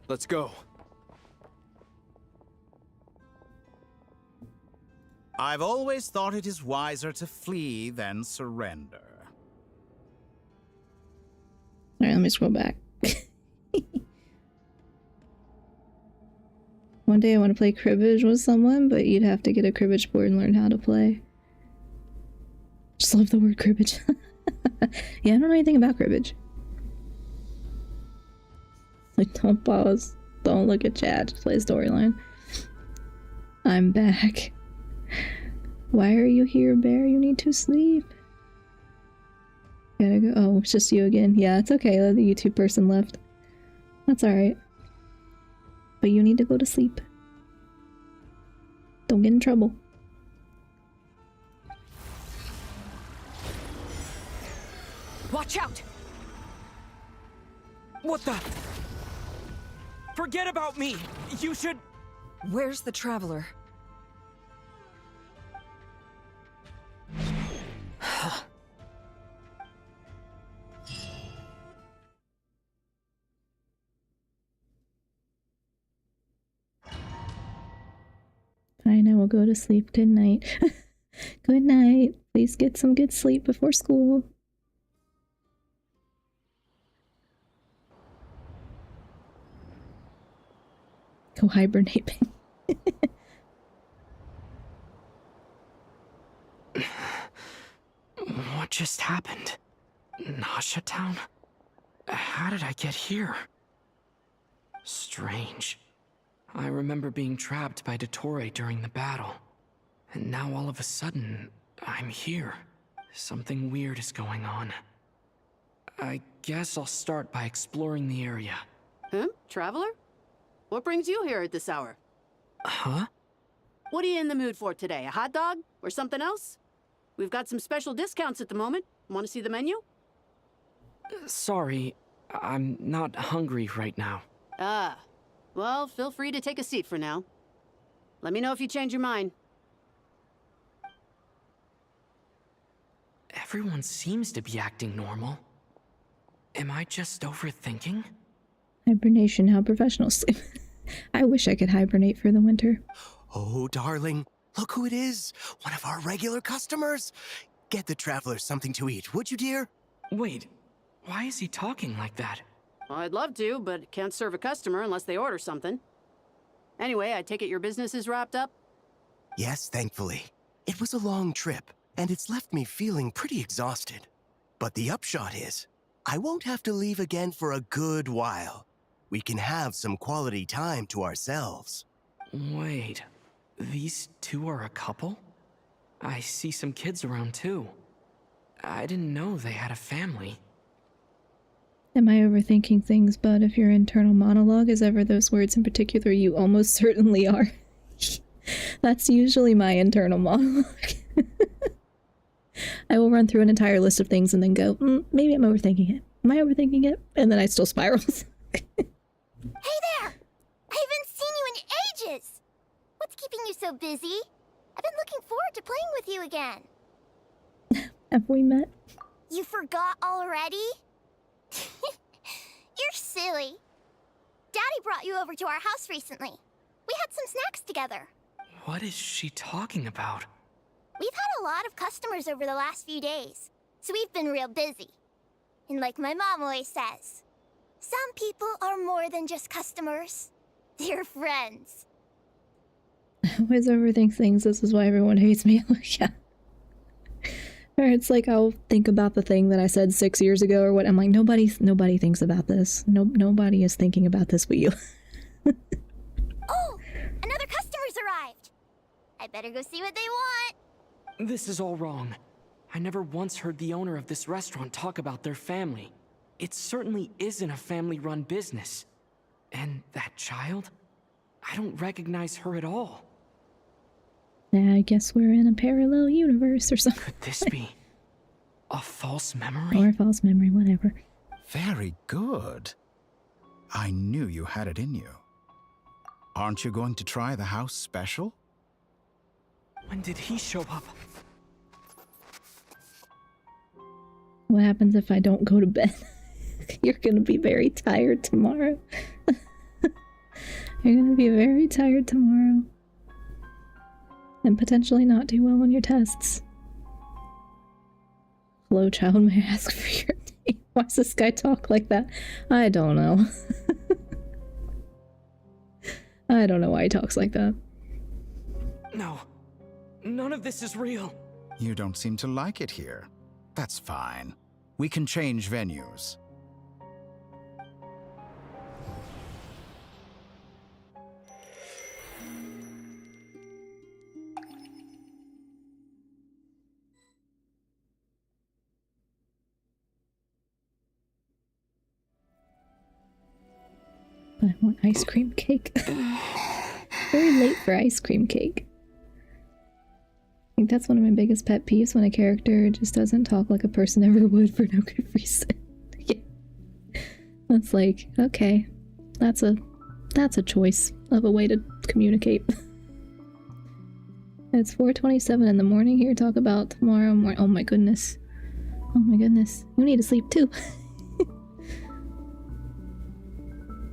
Let's go. I've always thought it is wiser to flee than surrender. Alright, let me scroll back. One day I want to play cribbage with someone, but you'd have to get a cribbage board and learn how to play. Just love the word cribbage. Yeah, I don't know anything about cribbage. Like, don't pause. Don't look at chat. Just play storyline. I'm back. Why are you here, Bear? You need to sleep. Gotta go. Oh, it's just you again. Yeah, it's okay. The YouTube person left. That's alright. But you need to go to sleep. Don't get in trouble. Watch out! What the? Forget about me! You should... Where's the Traveler? Fine, I will go to sleep. Good night. Good night. Please get some good sleep before school. Go hibernate. What just happened? Nasha Town? How did I get here? Strange. I remember being trapped by Dottore during the battle. And now all of a sudden, I'm here. Something weird is going on. I guess I'll start by exploring the area. Traveler? What brings you here at this hour? Huh? What are you in the mood for today? A hot dog? Or something else? We've got some special discounts at the moment. Want to see the menu? Sorry, I'm not hungry right now. Ah. Well, feel free to take a seat for now. Let me know if you change your mind. Everyone seems to be acting normal. Am I just overthinking? Hibernation, how professional sleep. I wish I could hibernate for the winter. Oh, darling, look who it is. One of our regular customers. Get the Traveler something to eat, would you, dear? Wait, why is he talking like that? Well, I'd love to, but can't serve a customer unless they order something. Anyway, I take it your business is wrapped up? Yes, thankfully. It was a long trip, and it's left me feeling pretty exhausted. But the upshot is, I won't have to leave again for a good while. We can have some quality time to ourselves. Wait, these two are a couple? I see some kids around too. I didn't know they had a family. Am I overthinking things, Bud? If your internal monologue is ever those words in particular, you almost certainly are. That's usually my internal monologue. I will run through an entire list of things and then go, maybe I'm overthinking it. Am I overthinking it? And then I still spiral. Hey there! I haven't seen you in ages! What's keeping you so busy? I've been looking forward to playing with you again. Have we met? You forgot already? You're silly. you over to our house recently. We had some snacks together. What is she talking about? We've had a lot of customers over the last few days, so we've been real busy. And like my mom always says, some people are more than just customers. They're friends. I always overthink things. This is why everyone hates me. Yeah. Or it's like I'll think about the thing that I said 6 years ago or what. I'm like, nobody thinks about this. Nobody is thinking about this but you. Oh, another customer's arrived. I better go see what they want. This is all wrong. I never once heard the owner of this restaurant talk about their family. It certainly isn't a family-run business. And that child? I don't recognize her at all. Yeah, I guess we're in a parallel universe or something. Could this be a false memory? Or a false memory, whatever. Very good. I knew you had it in you. Aren't you going to try the house special? When did he show up? What happens if I don't go to bed? You're gonna be very tired tomorrow. You're gonna be very tired tomorrow. And potentially not do well on your tests. Hello, child, may I ask for your name? Why does this guy talk like that? I don't know. I don't know why he talks like that. No. None of this is real. You don't seem to like it here. That's fine. We can change venues. I want ice cream cake. Very late for ice cream cake. I think that's one of my biggest pet peeves, when a character just doesn't talk like a person ever would for no good reason. Yeah. That's like, okay, that's a choice of a way to communicate. It's 4:27 in the morning here. Talk about tomorrow morning. Oh my goodness. Oh my goodness. You need to sleep too.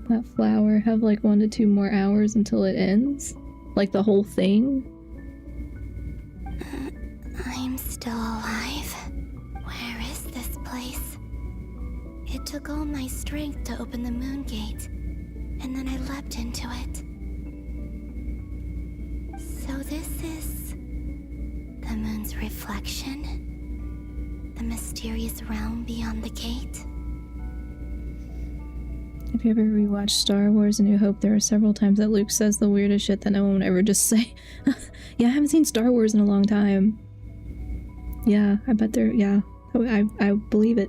That flower have like 1 to 2 more hours until it ends? Like the whole thing? I'm still alive. Where is this place? It took all my strength to open the moon gate, and then I leapt into it. So this is the moon's reflection? The mysterious realm beyond the gate? If you ever rewatched Star Wars A New Hope, there are several times that Luke says the weirdest shit that no one would ever just say. Yeah, I haven't seen Star Wars in a long time. Yeah, I bet there, yeah. I believe it.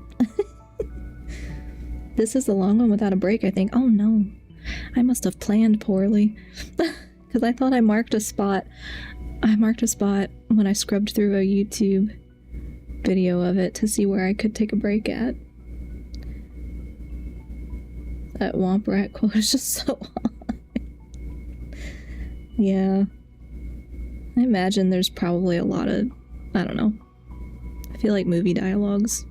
This is the long one without a break, I think. Oh no. I must have planned poorly. Because I thought I marked a spot. I marked a spot when I scrubbed through a YouTube video of it to see where I could take a break at. That Womp Rat quote is just so high. Yeah. I imagine there's probably a lot of, I don't know. I feel like movie dialogues.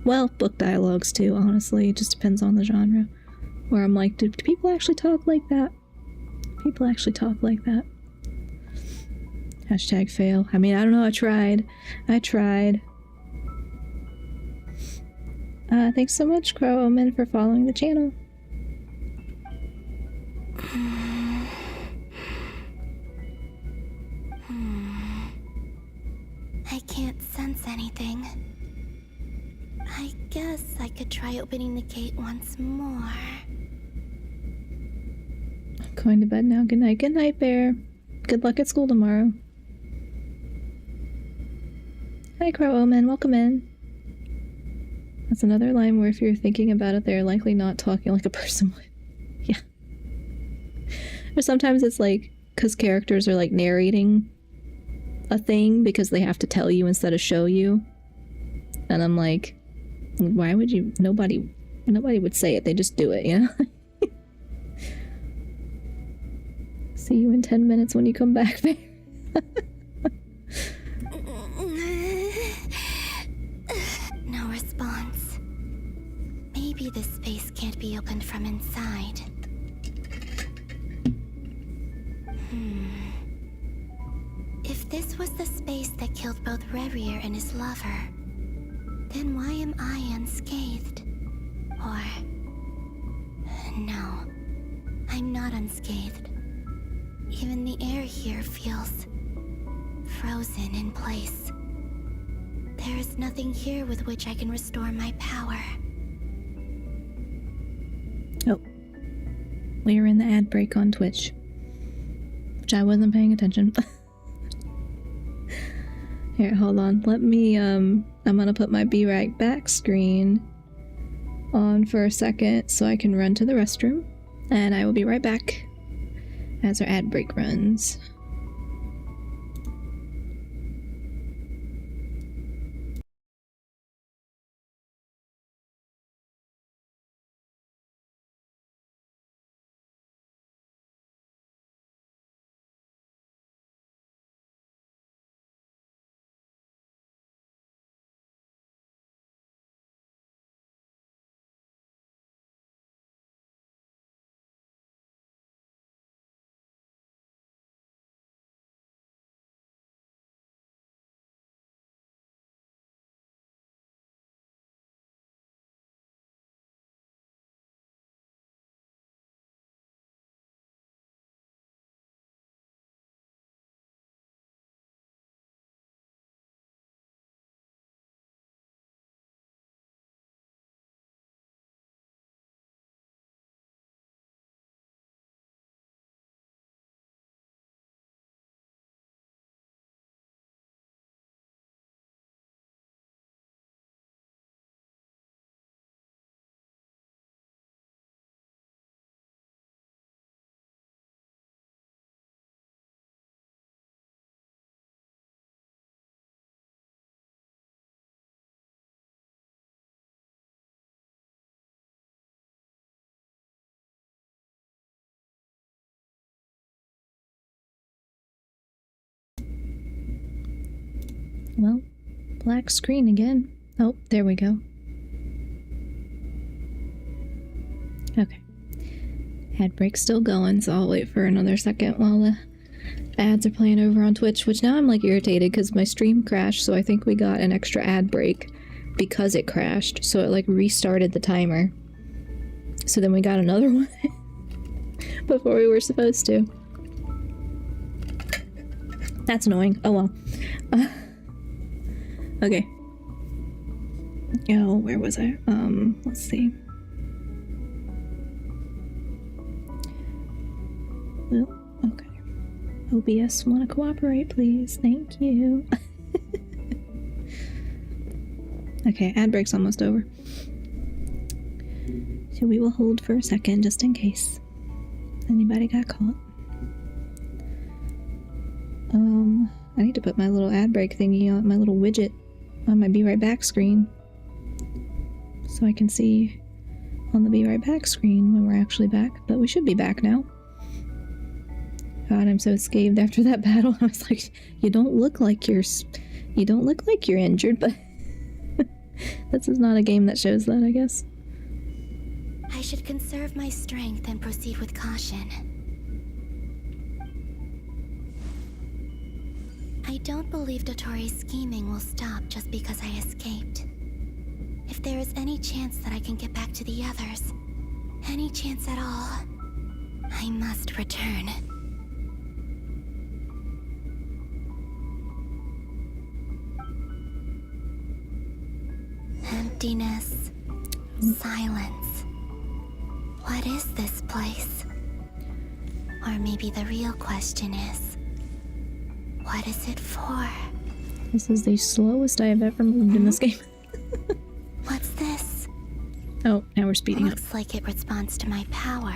Well, book dialogues too, honestly. It just depends on the genre. Where I'm like, do people actually talk like that? People actually talk like that. Hashtag fail. I mean, I don't know, I tried. Thanks so much, Crow Omen, for following the channel. I can't sense anything. I guess I could try opening the gate once more. I'm going to bed now. Good night. Good night, Bear. Good luck at school tomorrow. Hi, Crow Omen. Welcome in. That's another line where if you're thinking about it, they're likely not talking like a person would. Yeah. Or sometimes it's like, because characters are like narrating a thing because they have to tell you instead of show you. And I'm like, why would you? Nobody would say it. They just do it, you know? See you in 10 minutes when you come back, Bear. No response. Maybe this space can't be opened from inside. this was the space that killed both Revier and his lover, then why am I unscathed? Or... no, I'm not unscathed. Even the air here feels... frozen in place. There is nothing here with which I can restore my power. Oh. We're in the ad break on Twitch. Which I wasn't paying attention. Here, hold on. Let me, I'm gonna put my Be Right Back screen on for a second so I can run to the restroom. And I will be right back as our ad break runs. Well, black screen again. Oh, there we go. Okay. Ad break's still going, so I'll wait for another second while the ads are playing over on Twitch, which now I'm like irritated because my stream crashed, so I think we got an extra ad break because it crashed, so it like restarted the timer. So then we got another one before we were supposed to. That's annoying. Oh well. Okay. Oh, where was I? Let's see. Well, okay. OBS wanna cooperate, please? Thank you. Okay, ad break's almost over. So we will hold for a second just in case anybody got caught. I need to put my little ad break thingy on, my little widget on my Be Right Back screen so I can see on the Be Right Back screen when we're actually back, but we should be back now. God, I'm so scathed after that battle. I was like, you don't look like you're injured, but this is not a game that shows that, I guess. I should conserve my strength and proceed with caution. I don't believe Dotori's scheming will stop just because I escaped. If there is any chance that I can get back to the others, any chance at all, I must return. Emptiness, silence. What is this place? Or maybe the real question is, what is it for? This is the slowest I have ever moved in this game. What's this? Oh, now we're speeding up. Looks like it responds to my power.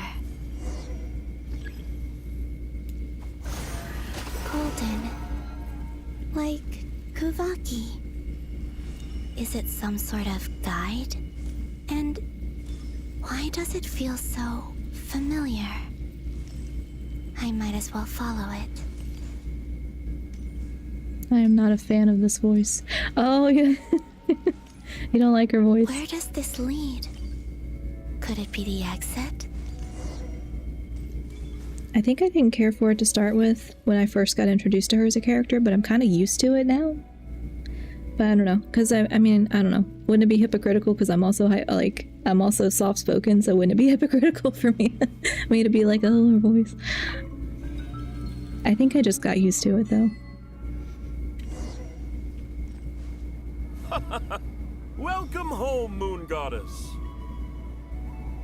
Golden. Like Kuvaki. Is it some sort of guide? And why does it feel so familiar? I might as well follow it. I am not a fan of this voice. Oh, yeah. You don't like her voice. Where does this lead? Could it be the exit? I think I didn't care for it to start with when I first got introduced to her as a character, but I'm kind of used to it now. But I don't know, because I mean, I don't know. Wouldn't it be hypocritical? Because I'm also I'm also soft-spoken, so wouldn't it be hypocritical for me to be like, oh, her voice? I think I just got used to it, though. Welcome home, Moon Goddess.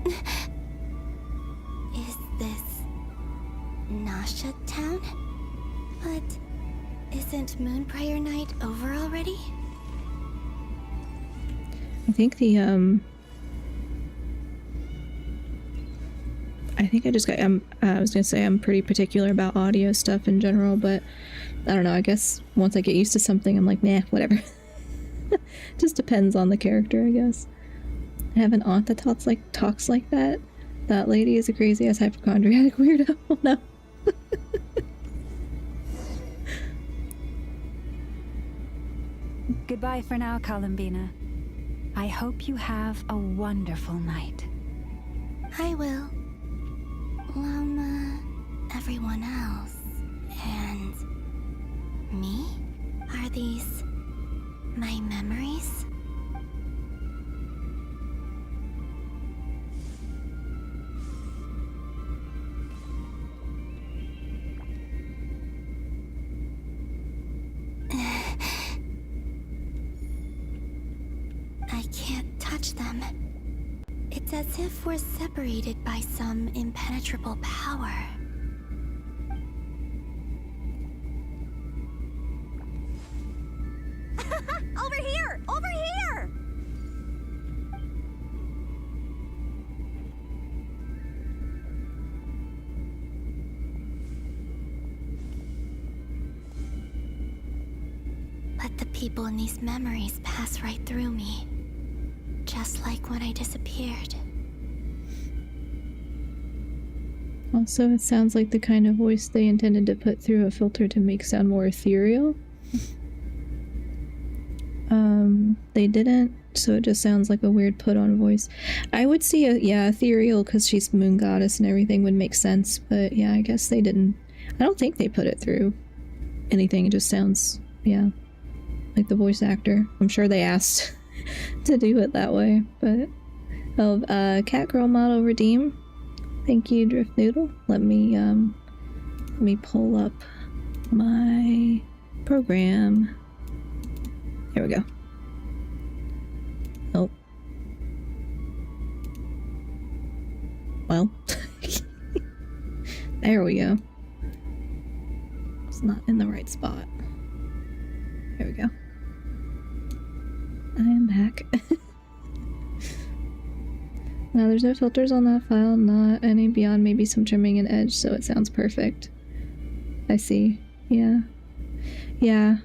Is this Nasha Town? But isn't Moonbriar Night over already? I think the I think I just got I was gonna say I'm pretty particular about audio stuff in general, but I don't know, I guess once I get used to something I'm like, nah, whatever. Just depends on the character, I guess. I have an aunt that talks like that. That lady is a crazy ass hypochondriac weirdo. Oh no. Goodbye for now, Columbina. I hope you have a wonderful night. I will. Llama, everyone else, and me? Are these my memories? I can't touch them. It's as if we're separated by some impenetrable power. Over here! Over here! But the people in these memories pass right through me. Just like when I disappeared. Also, it sounds like the kind of voice they intended to put through a filter to make sound more ethereal. They didn't, so it just sounds like a weird put-on voice. I would see ethereal because she's moon goddess and everything would make sense, but yeah, I guess they didn't. I don't think they put it through anything. It just sounds, yeah, like the voice actor. I'm sure they asked to do it that way, but cat girl model redeem. Thank you, Drift Noodle. Let me pull up my program. Here we go. Oh. Well. There we go. It's not in the right spot. Here we go. I am back. No, there's no filters on that file, not any beyond maybe some trimming and edge, so it sounds perfect. I see. Yeah. Yeah.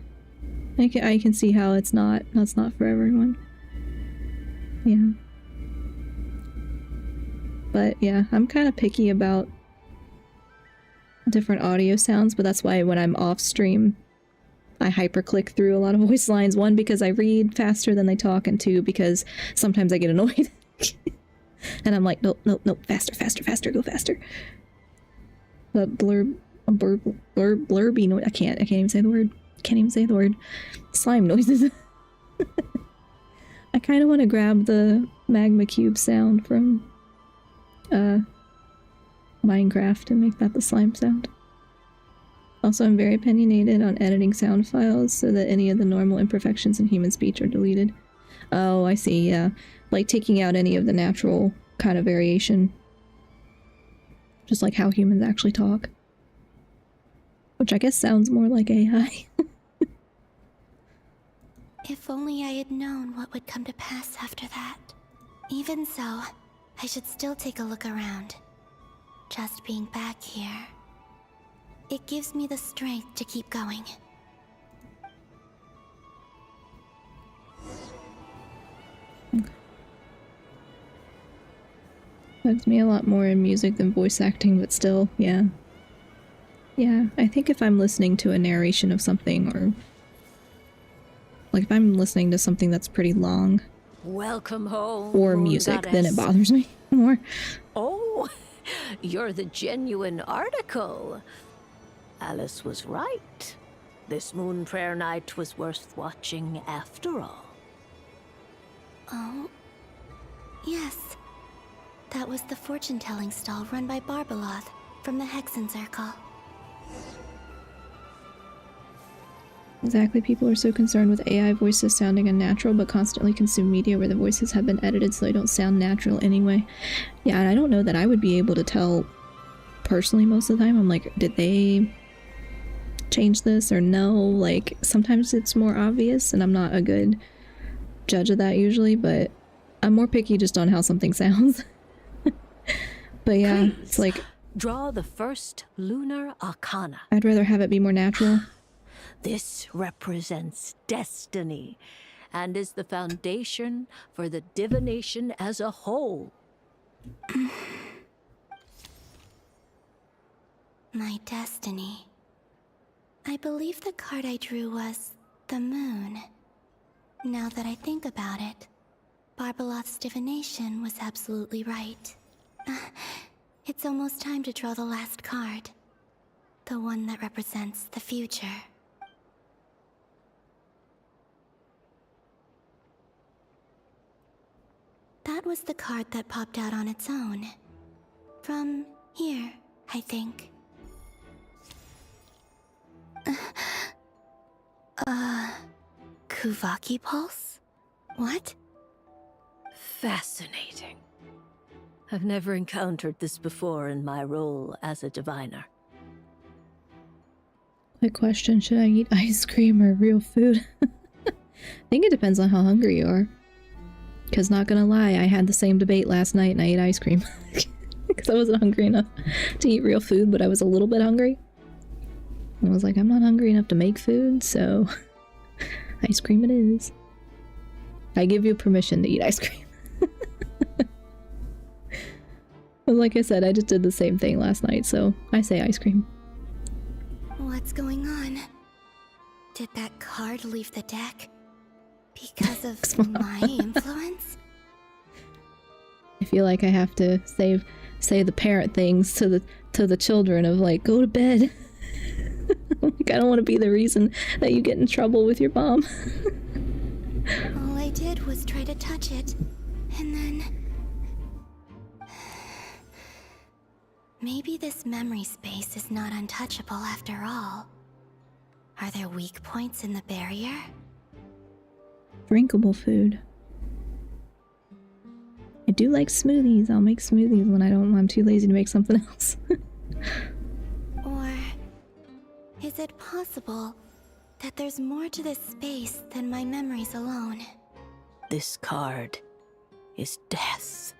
I can see how that's not for everyone. Yeah. But yeah, I'm kind of picky about different audio sounds, but that's why when I'm off stream, I hyperclick through a lot of voice lines. One, because I read faster than they talk, and two, because sometimes I get annoyed. And I'm like, nope, faster, go faster. But blurby noise. I can't even say the word. Slime noises. I kind of want to grab the magma cube sound from Minecraft and make that the slime sound. Also, I'm very opinionated on editing sound files so that any of the normal imperfections in human speech are deleted. Oh, I see, yeah. Like taking out any of the natural kind of variation. Just like how humans actually talk. Which I guess sounds more like AI. If only I had known what would come to pass after that. Even so, I should still take a look around. Just being back here. It gives me the strength to keep going. Bugs me a lot more in music than voice acting, but still, yeah. Yeah, I think if I'm listening to a narration of something, or like if I'm listening to something that's pretty long, welcome home, or music, then it bothers me more. Oh, You're the genuine article. Alice was right. This moon prayer night was worth watching after all. Oh, yes. That was the fortune-telling stall run by Barbeloth from the Hexen Circle. Exactly, people are so concerned with AI voices sounding unnatural, but constantly consume media where the voices have been edited so they don't sound natural anyway. Yeah, and I don't know that I would be able to tell personally most of the time. I'm like, did they change this or no? Like, sometimes it's more obvious, and I'm not a good judge of that usually, but I'm more picky just on how something sounds. But yeah, Please, it's like, draw the first lunar arcana. I'd rather have it be more natural. This represents destiny and is the foundation for the divination as a whole. My destiny. I believe the card I drew was the moon. Now that I think about it, Barbeloth's divination was absolutely right. It's almost time to draw the last card. The one that represents the future. That was the card that popped out on its own. From here, I think. Kuvaki Pulse? What? Fascinating. I've never encountered this before in my role as a diviner. Quick question, should I eat ice cream or real food? I think it depends on how hungry you are. Because not gonna lie, I had the same debate last night and I ate ice cream. Because I wasn't hungry enough to eat real food, but I was a little bit hungry. I was like, I'm not hungry enough to make food, so ice cream it is. I give you permission to eat ice cream. But like I said, I just did the same thing last night, so I say ice cream. What's going on? Did that card leave the deck? Because of my influence? I feel like I have to say the parent things to the children of like, go to bed. Like, I don't want to be the reason that you get in trouble with your mom. All I did was try to touch it, and then... Maybe this memory space is not untouchable after all. Are there weak points in the barrier? Drinkable food. I do like smoothies. I'll make smoothies when I'm too lazy to make something else. Or is it possible that there's more to this space than my memories alone? This card is death.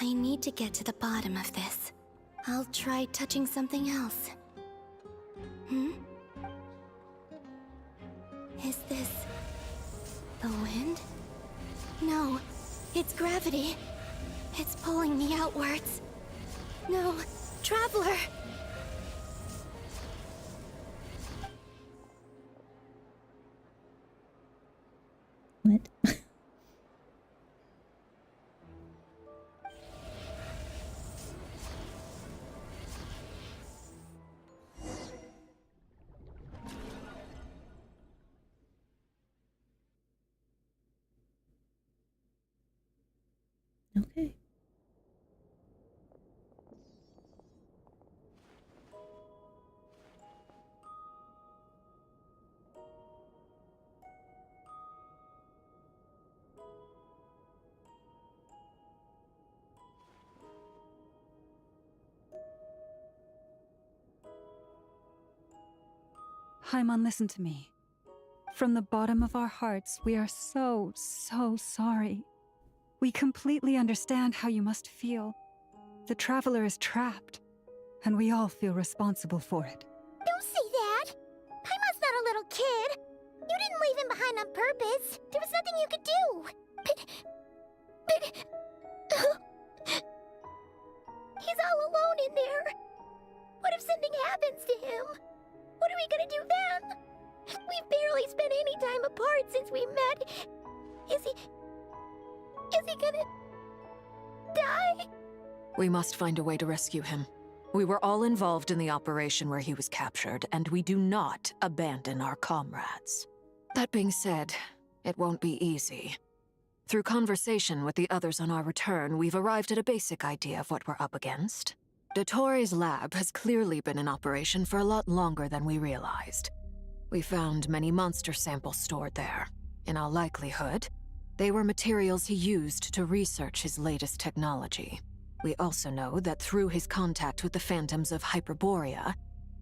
I need to get to the bottom of this. I'll try touching something else. Is this the wind? No, it's gravity. It's pulling me outwards. No, Traveler! What? Okay. Haimon, listen to me. From the bottom of our hearts, we are so sorry. We completely understand how you must feel. The Traveler is trapped, and we all feel responsible for it. Don't say that! Paimon's not a little kid! You didn't leave him behind on purpose! There was nothing you could do! But... He's all alone in there! What if something happens to him? What are we gonna do then? We've barely spent any time apart since we met. Is he gonna... die? We must find a way to rescue him. We were all involved in the operation where he was captured, and we do not abandon our comrades. That being said, it won't be easy. Through conversation with the others on our return, we've arrived at a basic idea of what we're up against. Dottore's lab has clearly been in operation for a lot longer than we realized. We found many monster samples stored there. In all likelihood, they were materials he used to research his latest technology. We also know that through his contact with the phantoms of Hyperborea,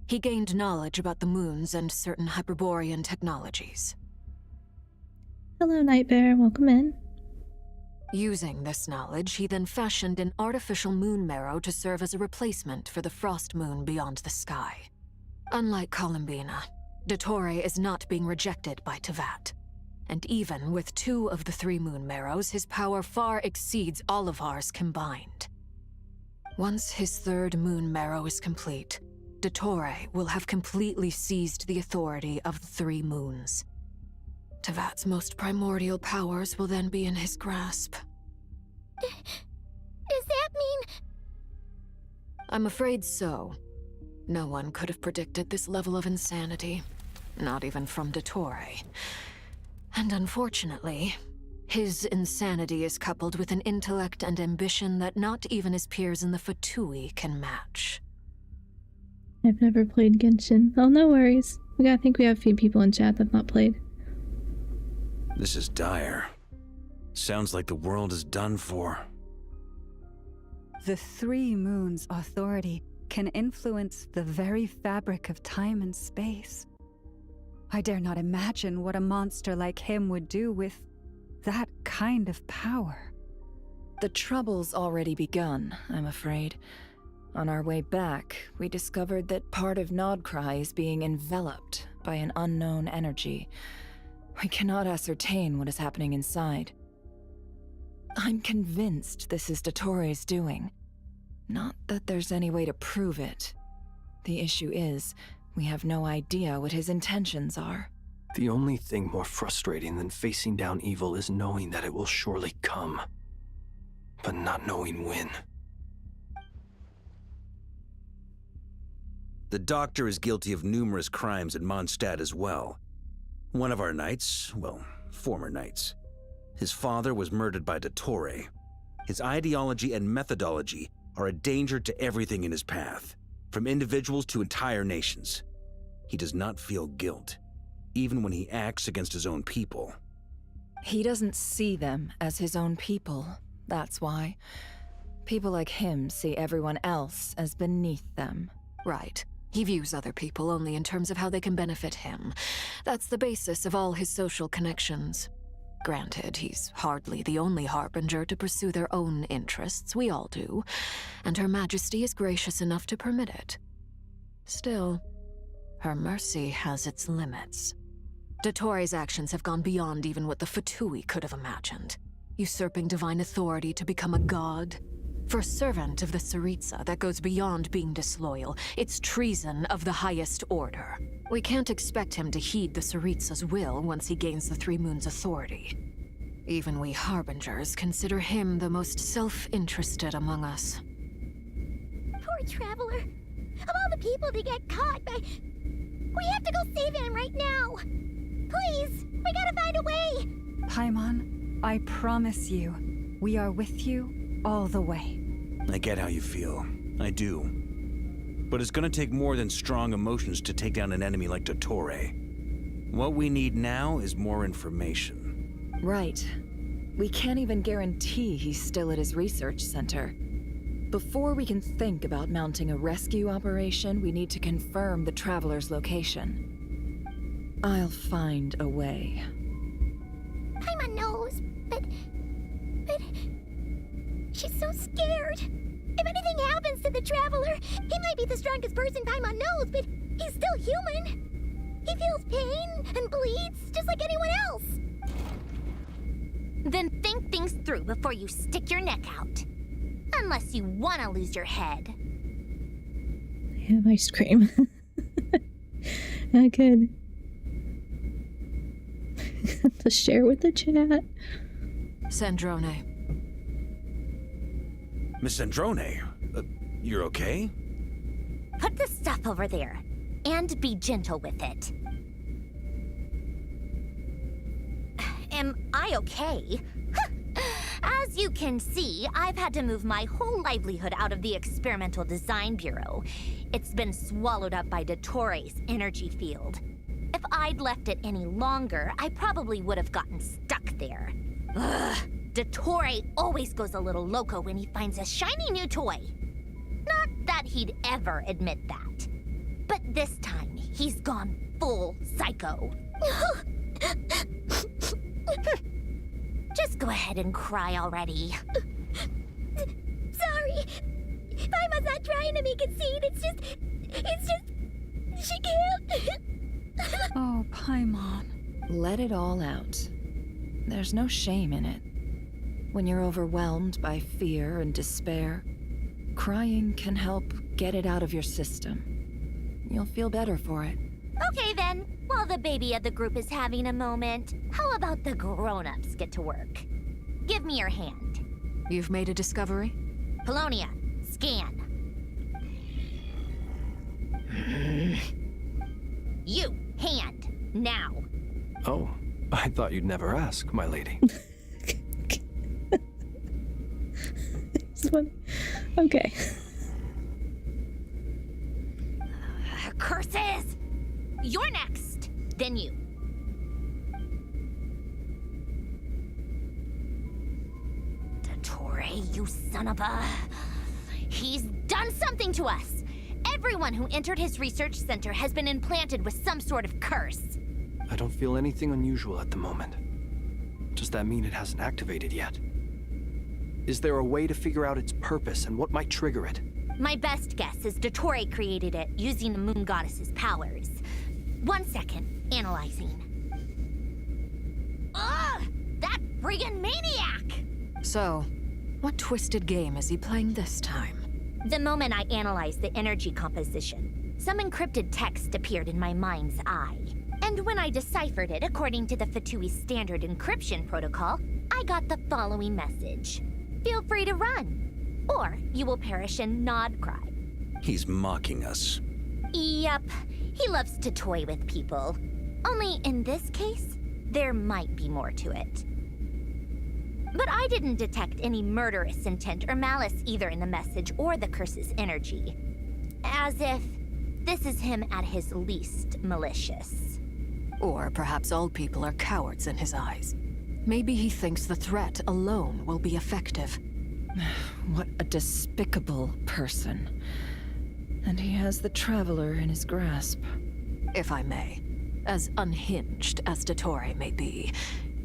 he gained knowledge about the moons and certain Hyperborean technologies. Hello, Nightbear. Welcome in. Using this knowledge, he then fashioned an artificial moon marrow to serve as a replacement for the frost moon beyond the sky. Unlike Columbina, Dottore is not being rejected by Teyvat. And even with 2 of the 3 moon marrows, his power far exceeds all of ours combined. Once his 3rd moon marrow is complete, Dottore will have completely seized the authority of the 3 moons. Teyvat's most primordial powers will then be in his grasp. Does that mean... I'm afraid so. No one could have predicted this level of insanity. Not even from Dottore. And unfortunately, his insanity is coupled with an intellect and ambition that not even his peers in the Fatui can match. I've never played Genshin. Oh, no worries. I think we have a few people in chat that have not played. This is dire. Sounds like the world is done for. The 3 moons' authority can influence the very fabric of time and space. I dare not imagine what a monster like him would do with that kind of power. The trouble's already begun, I'm afraid. On our way back, we discovered that part of Nodcry is being enveloped by an unknown energy. We cannot ascertain what is happening inside. I'm convinced this is Dottore's doing. Not that there's any way to prove it. The issue is, we have no idea what his intentions are. The only thing more frustrating than facing down evil is knowing that it will surely come, but not knowing when. The Doctor is guilty of numerous crimes at Mondstadt as well. One of our knights, well, former knights. His father was murdered by Dottore. His ideology and methodology are a danger to everything in his path, from individuals to entire nations. He does not feel guilt, even when he acts against his own people. He doesn't see them as his own people, that's why. People like him see everyone else as beneath them. Right. He views other people only in terms of how they can benefit him. That's the basis of all his social connections. Granted, he's hardly the only harbinger to pursue their own interests. We all do. And Her Majesty is gracious enough to permit it. Still, her mercy has its limits. Dottore's actions have gone beyond even what the Fatui could have imagined. Usurping divine authority to become a god. For a servant of the Tsaritsa, that goes beyond being disloyal. It's treason of the highest order. We can't expect him to heed the Tsaritsa's will once he gains the 3 moons' authority. Even we Harbingers consider him the most self-interested among us. Poor Traveler. Of all the people to get caught by... We have to go save him right now. Please, we gotta find a way. Paimon, I promise you, we are with you all the way. I get how you feel. I do. But it's gonna take more than strong emotions to take down an enemy like Dottore. What we need now is more information. Right. We can't even guarantee he's still at his research center. Before we can think about mounting a rescue operation, we need to confirm the Traveler's location. I'll find a way. Paimon knows, but... She's so scared. If anything happens to the Traveler, he might be the strongest person Paimon knows, but he's still human. He feels pain and bleeds just like anyone else. Then think things through before you stick your neck out. Unless you want to lose your head. I have ice cream. Not good. To share with the chat. Sandrone. Miss Androne, you're okay? Put the stuff over there, and be gentle with it. Am I okay? As you can see, I've had to move my whole livelihood out of the Experimental Design Bureau. It's been swallowed up by Dottore energy field. If I'd left it any longer, I probably would have gotten stuck there. Ugh, Dottore always goes a little loco when he finds a shiny new toy. Not that he'd ever admit that. But this time, he's gone full psycho. Just go ahead and cry already. Sorry. Paimon's not trying to make it seem. It's just... She can't. Oh, Paimon. Let it all out. There's no shame in it. When you're overwhelmed by fear and despair, crying can help get it out of your system. You'll feel better for it. Okay then, while the baby of the group is having a moment, how about the grown-ups get to work? Give me your hand. You've made a discovery? Polonia, scan. You, hand, now. Oh, I thought you'd never ask, my lady. It's funny. Okay. Curses! You're next, then you. Dottore, you son of a... He's done something to us! Everyone who entered his research center has been implanted with some sort of curse. I don't feel anything unusual at the moment. Does that mean it hasn't activated yet? Is there a way to figure out its purpose and what might trigger it? My best guess is Dottore created it using the Moon Goddess's powers. 1 second, analyzing. Ugh! That friggin' maniac! So, what twisted game is he playing this time? The moment I analyzed the energy composition, some encrypted text appeared in my mind's eye. And when I deciphered it according to the Fatui standard encryption protocol, I got the following message. Feel free to run, or you will perish in nod cry. He's mocking us. Yup, he loves to toy with people. Only in this case, there might be more to it. But I didn't detect any murderous intent or malice either in the message or the curse's energy. As if this is him at his least malicious. Or perhaps all people are cowards in his eyes. Maybe he thinks the threat alone will be effective. What a despicable person. And he has the Traveler in his grasp. If I may, as unhinged as Dottore may be,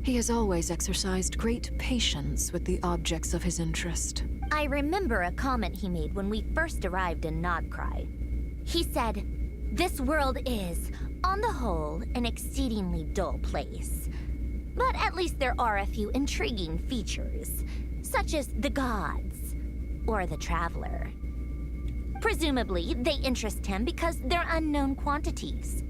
he has always exercised great patience with the objects of his interest. I remember a comment he made when we first arrived in Nodcry. He said, "This world is, on the whole, an exceedingly dull place. But at least there are a few intriguing features, such as the gods, or the Traveler. Presumably, they interest him because they're unknown quantities.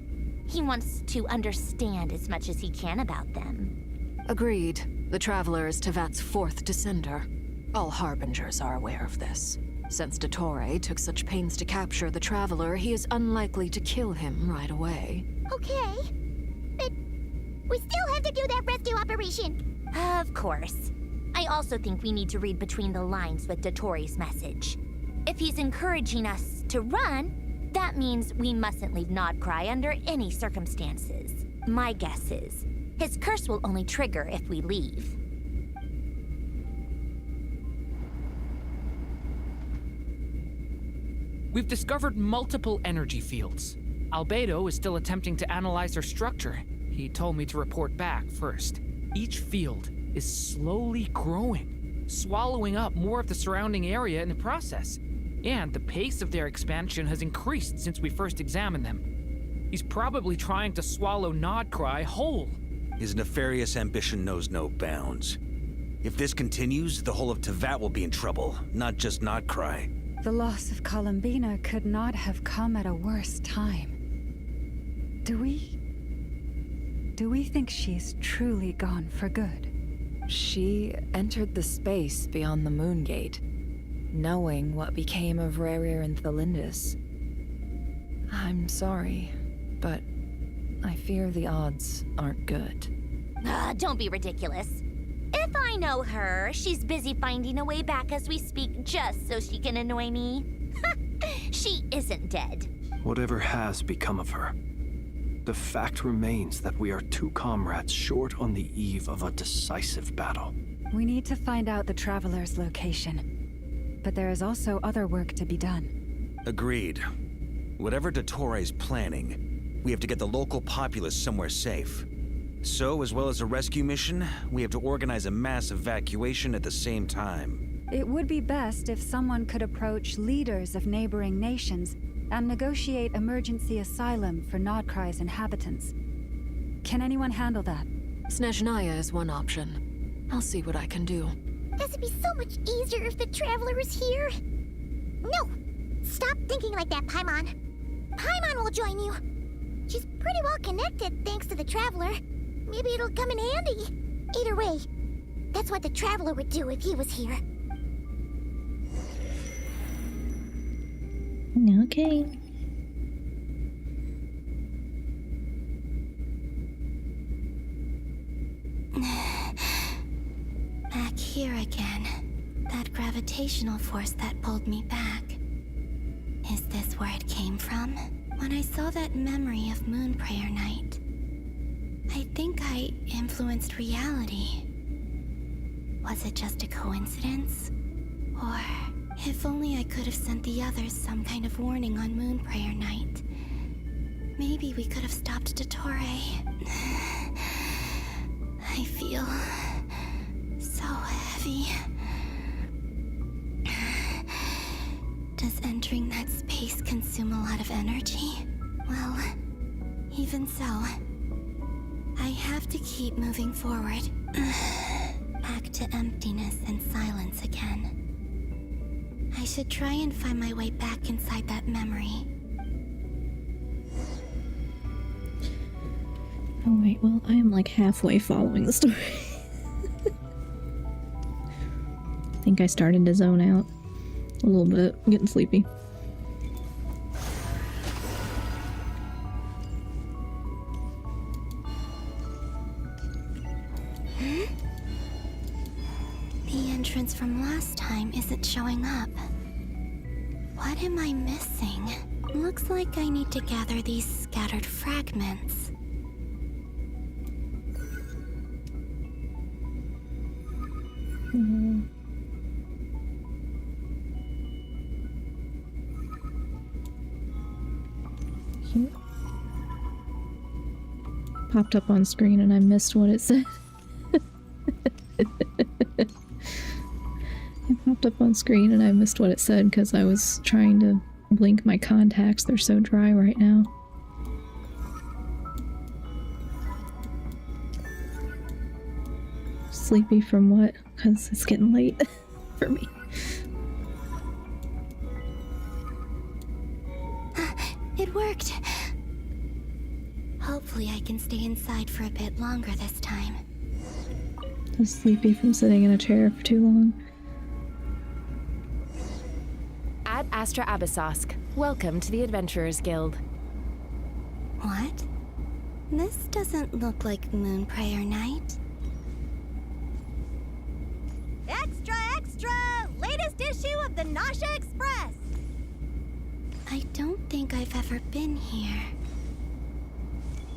He wants to understand as much as he can about them." Agreed. The Traveler is Tevat's fourth descender. All Harbingers are aware of this. Since Dottore took such pains to capture the Traveler, he is unlikely to kill him right away. Okay. But we still have to do that rescue operation. Of course. I also think we need to read between the lines with Dottore's message. If he's encouraging us to run, that means we mustn't leave Nodcry under any circumstances. My guess is, his curse will only trigger if we leave. We've discovered multiple energy fields. Albedo is still attempting to analyze their structure. He told me to report back first. Each field is slowly growing, swallowing up more of the surrounding area in the process. And the pace of their expansion has increased since we first examined them. He's probably trying to swallow Nodcry whole. His nefarious ambition knows no bounds. If this continues, the whole of Tevat will be in trouble, not just Nodcry. The loss of Columbina could not have come at a worse time. Do we think she's truly gone for good? She entered the space beyond the Moon Gate. knowing what became of Rerir and Thelindis. I'm sorry, but I fear the odds aren't good. Don't be ridiculous. If I know her, she's busy finding a way back as we speak just so she can annoy me. She isn't dead. Whatever has become of her, the fact remains that we are two comrades short on the eve of a decisive battle. We need to find out the Traveler's location. But there is also other work to be done. Agreed. Whatever Dottore planning, we have to get the local populace somewhere safe. So, as well as a rescue mission, we have to organize a mass evacuation at the same time. It would be best if someone could approach leaders of neighboring nations and negotiate emergency asylum for Nodkrai's inhabitants. Can anyone handle that? Snezhnaya is one option. I'll see what I can do. This would be so much easier if the Traveler was here. No! Stop thinking like that, Paimon. Paimon will join you. She's pretty well connected thanks to the Traveler. Maybe it'll come in handy. Either way, that's what the Traveler would do if he was here. Okay. Back here again. That gravitational force that pulled me back. Is this where it came from? When I saw that memory of Moonprayer Night, I think I influenced reality. Was it just a coincidence? Or, if only I could have sent the others some kind of warning on Moonprayer Night. Maybe we could have stopped Dottore. I feel so heavy. Does entering that space consume a lot of energy? Well, even so, I have to keep moving forward. Back to emptiness and silence again. I should try and find my way back inside that memory. Oh wait, well, I am like halfway following the story. I think I started to zone out a little bit, getting sleepy. The entrance from last time isn't showing up. What am I missing? Looks like I need to gather these scattered fragments. Cute. Popped up on screen and I missed what it said. It popped up on screen and I missed what it said because I was trying to blink my contacts. They're so dry right now. Sleepy from what? Because it's getting late for me. It worked. Hopefully I can stay inside for a bit longer this time. Just sleepy from sitting in a chair for too long. Ad Astra Abyssosk. Welcome to the Adventurers Guild. What? This doesn't look like Moonprayer Night. Extra, extra! Latest issue of the Nasha Express! I don't think I've ever been here.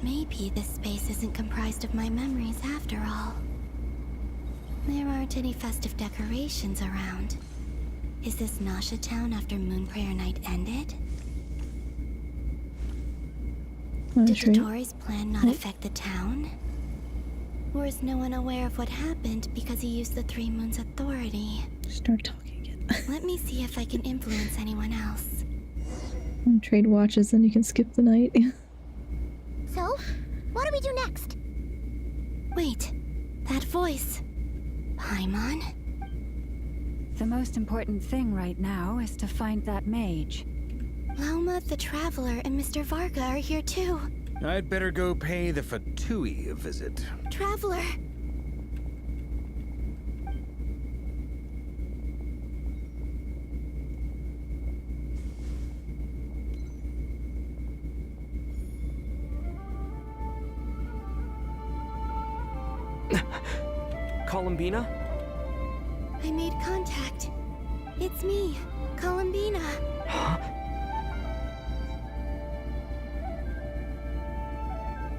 Maybe this space isn't comprised of my memories after all. There aren't any festive decorations around. Is this Nasha Town after Moonprayer Night ended? Did Dottore's plan not affect the town? Or is no one aware of what happened because he used the Three Moons' authority? Start talking again. Let me see if I can influence anyone else. Trade watches and you can skip the night. So, what do we do next? Wait, that voice. Paimon? The most important thing right now is to find that mage. Loma, the Traveler, and Mr. Varga are here too. I'd better go pay the Fatui a visit. Traveler! Columbina? I made contact. It's me, Columbina.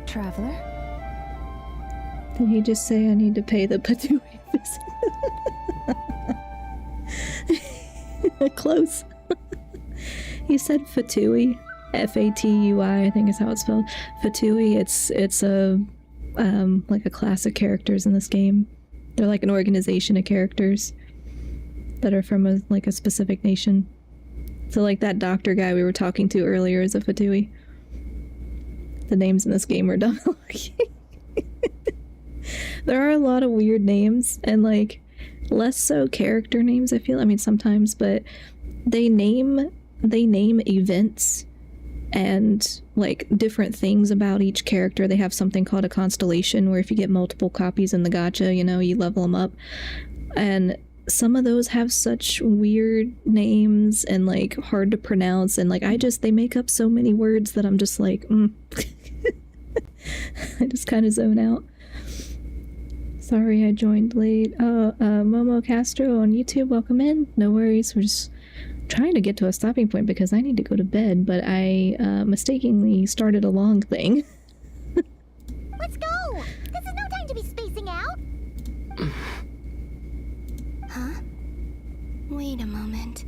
Traveler? Did he just say I need to pay the Fatui visit? Close. He said Fatui. Fatui, I think is how it's spelled. Fatui, it's a like a class of characters in this game. They're like an organization of characters that are from a specific nation. So like that doctor guy we were talking to earlier is a Fatui. The names in this game are dumb. There are a lot of weird names and like less so character names, I feel. I mean sometimes, but they name events and like different things about each character. They have something called a constellation where if you get multiple copies in the gacha, you level them up. And some of those have such weird names and like hard to pronounce, and like they make up so many words that I'm just like I just kind of zone out. Sorry I joined late. Momo Castro on YouTube, welcome in. No worries, we're just trying to get to a stopping point because I need to go to bed, but I mistakenly started a long thing. Let's go! This is no time to be spacing out! Huh? Wait a moment.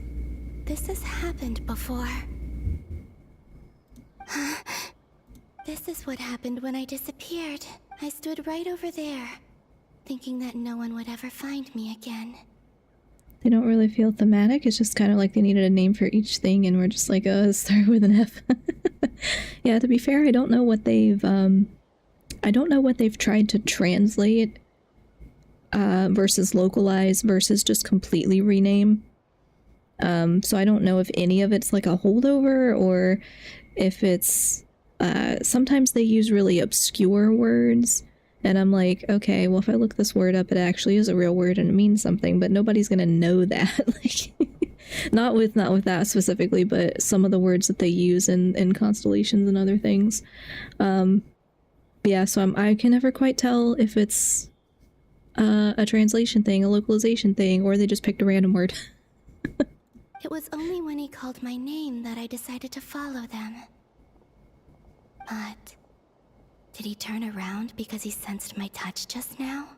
This has happened before. This is what happened when I disappeared. I stood right over there, thinking that no one would ever find me again. They don't really feel thematic. It's just kind of like they needed a name for each thing, and we're just like, start with an F. Yeah, to be fair, I don't know what they've tried to translate versus localize versus just completely rename. So I don't know if any of it's like a holdover or if it's sometimes they use really obscure words. And I'm like, okay, well, if I look this word up, it actually is a real word and it means something, but nobody's gonna know that. Like, not with that specifically, but some of the words that they use in constellations and other things. Yeah, so I can never quite tell if it's a translation thing, a localization thing, or they just picked a random word. It was only when he called my name that I decided to follow them. But did he turn around because he sensed my touch just now?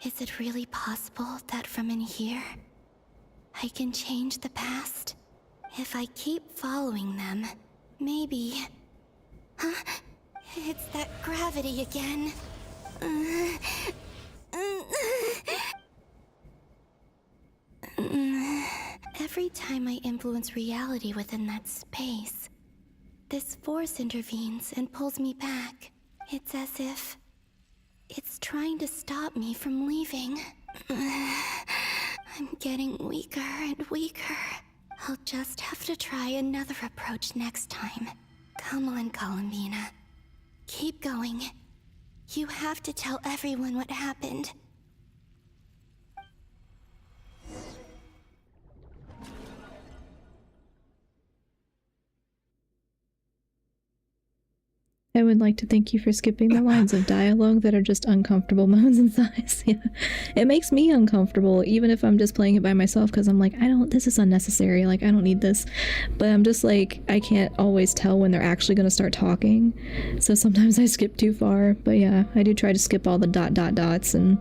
Is it really possible that from in here, I can change the past? If I keep following them, maybe... Huh? It's that gravity again. Every time I influence reality within that space, this force intervenes and pulls me back. It's as if it's trying to stop me from leaving. I'm getting weaker and weaker. I'll just have to try another approach next time. Come on, Columbina. Keep going. You have to tell everyone what happened. I would like to thank you for skipping the lines of dialogue that are just uncomfortable moans and sighs. Yeah. It makes me uncomfortable, even if I'm just playing it by myself, because I'm like, this is unnecessary, like, I don't need this. But I'm just like, I can't always tell when they're actually going to start talking, so sometimes I skip too far. But yeah, I do try to skip all the dots and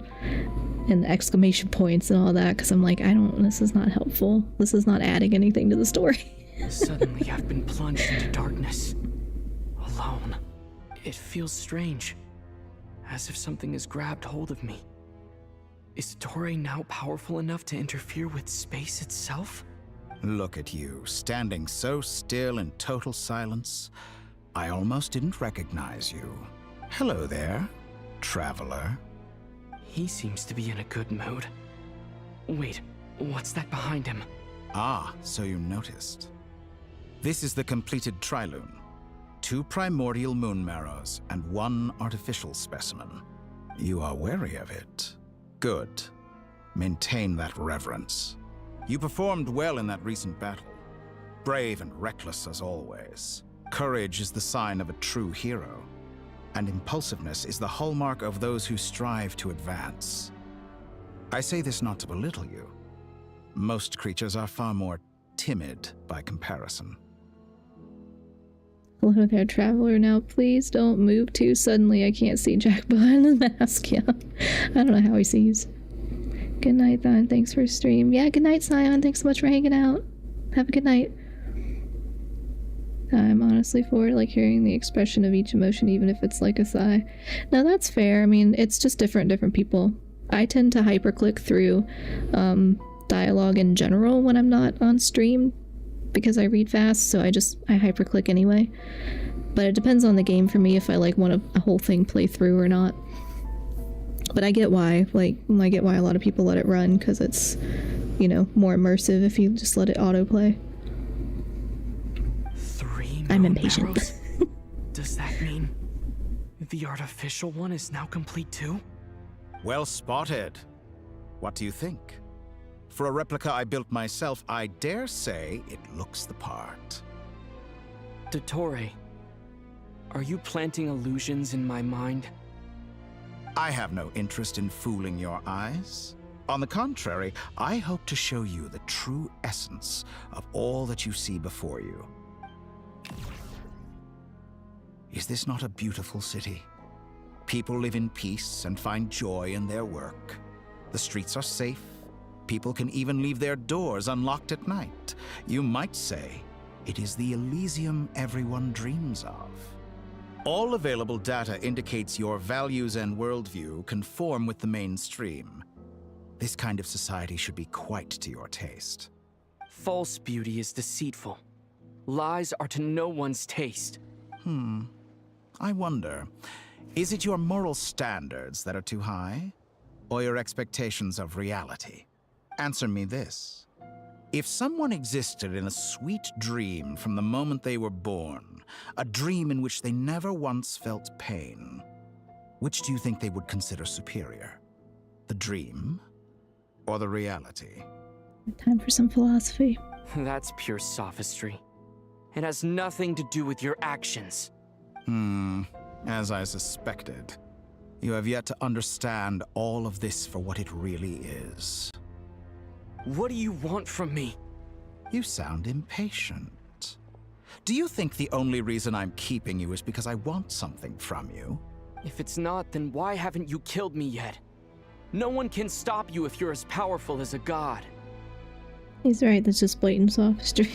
exclamation points and all that, because I'm like, this is not helpful. This is not adding anything to the story. Suddenly I've been plunged into darkness. Alone. It feels strange, as if something has grabbed hold of me. Is Dottore now powerful enough to interfere with space itself? Look at you, standing so still in total silence. I almost didn't recognize you. Hello there, traveler. He seems to be in a good mood. Wait, what's that behind him? Ah, so you noticed. This is the completed Trilune. 2 primordial moon marrows, and 1 artificial specimen. You are wary of it. Good. Maintain that reverence. You performed well in that recent battle. Brave and reckless as always. Courage is the sign of a true hero. and impulsiveness is the hallmark of those who strive to advance. I say this not to belittle you. Most creatures are far more timid by comparison. Hello there, traveler. Now, please don't move too suddenly. I can't see Jack behind the mask. Yeah, I don't know how he sees. Good night, Thon. Thanks for stream. Yeah, good night, Scion. Thanks so much for hanging out. Have a good night. I'm honestly for like hearing the expression of each emotion, even if it's like a sigh. No, that's fair. I mean, it's just different people. I tend to hyperclick through dialogue in general when I'm not on stream because I read fast, so I hyperclick anyway. But it depends on the game for me if I like want a whole thing play through or not. But I get why. Like, I get why a lot of people let it run because it's, you know, more immersive if you just let it autoplay. I'm impatient. Does that mean the artificial one is now complete too? Well spotted. What do you think? For a replica I built myself, I dare say it looks the part. Dottore, are you planting illusions in my mind? I have no interest in fooling your eyes. On the contrary, I hope to show you the true essence of all that you see before you. Is this not a beautiful city? People live in peace and find joy in their work. The streets are safe. People can even leave their doors unlocked at night. You might say it is the Elysium everyone dreams of. All available data indicates your values and worldview conform with the mainstream. This kind of society should be quite to your taste. False beauty is deceitful. Lies are to no one's taste. I wonder, is it your moral standards that are too high? Or your expectations of reality? Answer me this. If someone existed in a sweet dream from the moment they were born, a dream in which they never once felt pain, which do you think they would consider superior? The dream or the reality? Time for some philosophy. That's pure sophistry. It has nothing to do with your actions. As I suspected. You have yet to understand all of this for what it really is. What do you want from me? You sound impatient. Do you think the only reason I'm keeping you is because I want something from you? If it's not, then why haven't you killed me yet? No one can stop you if you're as powerful as a god. He's right, that's just blatant sophistry.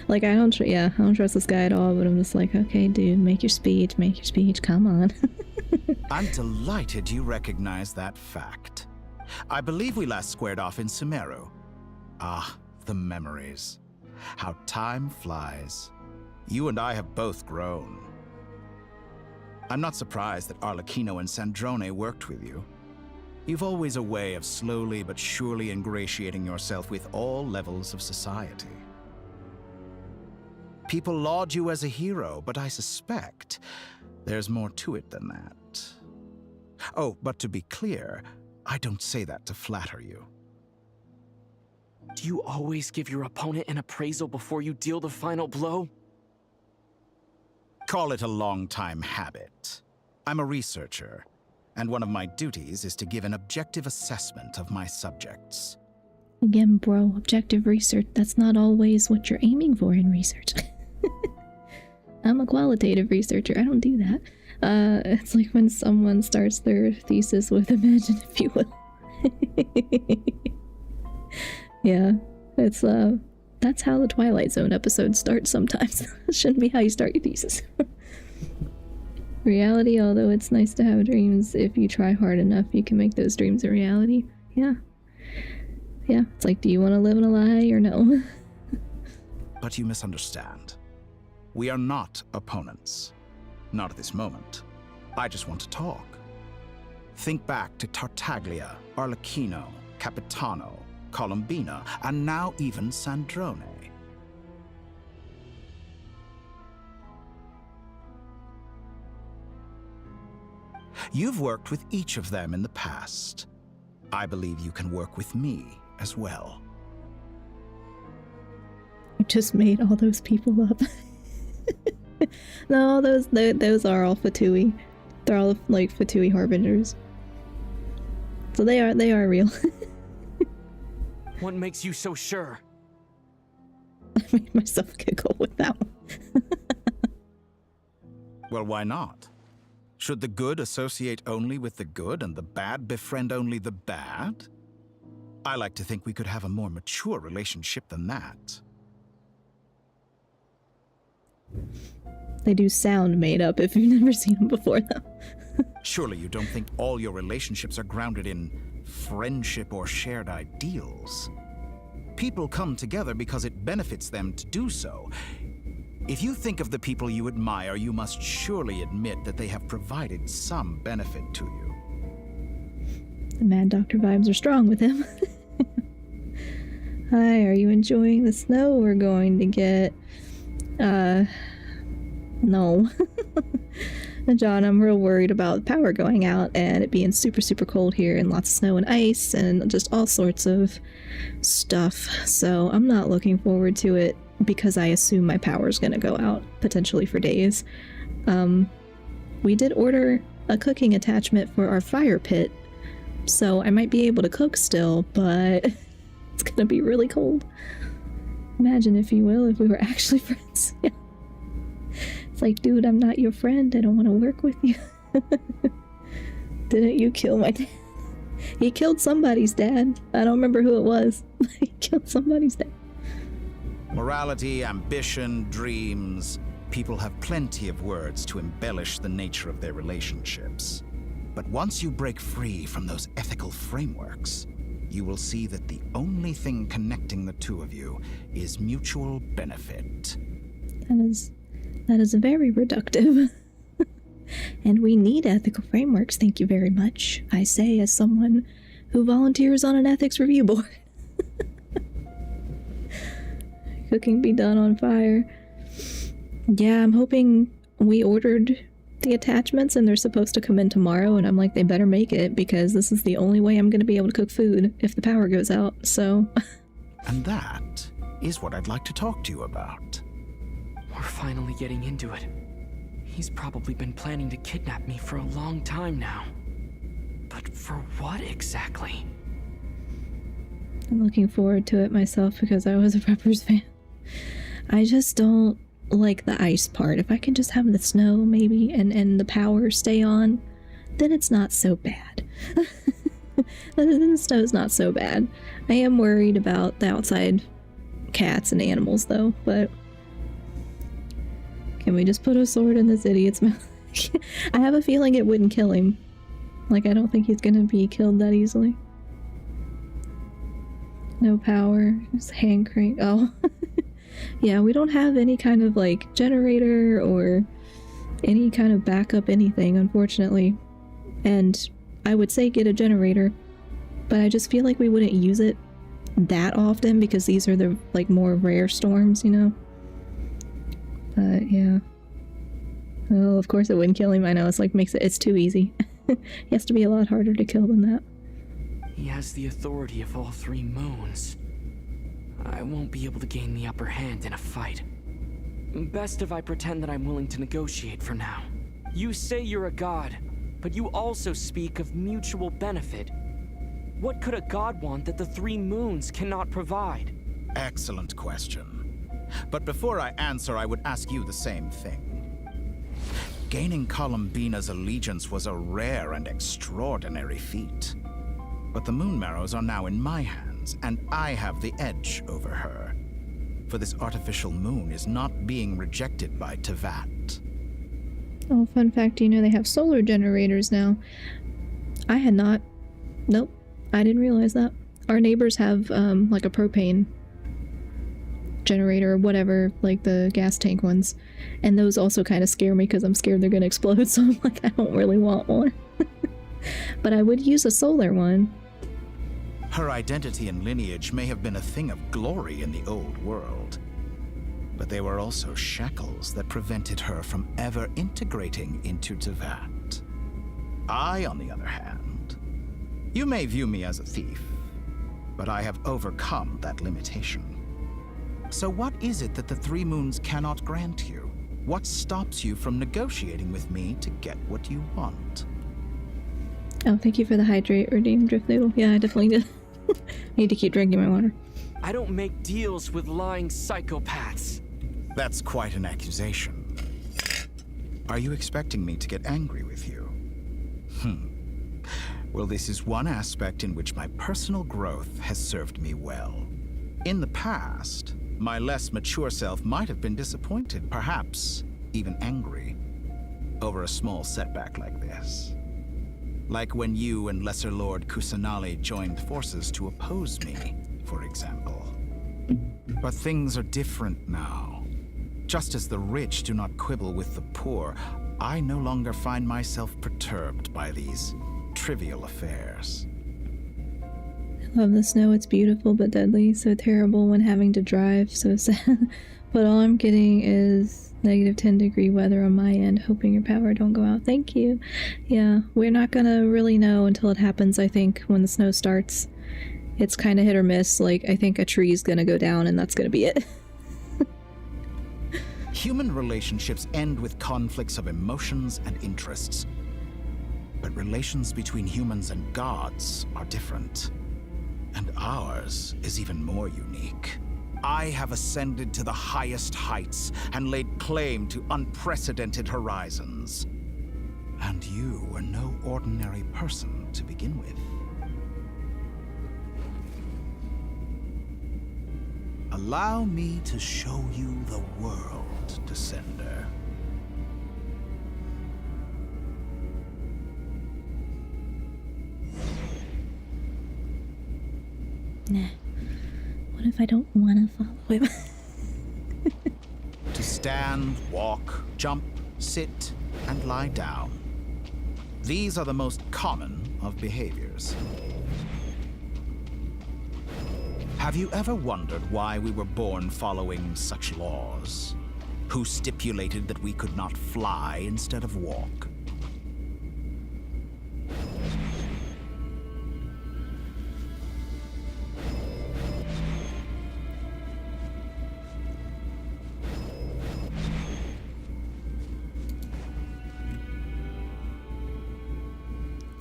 Like, I don't trust this guy at all, but I'm just like, okay, dude, make your speech, come on. I'm delighted you recognize that fact. I believe we last squared off in Sumeru. Ah, the memories. How time flies. You and I have both grown. I'm not surprised that Arlecchino and Sandrone worked with you. You've always a way of slowly but surely ingratiating yourself with all levels of society. People laud you as a hero, but I suspect there's more to it than that. Oh, but to be clear, I don't say that to flatter you. Do you always give your opponent an appraisal before you deal the final blow? Call it a long-time habit. I'm a researcher, and one of my duties is to give an objective assessment of my subjects. Again, bro, objective research, that's not always what you're aiming for in research. I'm a qualitative researcher, I don't do that. It's like when someone starts their thesis with imagine, if you will. Yeah, it's, that's how the Twilight Zone episodes start sometimes. It shouldn't be how you start your thesis. Reality, although it's nice to have dreams, if you try hard enough, you can make those dreams a reality. Yeah. Yeah, it's like, do you want to live in a lie or no? But you misunderstand. We are not opponents. Not at this moment. I just want to talk. Think back to Tartaglia, Arlecchino, Capitano, Colombina, and now even Sandrone. You've worked with each of them in the past. I believe you can work with me as well. You just made all those people up. No, those are all Fatui. They're all like Fatui harbingers. So they are real. What makes you so sure? I made myself giggle with that one. Well, why not? Should the good associate only with the good and the bad befriend only the bad? I like to think we could have a more mature relationship than that. They do sound made up if you've never seen them before, though. Surely you don't think all your relationships are grounded in friendship or shared ideals? People come together because it benefits them to do so. If you think of the people you admire, you must surely admit that they have provided some benefit to you. The Mad Doctor vibes are strong with him. Hi, are you enjoying the snow we're going to get? No. John, I'm real worried about power going out and it being super, super cold here and lots of snow and ice and just all sorts of stuff. So I'm not looking forward to it because I assume my power's gonna go out, potentially for days. We did order a cooking attachment for our fire pit, so I might be able to cook still, but it's gonna be really cold. Imagine, if you will, if we were actually friends. Yeah. It's like, dude, I'm not your friend. I don't want to work with you. Didn't you kill my dad? He killed somebody's dad. I don't remember who it was. He killed somebody's dad. Morality, ambition, dreams. People have plenty of words to embellish the nature of their relationships. But once you break free from those ethical frameworks, you will see that the only thing connecting the two of you is mutual benefit. That is very reductive. And we need ethical frameworks, thank you very much. I say as someone who volunteers on an ethics review board. Cooking be done on fire. Yeah, I'm hoping we ordered the attachments and they're supposed to come in tomorrow, and I'm like, they better make it because this is the only way I'm going to be able to cook food if the power goes out, so... And that is what I'd like to talk to you about. We're finally getting into it. He's probably been planning to kidnap me for a long time now. But for what exactly? I'm looking forward to it myself because I was a Preppers fan. I just don't like the ice part. If I can just have the snow maybe and the power stay on, then it's not so bad. Then the snow's not so bad. I am worried about the outside cats and animals though, but can we just put a sword in this idiot's mouth? I have a feeling it wouldn't kill him. Like, I don't think he's gonna be killed that easily. No power, just hand crank. Oh. Yeah, we don't have any kind of like generator or any kind of backup anything, unfortunately. And I would say get a generator, but I just feel like we wouldn't use it that often because these are the like more rare storms, you know? But yeah. Oh, of course it wouldn't kill him. I know, it's like it's too easy. He has to be a lot harder to kill than that. He has the authority of all three moons. I won't be able to gain the upper hand in a fight. Best if I pretend that I'm willing to negotiate for now. You say you're a god, but you also speak of mutual benefit. What could a god want that the three moons cannot provide? Excellent question. But before I answer, I would ask you the same thing. Gaining Columbina's allegiance was a rare and extraordinary feat. But the Moon Marrows are now in my hands, and I have the edge over her. For this artificial moon is not being rejected by Tevat. Oh, fun fact, you know they have solar generators now. I had not. Nope, I didn't realize that. Our neighbors have, like a propane generator or whatever, like the gas tank ones. And those also kind of scare me because I'm scared they're gonna explode, so I'm like, I don't really want one. But I would use a solar one. Her identity and lineage may have been a thing of glory in the old world, but they were also shackles that prevented her from ever integrating into Tevat. I, on the other hand, you may view me as a thief, but I have overcome that limitation. So what is it that the Three Moons cannot grant you? What stops you from negotiating with me to get what you want? Oh, thank you for the hydrate, Redeemed Drift Noodle. Yeah, I definitely did. Need to keep drinking my water. I don't make deals with lying psychopaths. That's quite an accusation. Are you expecting me to get angry with you? Well, this is one aspect in which my personal growth has served me well. In the past, my less mature self might have been disappointed, perhaps even angry, over a small setback like this. Like when you and Lesser Lord Kusanali joined forces to oppose me, for example. But things are different now. Just as the rich do not quibble with the poor, I no longer find myself perturbed by these trivial affairs. I love the snow. It's beautiful but deadly. So terrible when having to drive. So sad. But all I'm getting is negative 10-degree weather on my end. Hoping your power don't go out. Thank you. Yeah, we're not gonna really know until it happens, I think, when the snow starts. It's kind of hit or miss. Like, I think a tree's gonna go down and that's gonna be it. Human relationships end with conflicts of emotions and interests. But relations between humans and gods are different. And ours is even more unique. I have ascended to the highest heights and laid claim to unprecedented horizons. And you were no ordinary person to begin with. Allow me to show you the world, Descender. Nah. What if I don't want to follow him? To stand, walk, jump, sit, and lie down. These are the most common of behaviors. Have you ever wondered why we were born following such laws? Who stipulated that we could not fly instead of walk?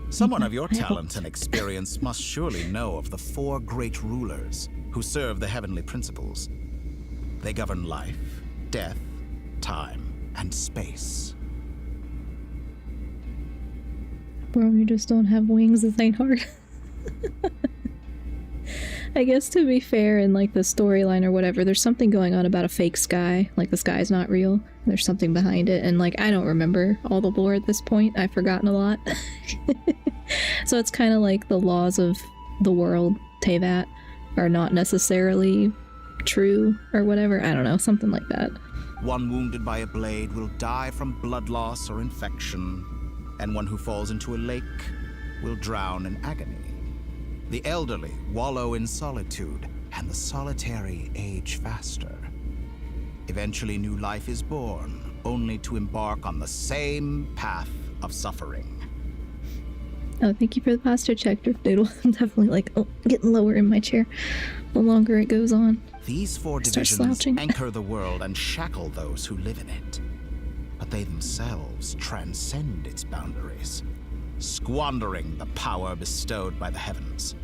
Someone of your talent and experience must surely know of the 4 great rulers who serve the heavenly principles. They govern life, death, time, and space. Bro, you just don't have wings. This ain't hard. I guess to be fair, in like the storyline or whatever, there's something going on about a fake sky. Like the sky's not real. There's something behind it. And like, I don't remember all the lore at this point. I've forgotten a lot. So it's kind of like the laws of the world, Teyvat, are not necessarily true or whatever. I don't know, something like that. One wounded by a blade will die from blood loss or infection, and one who falls into a lake will drown in agony. The elderly wallow in solitude, and the solitary age faster. Eventually new life is born, only to embark on the same path of suffering. Oh, thank you for the posture check, Drift Doodle. I'm definitely like, oh, getting lower in my chair the longer it goes on. These 4 divisions anchor the world and shackle those who live in it. But they themselves transcend its boundaries, squandering the power bestowed by the heavens.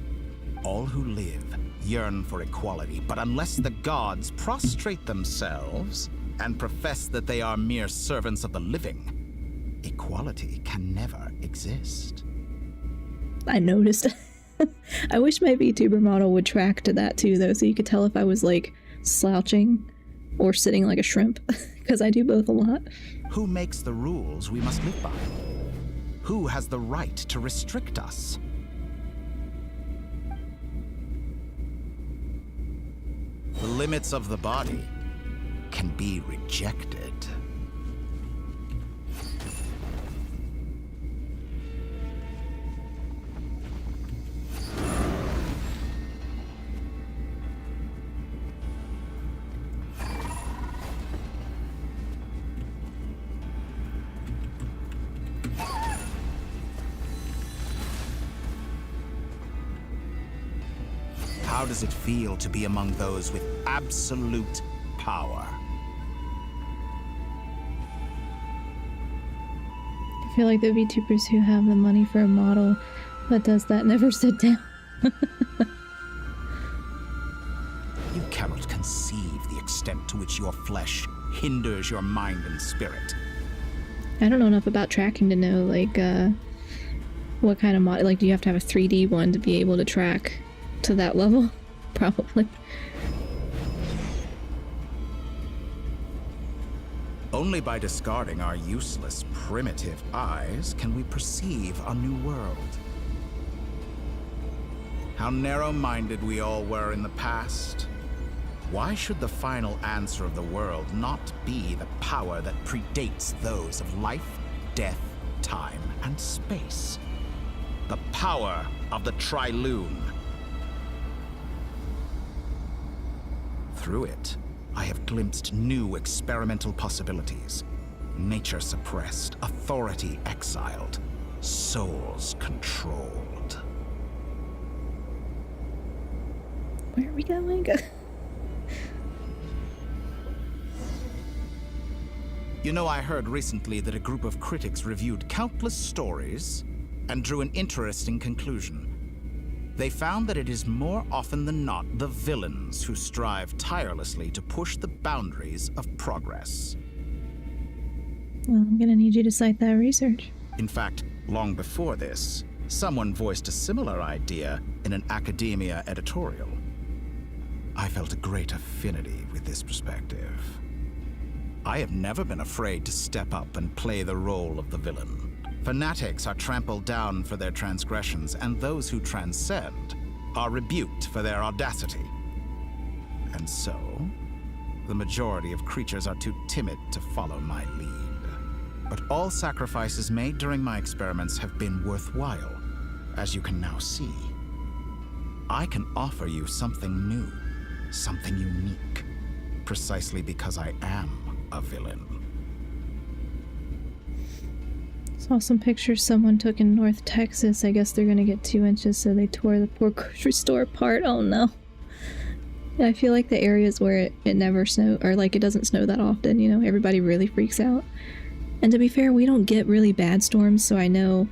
All who live yearn for equality, but unless the gods prostrate themselves and profess that they are mere servants of the living, equality can never exist. I noticed. I wish my VTuber model would track to that too, though, so you could tell if I was like slouching or sitting like a shrimp, because I do both a lot. Who makes the rules we must live by? Who has the right to restrict us? The limits of the body can be rejected. How does it feel to be among those with absolute power? feel like the VTubers who have the money for a model but does that never sit down. You cannot conceive the extent to which your flesh hinders your mind and spirit. I don't know enough about tracking to know, like, what kind of model. Like, do you have to have a 3D one to be able to track to that level? Probably. Only by discarding our useless, primitive eyes can we perceive a new world. How narrow-minded we all were in the past. Why should the final answer of the world not be the power that predates those of life, death, time, and space? The power of the Trilune. Through it, I have glimpsed new experimental possibilities. Nature suppressed, authority exiled, souls controlled. Where are we going? You know, I heard recently that a group of critics reviewed countless stories and drew an interesting conclusion. They found that it is more often than not the villains who strive tirelessly to push the boundaries of progress. Well, I'm gonna need you to cite that research. In fact, long before this, someone voiced a similar idea in an academia editorial. I felt a great affinity with this perspective. I have never been afraid to step up and play the role of the villain. Fanatics are trampled down for their transgressions, and those who transcend are rebuked for their audacity. And so, the majority of creatures are too timid to follow my lead. But all sacrifices made during my experiments have been worthwhile, as you can now see. I can offer you something new, something unique, precisely because I am a villain. Saw some pictures someone took in North Texas. I guess they're gonna get 2 inches, so they tore the poor grocery store apart. Oh no. Yeah, I feel like the areas where it never snows, or like it doesn't snow that often, you know, everybody really freaks out. And to be fair, we don't get really bad storms, so I know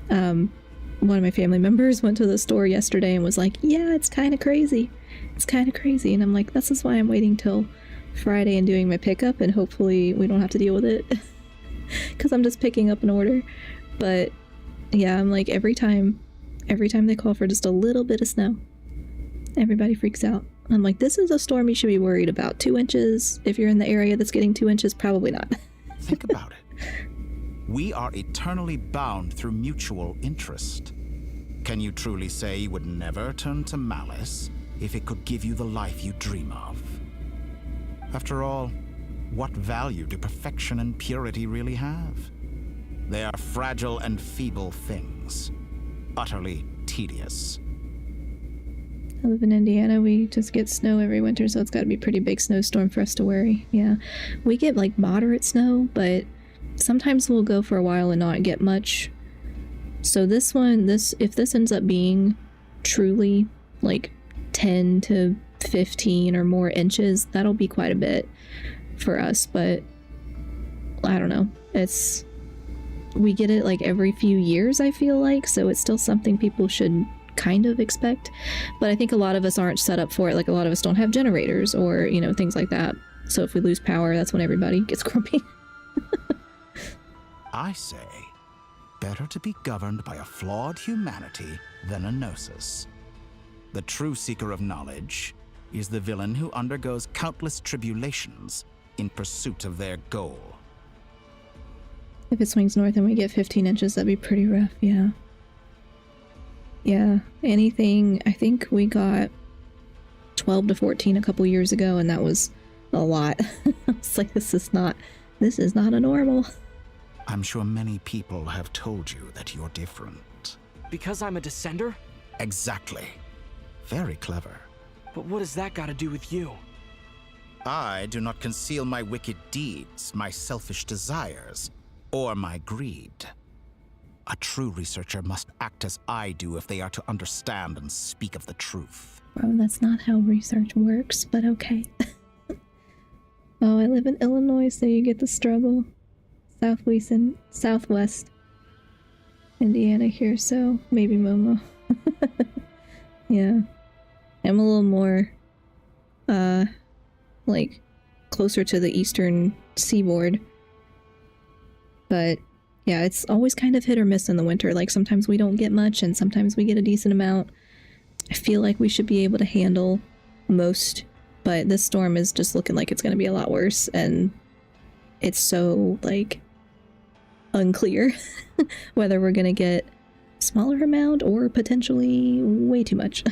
one of my family members went to the store yesterday and was like, yeah, it's kind of crazy. It's kind of crazy. And I'm like, this is why I'm waiting till Friday and doing my pickup, and hopefully we don't have to deal with it. Because I'm just picking up an order. But yeah, I'm like, every time they call for just a little bit of snow, everybody freaks out. I'm like, this is a storm you should be worried about. 2 inches, if you're in the area that's getting 2 inches, probably not. Think about it. We are eternally bound through mutual interest. Can you truly say you would never turn to malice if it could give you the life you dream of? After all, what value do perfection and purity really have? They are fragile and feeble things, utterly tedious. I live in Indiana. We just get snow every winter, so it's got to be a pretty big snowstorm for us to worry. Yeah, we get like moderate snow, but sometimes we'll go for a while and not get much. So this one, if this ends up being truly like 10 to 15 or more inches, that'll be quite a bit for us. But I don't know, we get it like every few years, I feel like, so it's still something people should kind of expect. But I think a lot of us aren't set up for it. Like, a lot of us don't have generators or, you know, things like that. So if we lose power, that's when everybody gets grumpy. I say, better to be governed by a flawed humanity than a gnosis. The true seeker of knowledge is the villain who undergoes countless tribulations in pursuit of their goal. If it swings north and we get 15 inches, that'd be pretty rough, yeah. Yeah, anything, I think we got 12 to 14 a couple years ago, and that was a lot. It's like, this is not a normal. I'm sure many people have told you that you're different. Because I'm a descender? Exactly. Very clever. But what has that got to do with you? I do not conceal my wicked deeds, my selfish desires, or my greed. A true researcher must act as I do if they are to understand and speak of the truth. Bro, that's not how research works, but okay. Oh, I live in Illinois, so you get the struggle. Southwest Indiana here, so maybe Momo. Yeah. I'm a little more, like, closer to the eastern seaboard. But, yeah, it's always kind of hit or miss in the winter. Like, sometimes we don't get much, and sometimes we get a decent amount. I feel like we should be able to handle most, but this storm is just looking like it's going to be a lot worse, and it's so, like, unclear whether we're going to get a smaller amount or potentially way too much.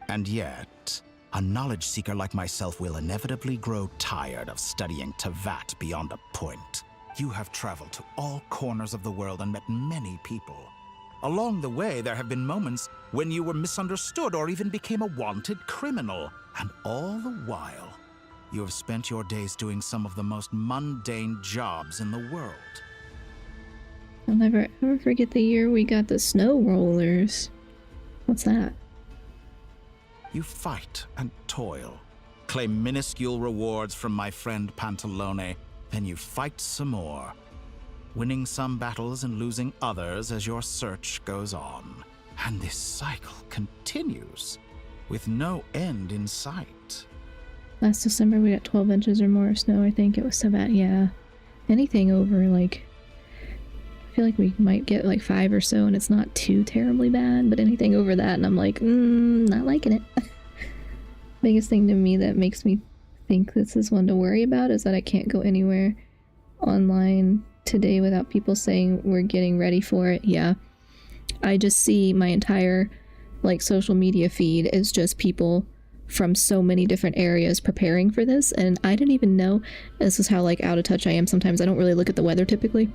And yet, a knowledge seeker like myself will inevitably grow tired of studying Tevat beyond a point. You have traveled to all corners of the world and met many people. Along the way, there have been moments when you were misunderstood or even became a wanted criminal. And all the while, you have spent your days doing some of the most mundane jobs in the world. I'll never ever forget the year we got the snow rollers. What's that? You fight and toil, claim minuscule rewards from my friend Pantalone, then you fight some more, winning some battles and losing others as your search goes on. And this cycle continues, with no end in sight. Last December we got 12 inches or more of snow, I think it was so bad, yeah. Anything over, like, I feel like we might get like 5 or so and it's not too terribly bad, but anything over that and I'm like, not liking it. Biggest thing to me that makes me think this is one to worry about is that I can't go anywhere online today without people saying we're getting ready for it. Yeah. I just see my entire like social media feed is just people from so many different areas preparing for this, and I didn't even know. This is how like out of touch I am sometimes. I don't really look at the weather typically.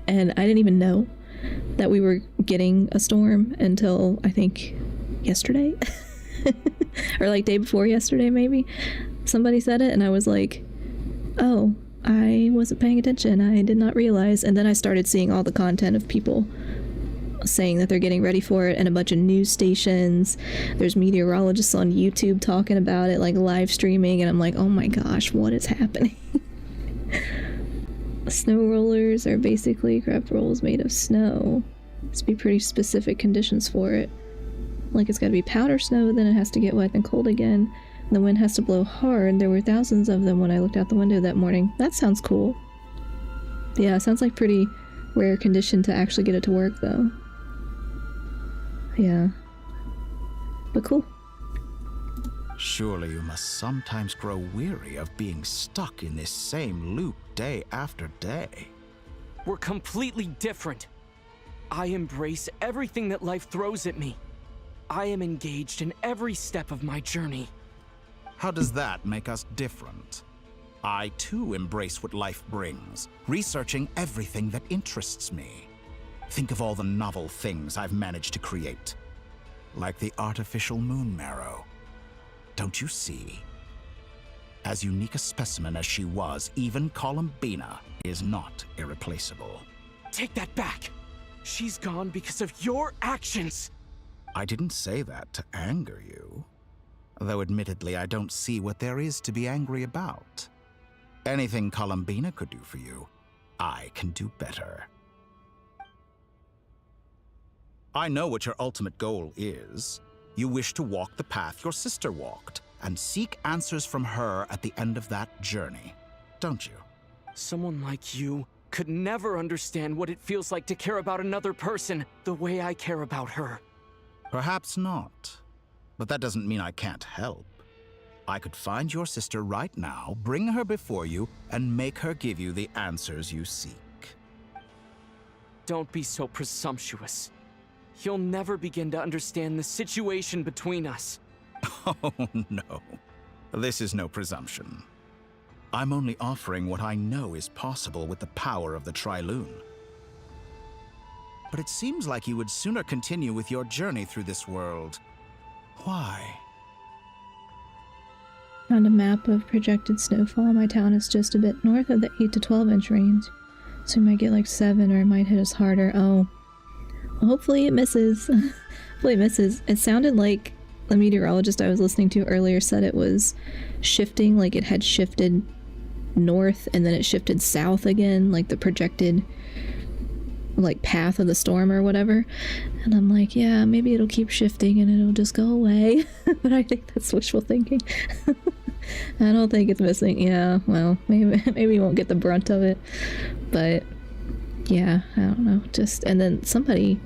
And I didn't even know that we were getting a storm until I think yesterday. Or like day before yesterday maybe. Somebody said it and I was like, oh, I wasn't paying attention. I did not realize. And then I started seeing all the content of people saying that they're getting ready for it, and a bunch of news stations. There's meteorologists on YouTube talking about it, like live streaming, and I'm like, oh my gosh, what is happening? Snow rollers are basically crap rolls made of snow. It's be pretty specific conditions for it. Like it's gotta be powder snow, then it has to get wet and cold again. The wind has to blow hard. There were thousands of them when I looked out the window that morning. That sounds cool. Yeah, it sounds like pretty rare condition to actually get it to work though. Yeah. But cool. Surely you must sometimes grow weary of being stuck in this same loop day after day. We're completely different. I embrace everything that life throws at me. I am engaged in every step of my journey. How does that make us different? I too embrace what life brings, researching everything that interests me. Think of all the novel things I've managed to create. Like the artificial moon marrow. Don't you see? As unique a specimen as she was, even Columbina is not irreplaceable. Take that back! She's gone because of your actions! I didn't say that to anger you. Though admittedly, I don't see what there is to be angry about. Anything Columbina could do for you, I can do better. I know what your ultimate goal is. You wish to walk the path your sister walked, and seek answers from her at the end of that journey, don't you? Someone like you could never understand what it feels like to care about another person the way I care about her. Perhaps not, but that doesn't mean I can't help. I could find your sister right now, bring her before you, and make her give you the answers you seek. Don't be so presumptuous. You'll never begin to understand the situation between us. Oh, no. This is no presumption. I'm only offering what I know is possible with the power of the Trilune. But it seems like you would sooner continue with your journey through this world. Why? Found a map of projected snowfall. My town is just a bit north of the 8 to 12 inch range. So we might get like 7 or it might hit us harder. Oh. Well, hopefully it misses. Hopefully it misses. It sounded like the meteorologist I was listening to earlier said it was shifting, like it had shifted north and then it shifted south again, like the projected like path of the storm or whatever. And I'm like, yeah, maybe it'll keep shifting and it'll just go away. But I think that's wishful thinking. I don't think it's missing. Yeah, well, maybe we won't get the brunt of it. But yeah, I don't know. Just, and then somebody,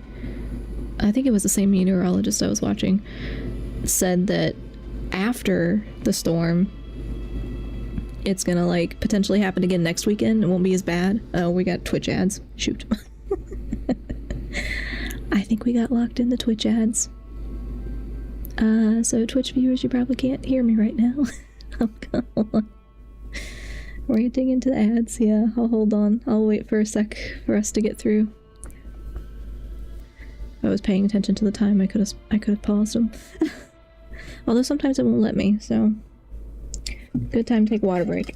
I think it was the same meteorologist I was watching, said that after the storm, it's gonna like potentially happen again next weekend. It won't be as bad. Oh, we got Twitch ads. Shoot. I think we got locked in the Twitch ads. So Twitch viewers, you probably can't hear me right now. Hold on. Ranting into the ads. Yeah, I'll hold on. I'll wait for a sec for us to get through. If I was paying attention to the time, I could have paused them. Although sometimes it won't let me, so good time to take a water break.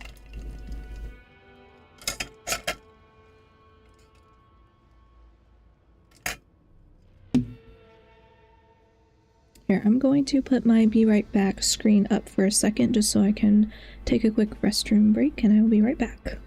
Here, I'm going to put my be right back screen up for a second just so I can take a quick restroom break, and I will be right back.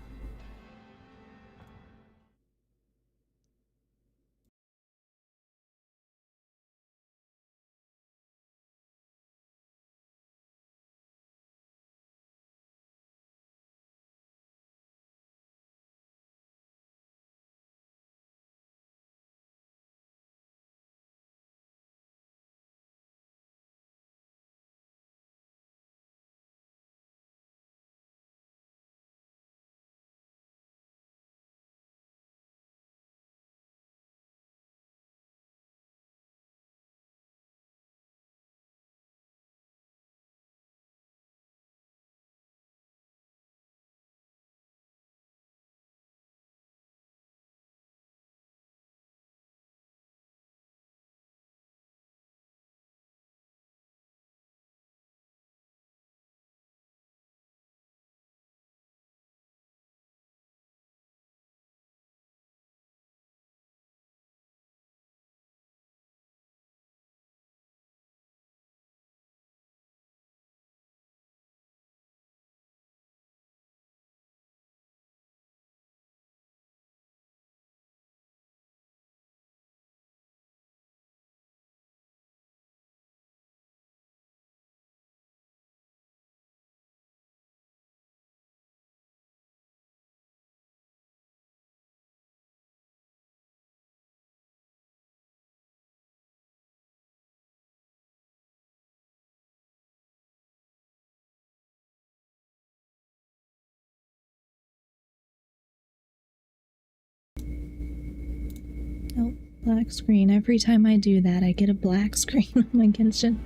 Oh, black screen. Every time I do that, I get a black screen on my Genshin.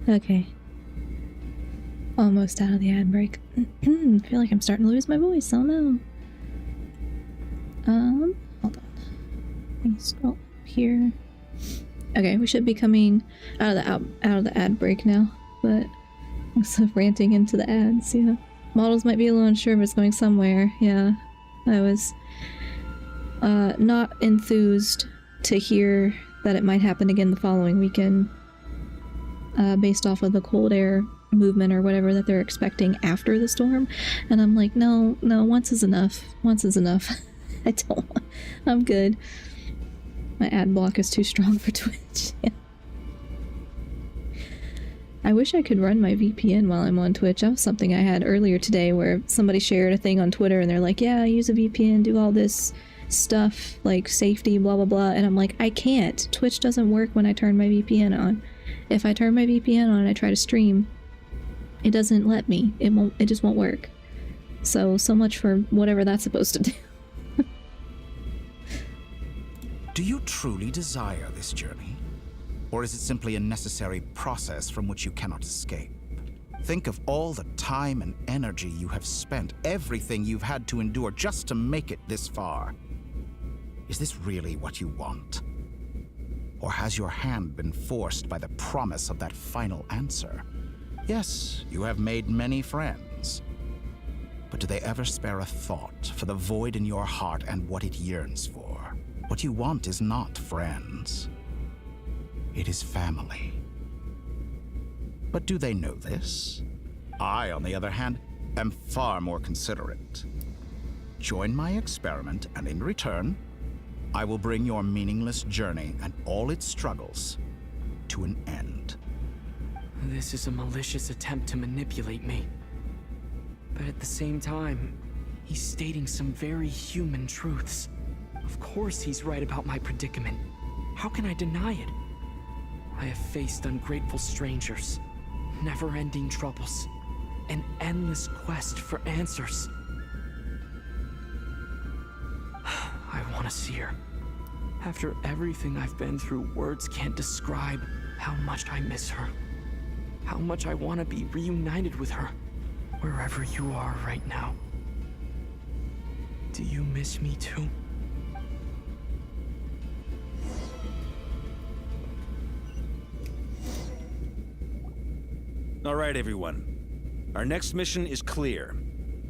Okay. Almost out of the ad break. I feel like I'm starting to lose my voice. Oh no. Hold on. Let me scroll up here. Okay, we should be coming out of the ad break now, but I'm still ranting into the ads, yeah. Models might be a little unsure, but it's going somewhere, yeah. I was not enthused to hear that it might happen again the following weekend, based off of the cold air movement or whatever that they're expecting after the storm. And I'm like, no, once is enough. Once is enough. I don't want, I'm good. My ad block is too strong for Twitch. Yeah. I wish I could run my VPN while I'm on Twitch. That was something I had earlier today where somebody shared a thing on Twitter and they're like, yeah, use a VPN, do all this stuff, like safety, blah, blah, blah. And I'm like, I can't. Twitch doesn't work when I turn my VPN on. If I turn my VPN on and I try to stream, it doesn't let me. It just won't work. So much for whatever that's supposed to do. Do you truly desire this journey? Or is it simply a necessary process from which you cannot escape? Think of all the time and energy you have spent, everything you've had to endure just to make it this far. Is this really what you want? Or has your hand been forced by the promise of that final answer? Yes, you have made many friends. But do they ever spare a thought for the void in your heart and what it yearns for? What you want is not friends. It is family. But do they know this? I, on the other hand, am far more considerate. Join my experiment, and in return, I will bring your meaningless journey and all its struggles to an end. This is a malicious attempt to manipulate me. But at the same time, he's stating some very human truths. Of course he's right about my predicament. How can I deny it? I have faced ungrateful strangers, never-ending troubles, an endless quest for answers. I want to see her. After everything I've been through, words can't describe how much I miss her. How much I want to be reunited with her, wherever you are right now. Do you miss me too? All right, everyone. Our next mission is clear.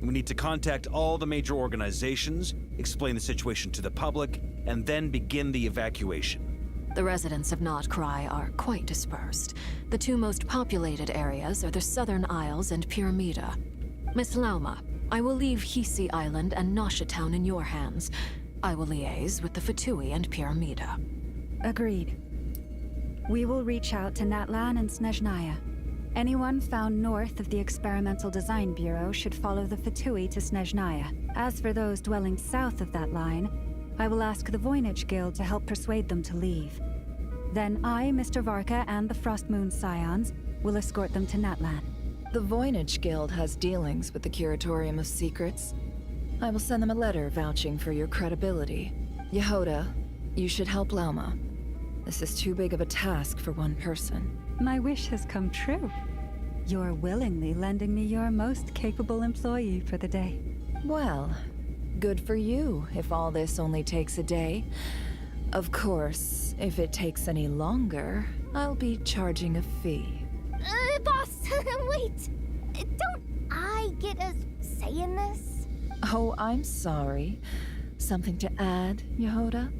We need to contact all the major organizations, explain the situation to the public, and then begin the evacuation. The residents of Notcry are quite dispersed. The two most populated areas are the Southern Isles and Pyramida. Miss Lauma, I will leave Hisi Island and Nasha Town in your hands. I will liaise with the Fatui and Pyramida. Agreed. We will reach out to Natlan and Snezhnaya. Anyone found north of the Experimental Design Bureau should follow the Fatui to Snezhnaya. As for those dwelling south of that line, I will ask the Voynich Guild to help persuade them to leave. Then I, Mr. Varka, and the Frostmoon Scions will escort them to Natlan. The Voynich Guild has dealings with the Curatorium of Secrets. I will send them a letter vouching for your credibility. Yehoda, you should help Lauma. This is too big of a task for one person. My wish has come true. You're willingly lending me your most capable employee for the day. Well, good for you if all this only takes a day. Of course, if it takes any longer, I'll be charging a fee. Boss, wait! Don't I get a say in this? Oh, I'm sorry. Something to add, Yehoda?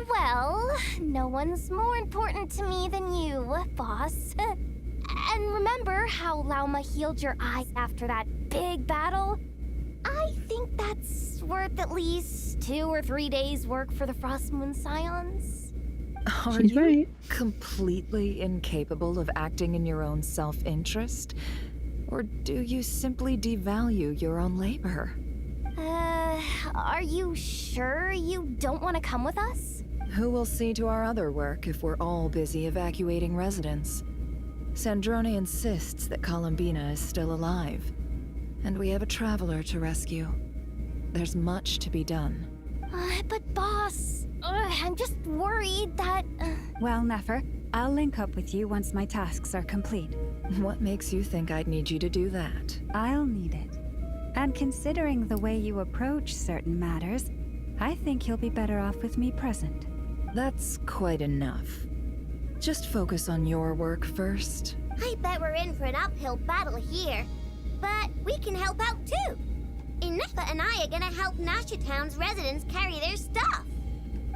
Well, no one's more important to me than you, boss. And remember how Lauma healed your eyes after that big battle? I think that's worth at least 2 or 3 days' work for the Frostmoon Scions. Are She's you right. completely incapable of acting in your own self-interest? Or do you simply devalue your own labor? Are you sure you don't want to come with us? Who will see to our other work if we're all busy evacuating residents? Sandrone insists that Columbina is still alive, and we have a traveler to rescue. There's much to be done. But boss, I'm just worried that... Well, Nefer, I'll link up with you once my tasks are complete. What makes you think I'd need you to do that? I'll need it. And considering the way you approach certain matters, I think you'll be better off with me present. That's quite enough. Just focus on your work first. I bet we're in for an uphill battle here. But we can help out too. Inefa and I are gonna help Nasha Town's residents carry their stuff.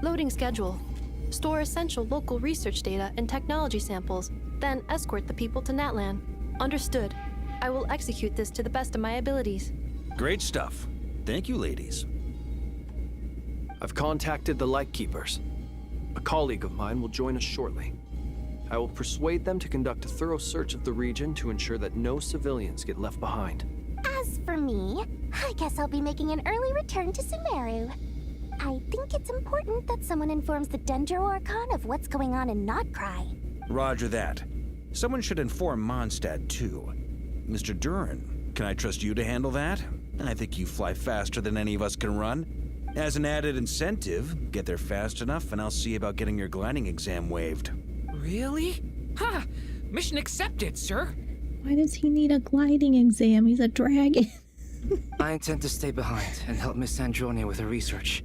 Loading schedule. Store essential local research data and technology samples, then escort the people to Natlan. Understood. I will execute this to the best of my abilities. Great stuff. Thank you, ladies. I've contacted the Lightkeepers. A colleague of mine will join us shortly. I will persuade them to conduct a thorough search of the region to ensure that no civilians get left behind. As for me, I guess I'll be making an early return to Sumeru. I think it's important that someone informs the Dendro Archon of what's going on in Notcry. Roger that. Someone should inform Mondstadt, too. Mr. Duran, can I trust you to handle that? I think you fly faster than any of us can run. As an added incentive, get there fast enough and I'll see about getting your gliding exam waived. Really? Ha! Mission accepted, sir. Why does he need a gliding exam? He's a dragon. I intend to stay behind and help Miss Sandrone with her research.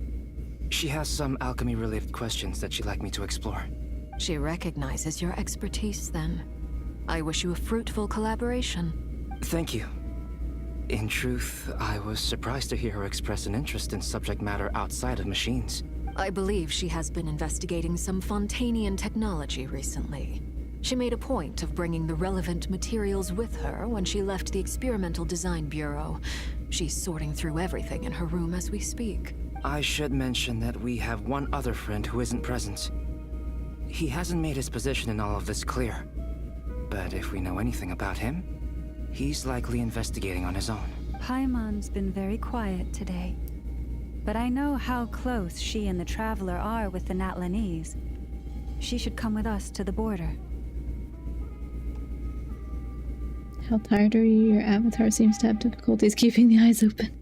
She has some alchemy-related questions that she'd like me to explore. She recognizes your expertise, then. I wish you a fruitful collaboration. Thank you. In truth, I was surprised to hear her express an interest in subject matter outside of machines. I believe she has been investigating some Fontanian technology recently. She made a point of bringing the relevant materials with her when she left the Experimental Design Bureau. She's sorting through everything in her room as we speak. I should mention that we have one other friend who isn't present. He hasn't made his position in all of this clear. But if we know anything about him, he's likely investigating on his own. Paimon's been very quiet today. But I know how close she and the Traveler are with the Natlanese. She should come with us to the border. How tired are you? Your avatar seems to have difficulties keeping the eyes open.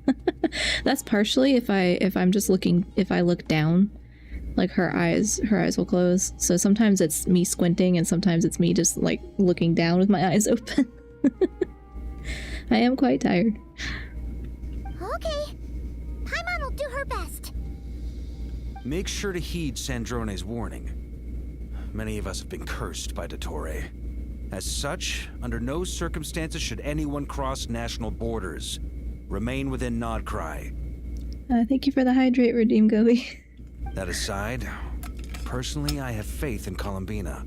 That's partially if I'm just looking, if I look down, like her eyes will close. So sometimes it's me squinting and sometimes it's me just like looking down with my eyes open. I am quite tired. Okay. Paimon will do her best. Make sure to heed Sandrone's warning. Many of us have been cursed by Dottore. As such, under no circumstances should anyone cross national borders. Remain within Nodcry. Thank you for the hydrate, Redeem Goey. That aside, personally, I have faith in Columbina.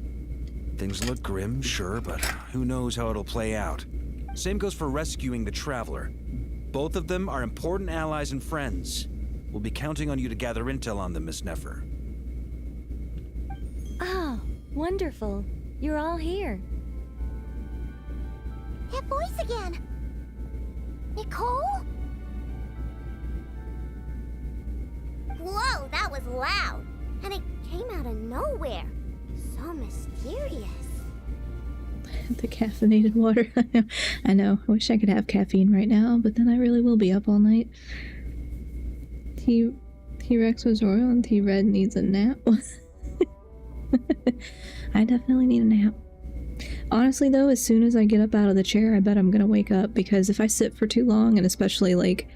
Things look grim, sure, but who knows how it'll play out. Same goes for rescuing the Traveler. Both of them are important allies and friends. We'll be counting on you to gather intel on them, Miss Nefer. Oh, wonderful. You're all here. That voice again. Nicole? Whoa, that was loud. And it came out of nowhere. So mysterious. The caffeinated water. I know. I wish I could have caffeine right now, but then I really will be up all night. T-Rex was royal and T-Red needs a nap. I definitely need a nap. Honestly though, as soon as I get up out of the chair, I bet I'm gonna wake up, because if I sit for too long, and especially like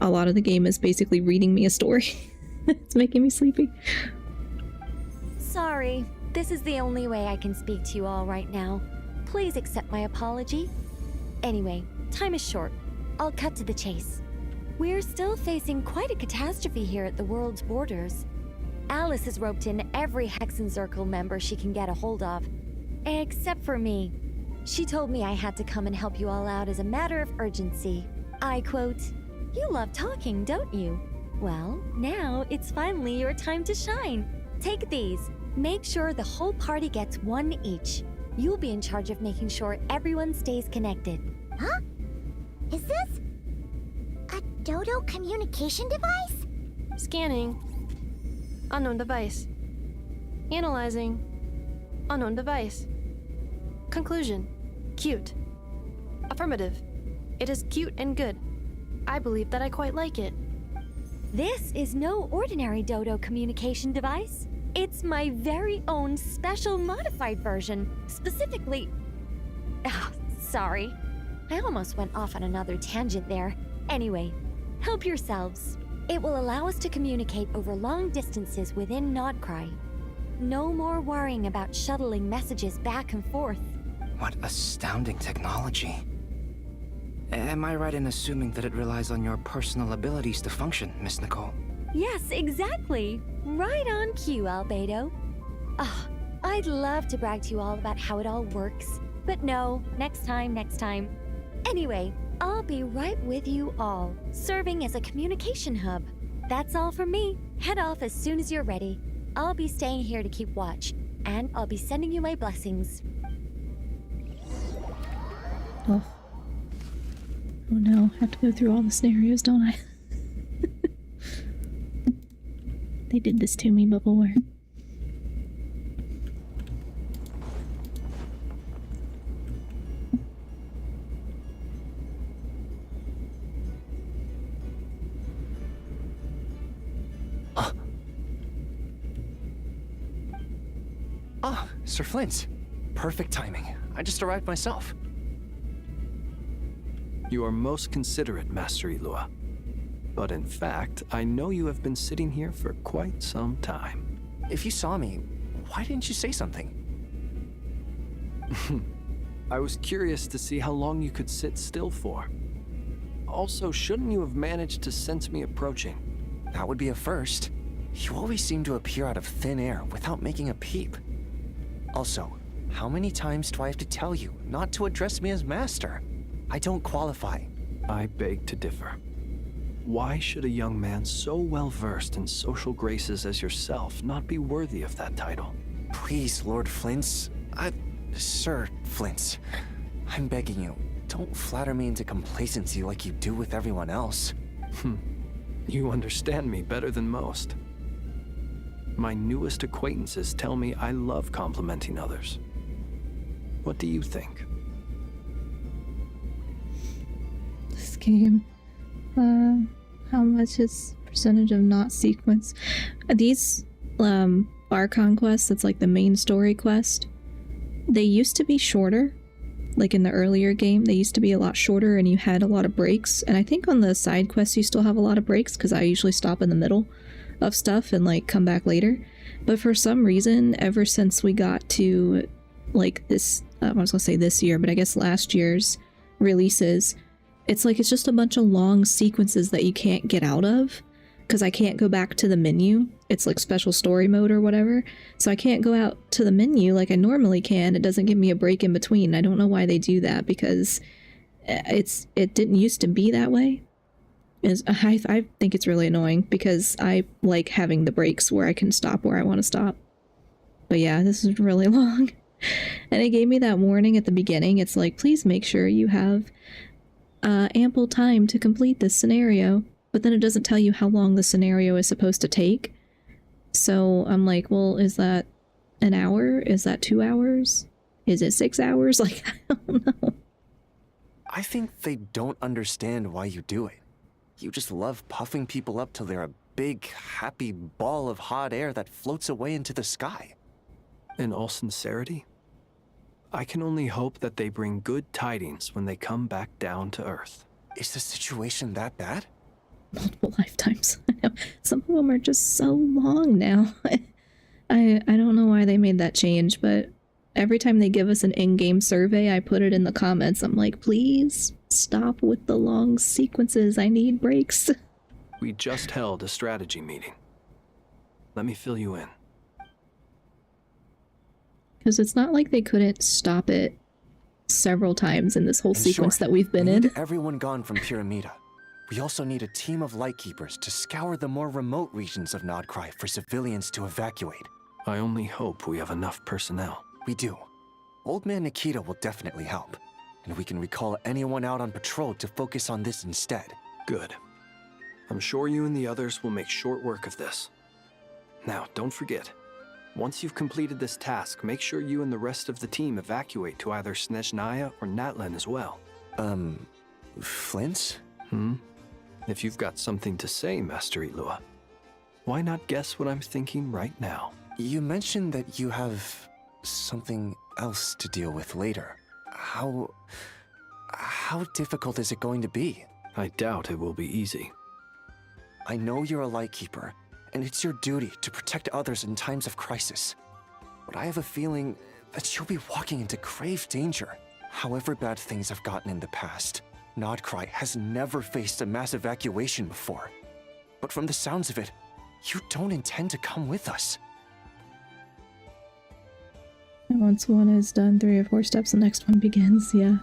a lot of the game is basically reading me a story, it's making me sleepy. Sorry, this is the only way I can speak to you all right now. Please accept my apology. Anyway, time is short. I'll cut to the chase. We're still facing quite a catastrophe here at the world's borders. Alice has roped in every Hexenzirkel member she can get a hold of. Except for me. She told me I had to come and help you all out as a matter of urgency. I quote, "You love talking, don't you? Well, now it's finally your time to shine. Take these. Make sure the whole party gets one each. You'll be in charge of making sure everyone stays connected." Huh? Is this a Dodo communication device? Scanning. Unknown device. Analyzing. Unknown device. Conclusion. Cute. Affirmative. It is cute and good. I believe that I quite like it. This is no ordinary Dodo communication device. It's my very own special modified version, specifically... Oh, sorry. I almost went off on another tangent there. Anyway, help yourselves. It will allow us to communicate over long distances within Nodcry. No more worrying about shuttling messages back and forth. What astounding technology. Am I right in assuming that it relies on your personal abilities to function, Miss Nicole? Yes, exactly. Right on cue, Albedo. Ah, I'd love to brag to you all about how it all works. But no, next time. Anyway, I'll be right with you all, serving as a communication hub. That's all from me. Head off as soon as you're ready. I'll be staying here to keep watch, and I'll be sending you my blessings. Oh. Oh no, I have to go through all the scenarios, don't I? They did this to me before. Sir Flint. Perfect timing. I just arrived myself. You are most considerate, Master Ilua. But in fact, I know you have been sitting here for quite some time. If you saw me, why didn't you say something? I was curious to see how long you could sit still for. Also, shouldn't you have managed to sense me approaching? That would be a first. You always seem to appear out of thin air without making a peep. Also, how many times do I have to tell you not to address me as master? I don't qualify. I beg to differ. Why should a young man so well versed in social graces as yourself not be worthy of that title? Please, Lord Flint's... Sir Flint's. I'm begging you, don't flatter me into complacency like you do with everyone else. You understand me better than most. My newest acquaintances tell me I love complimenting others. What do you think? This game. How much is percentage of not sequence? These Archon quests, that's like the main story quest, they used to be shorter. Like in the earlier game, they used to be a lot shorter and you had a lot of breaks. And I think on the side quests you still have a lot of breaks because I usually stop in the middle of stuff and like come back later. But for some reason, ever since we got to like this, I was gonna say this year, but I guess last year's releases, it's like it's just a bunch of long sequences that you can't get out of because I can't go back to the menu. It's like special story mode or whatever. So I can't go out to the menu like I normally can. It doesn't give me a break in between. I don't know why they do that because it didn't used to be that way. I think it's really annoying because I like having the breaks where I can stop where I want to stop. But yeah, this is really long. And it gave me that warning at the beginning. It's like, please make sure you have ample time to complete this scenario. But then it doesn't tell you how long the scenario is supposed to take. So I'm like, well, is that an hour? Is that 2 hours? Is it 6 hours? Like, I don't know. I think they don't understand why you do it. You just love puffing people up till they're a big, happy ball of hot air that floats away into the sky. In all sincerity, I can only hope that they bring good tidings when they come back down to Earth. Is the situation that bad? Multiple lifetimes. Some of them are just so long now. I don't know why they made that change, but every time they give us an in-game survey, I put it in the comments. I'm like, please stop with the long sequences. I need breaks. We just held a strategy meeting. Let me fill you in. Because it's not like they couldn't stop it several times in this whole sequence that we've been in. Everyone gone from Pyramida. We also need a team of lightkeepers to scour the more remote regions of Nodcry for civilians to evacuate. I only hope we have enough personnel. We do. Old Man Nikita will definitely help, and we can recall anyone out on patrol to focus on this instead. Good. I'm sure you and the others will make short work of this. Now, don't forget, once you've completed this task, make sure you and the rest of the team evacuate to either Snezhnaya or Natlan as well. Flint? If you've got something to say, Master Ilua, why not guess what I'm thinking right now? You mentioned that you have something else to deal with later. How difficult is it going to be? I doubt it will be easy. I know you're a lightkeeper, and it's your duty to protect others in times of crisis. But I have a feeling that you'll be walking into grave danger. However bad things have gotten in the past, Nodcry has never faced a mass evacuation before. But from the sounds of it, you don't intend to come with us. And once one is done 3 or 4 steps, the next one begins, yeah.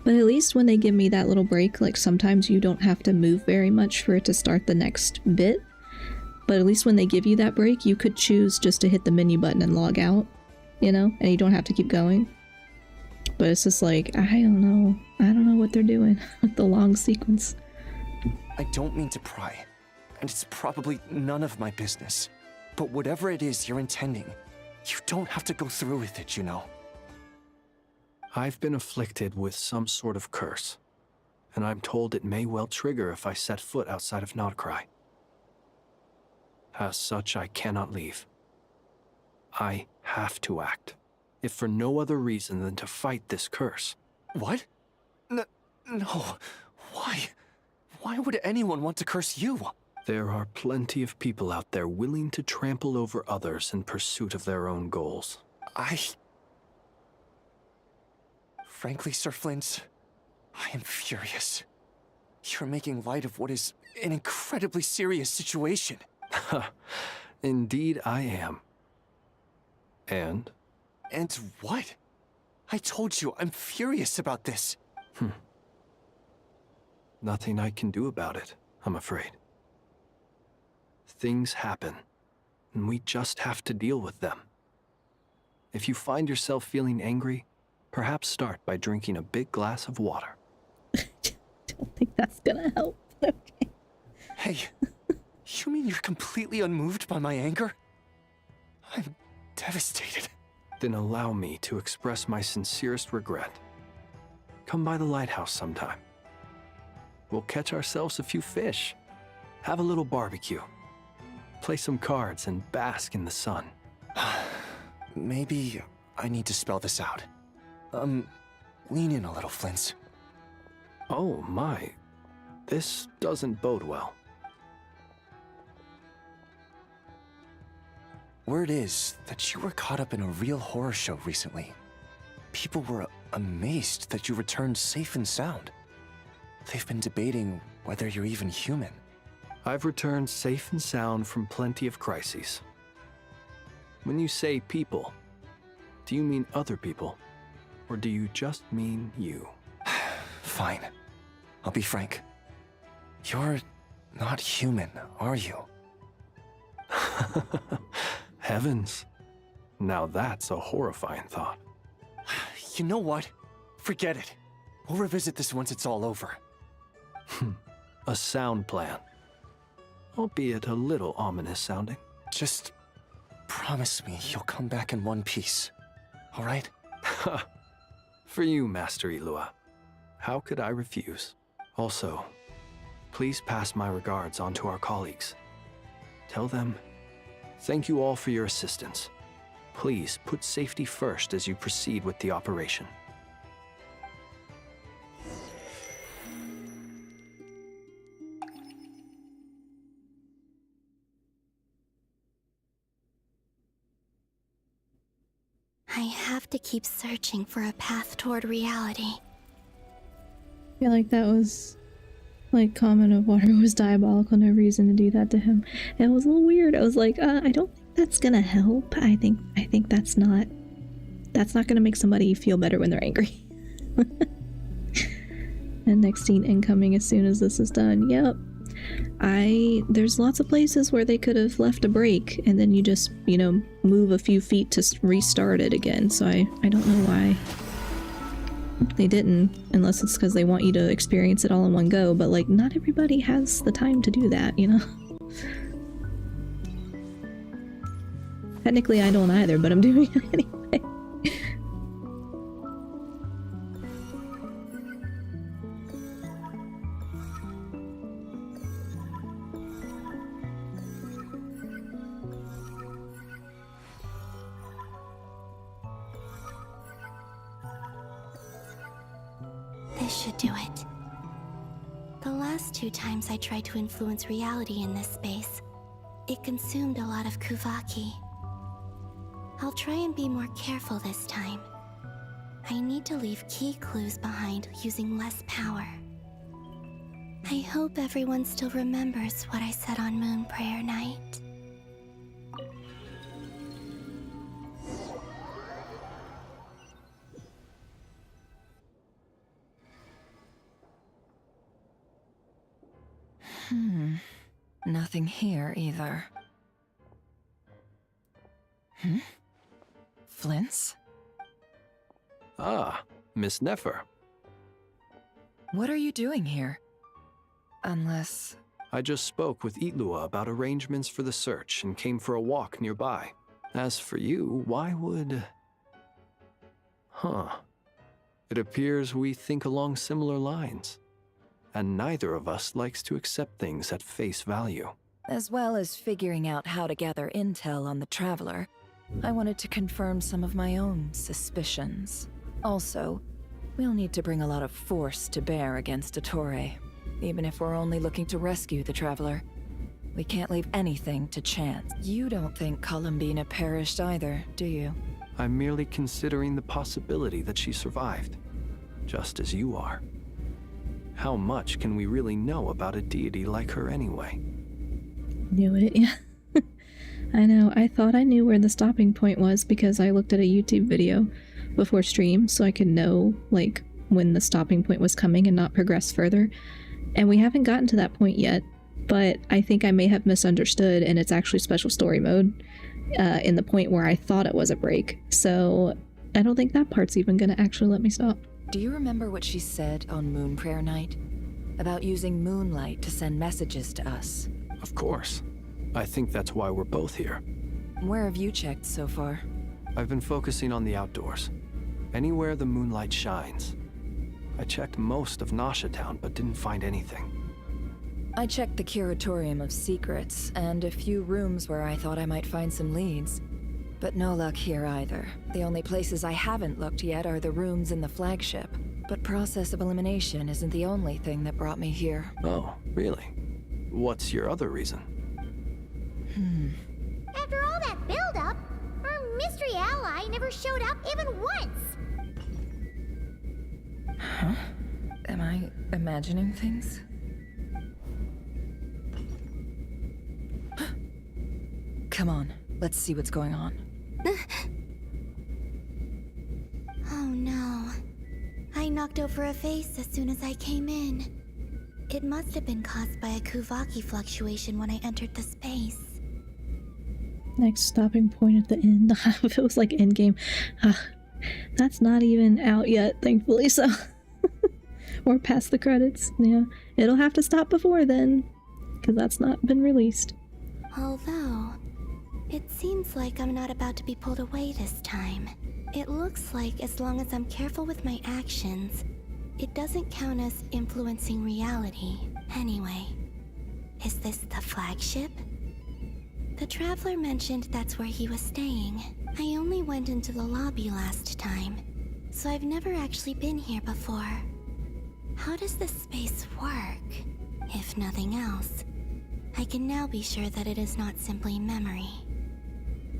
But at least when they give me that little break, like sometimes you don't have to move very much for it to start the next bit. But at least when they give you that break, you could choose just to hit the menu button and log out, you know? And you don't have to keep going. But it's just like, I don't know. I don't know what they're doing with the long sequence. I don't mean to pry, and it's probably none of my business. But whatever it is you're intending, you don't have to go through with it, you know. I've been afflicted with some sort of curse, and I'm told it may well trigger if I set foot outside of Nodcry. As such, I cannot leave. I have to act, if for no other reason than to fight this curse. What? No. Why? Why would anyone want to curse you? There are plenty of people out there willing to trample over others in pursuit of their own goals. Frankly, Sir Flint, I am furious. You're making light of what is an incredibly serious situation. Indeed I am. And? And what? I told you, I'm furious about this. Nothing I can do about it. I'm afraid. Things happen, and we just have to deal with them. If you find yourself feeling angry, perhaps start by drinking a big glass of water. Don't think that's gonna help. Okay. Hey, you mean you're completely unmoved by my anger? I'm devastated. Then allow me to express my sincerest regret. Come by the lighthouse sometime. We'll catch ourselves a few fish, have a little barbecue, play some cards, and bask in the sun. Maybe I need to spell this out. Lean in a little, Flint. Oh my, this doesn't bode well. Word is that you were caught up in a real horror show recently. People were amazed that you returned safe and sound. They've been debating whether you're even human. I've returned safe and sound from plenty of crises. When you say people, do you mean other people? Or do you just mean you? Fine. I'll be frank. You're not human, are you? Heavens. Now that's a horrifying thought. You know what? Forget it. We'll revisit this once it's all over. A sound plan. Albeit a little ominous sounding. Just promise me you'll come back in one piece, all right? For you, Master Ilua. How could I refuse? Also, please pass my regards on to our colleagues. Tell them, thank you all for your assistance. Please put safety first as you proceed with the operation. I have to keep searching for a path toward reality. I feel like that was like comment of water was diabolical, no reason to do that to him. It was a little weird. I was like, I don't think that's gonna help. I think that's not gonna make somebody feel better when they're angry. And next scene incoming as soon as this is done. Yep. There's lots of places where they could have left a break and then you just, move a few feet to restart it again. So I don't know why they didn't, unless it's because they want you to experience it all in one go, but like not everybody has the time to do that, Technically I don't either, but I'm doing it anyway. This should do it. The last 2 times I tried to influence reality in this space, it consumed a lot of Kuvaki. I'll try and be more careful this time. I need to leave key clues behind using less power. I hope everyone still remembers what I said on Moon Prayer Night. Nothing here either. Flint's? Ah, Miss Nefer. What are you doing here? Unless... I just spoke with Ilua about arrangements for the search and came for a walk nearby. As for you, why would... It appears we think along similar lines. And neither of us likes to accept things at face value. As well as figuring out how to gather intel on the Traveler, I wanted to confirm some of my own suspicions. Also, we'll need to bring a lot of force to bear against Dottore, even if we're only looking to rescue the Traveler. We can't leave anything to chance. You don't think Columbina perished either, do you? I'm merely considering the possibility that she survived, just as you are. How much can we really know about a deity like her anyway? Knew it, yeah. I know, I thought I knew where the stopping point was because I looked at a YouTube video before stream so I could know, like, when the stopping point was coming and not progress further. And we haven't gotten to that point yet, but I think I may have misunderstood, and it's actually special story mode in the point where I thought it was a break. So I don't think that part's even going to actually let me stop. Do you remember what she said on Moon Prayer Night? About using moonlight to send messages to us? Of course. I think that's why we're both here. Where have you checked so far? I've been focusing on the outdoors. Anywhere the moonlight shines. I checked most of Nasha Town, but didn't find anything. I checked the Curatorium of Secrets, and a few rooms where I thought I might find some leads. But no luck here either. The only places I haven't looked yet are the rooms in the flagship. But process of elimination isn't the only thing that brought me here. Oh, really? What's your other reason? After all that build-up, our mystery ally never showed up even once! Huh? Am I imagining things? Come on, let's see what's going on. Oh no. I knocked over a vase as soon as I came in. It must have been caused by a Kuvaki fluctuation when I entered the space. Next stopping point at the end. If it was like endgame. That's not even out yet, thankfully, so. Or past the credits. Yeah. It'll have to stop before then, because that's not been released. Although, it seems like I'm not about to be pulled away this time. It looks like as long as I'm careful with my actions, it doesn't count as influencing reality. Anyway, is this the flagship? The Traveler mentioned that's where he was staying. I only went into the lobby last time, so I've never actually been here before. How does this space work? If nothing else, I can now be sure that it is not simply memory.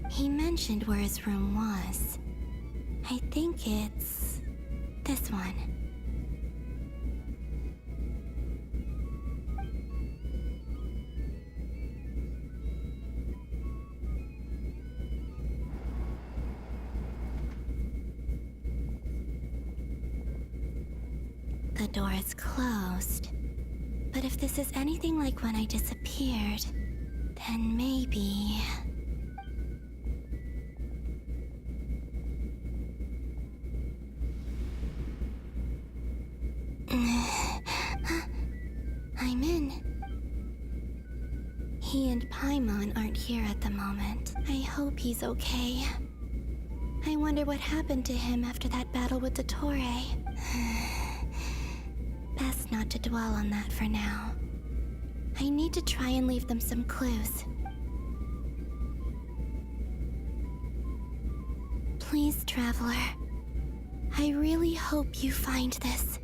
He mentioned where his room was. I think it's this one. The door is closed. But if this is anything like when I disappeared, then maybe... I'm in. He and Paimon aren't here at the moment. I hope he's okay. I wonder what happened to him after that battle with Dottore. Best not to dwell on that for now. I need to try and leave them some clues. Please, Traveler. I really hope you find this.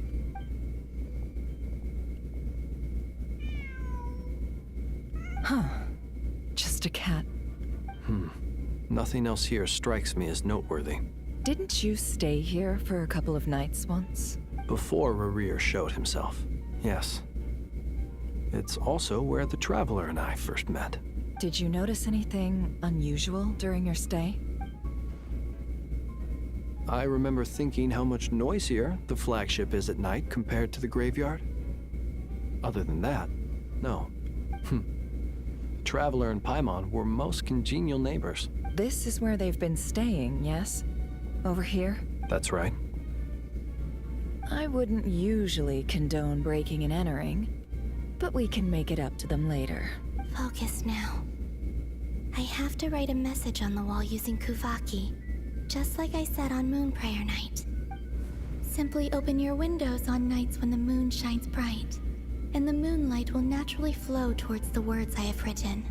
Huh. Just a cat. Nothing else here strikes me as noteworthy. Didn't you stay here for a couple of nights once? Before Rarir showed himself, yes. It's also where the Traveler and I first met. Did you notice anything unusual during your stay? I remember thinking how much noisier the flagship is at night compared to the graveyard. Other than that, no. Traveler and Paimon were most congenial neighbors. This is where they've been staying, yes? Over here? That's right. I wouldn't usually condone breaking and entering, but we can make it up to them later. Focus now. I have to write a message on the wall using Kuvaki, just like I said on Moon Prayer Night. Simply open your windows on nights when the moon shines bright, and the moonlight will naturally flow towards the words I have written.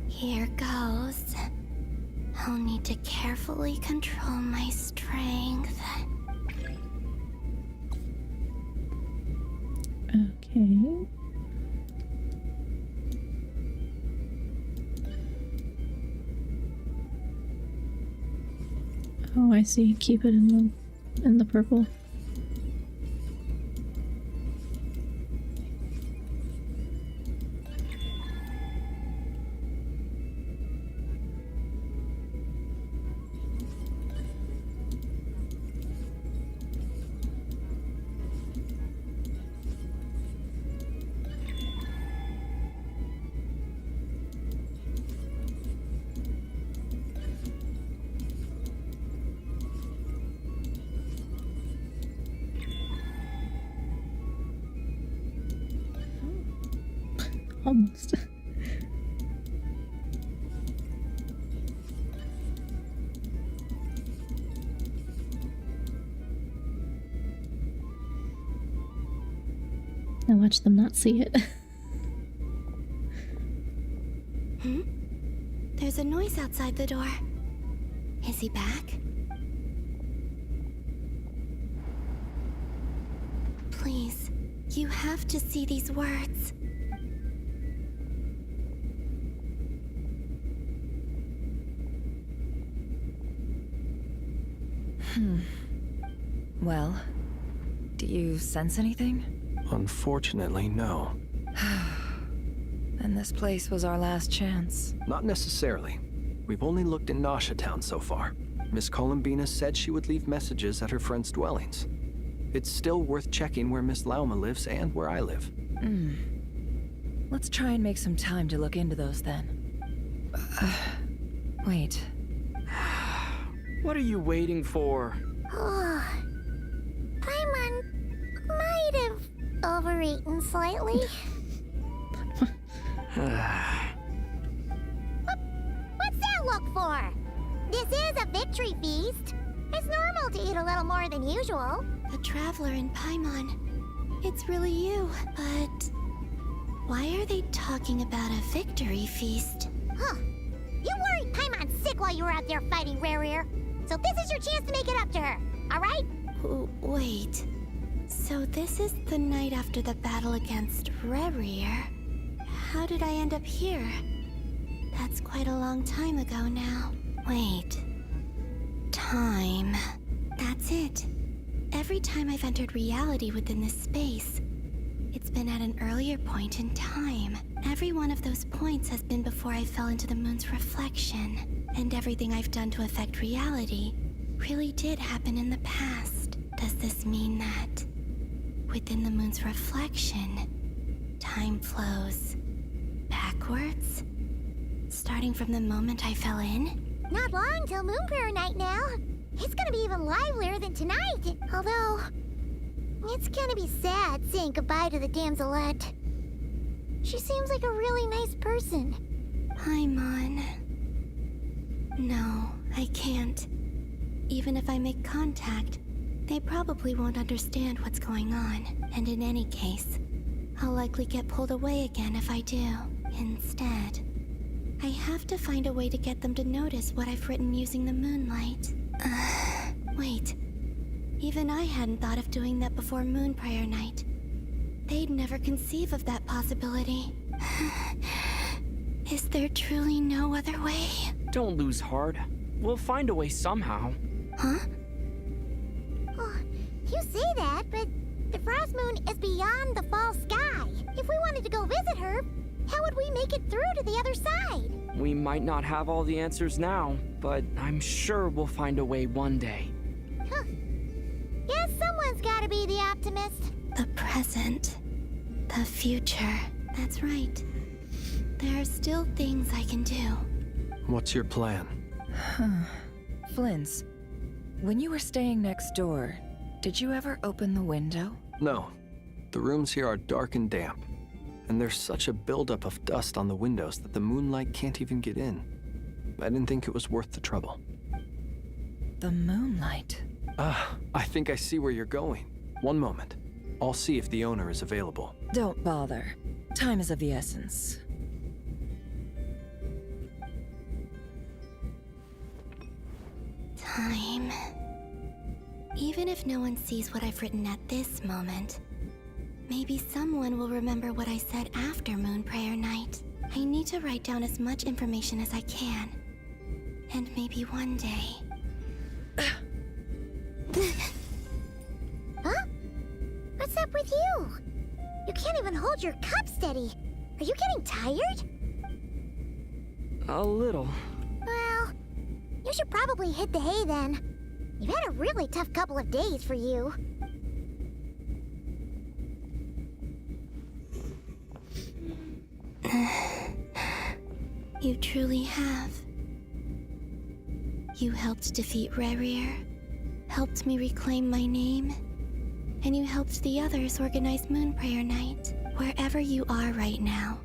Here goes. I'll need to carefully control my strength. Okay. Oh, I see. Keep it in the purple. Almost. Now watch them not see it. There's a noise outside the door. Is he back? Please, you have to see these words. Well, do you sense anything? Unfortunately, no. And this place was our last chance. Not necessarily. We've only looked in Nasha Town so far. Miss Columbina said she would leave messages at her friends' dwellings. It's still worth checking where Miss Lauma lives and where I live. Let's try and make some time to look into those then. Wait. What are you waiting for? Paimon might have overeaten slightly. What's that look for? This is a victory feast. It's normal to eat a little more than usual. The Traveler in Paimon. It's really you, but why are they talking about a victory feast? Huh. You worried Paimon's sick while you were out there fighting Rareer. So this is your chance to make it up to her, alright? Wait. So this is the night after the battle against Rareer. How did I end up here? That's quite a long time ago now. Wait. Time. That's it. Every time I've entered reality within this space, it's been at an earlier point in time. Every one of those points has been before I fell into the moon's reflection. And everything I've done to affect reality really did happen in the past. Does this mean that within the moon's reflection, time flows backwards? Starting from the moment I fell in? Not long till Moon Prayer Night now. It's gonna be even livelier than tonight. Although, it's gonna be sad saying goodbye to the Damselette. She seems like a really nice person. Paimon. No, I can't. Even if I make contact, they probably won't understand what's going on. And in any case, I'll likely get pulled away again if I do. Instead, I have to find a way to get them to notice what I've written using the moonlight. Wait. Even I hadn't thought of doing that before Moon Prayer Night. They'd never conceive of that possibility. Is there truly no other way? Don't lose heart. We'll find a way somehow. Huh? Oh, you say that, but the Frost Moon is beyond the fall sky. If we wanted to go visit her, how would we make it through to the other side? We might not have all the answers now, but I'm sure we'll find a way one day. Huh. Guess someone's gotta be the optimist. The present. The future. That's right. There are still things I can do. What's your plan? Flint's, when you were staying next door, did you ever open the window? No. The rooms here are dark and damp. And there's such a buildup of dust on the windows that the moonlight can't even get in. I didn't think it was worth the trouble. The moonlight? I think I see where you're going. One moment. I'll see if the owner is available. Don't bother. Time is of the essence. Time. Even if no one sees what I've written at this moment, maybe someone will remember what I said after Moon Prayer Night. I need to write down as much information as I can. And maybe one day... Huh? What's up with you? You can't even hold your cup steady. Are you getting tired? A little. Well, you should probably hit the hay then. You've had a really tough couple of days for you. You truly have. You helped defeat Rareer, helped me reclaim my name, and you helped the others organize Moon Prayer Night. Wherever you are right now,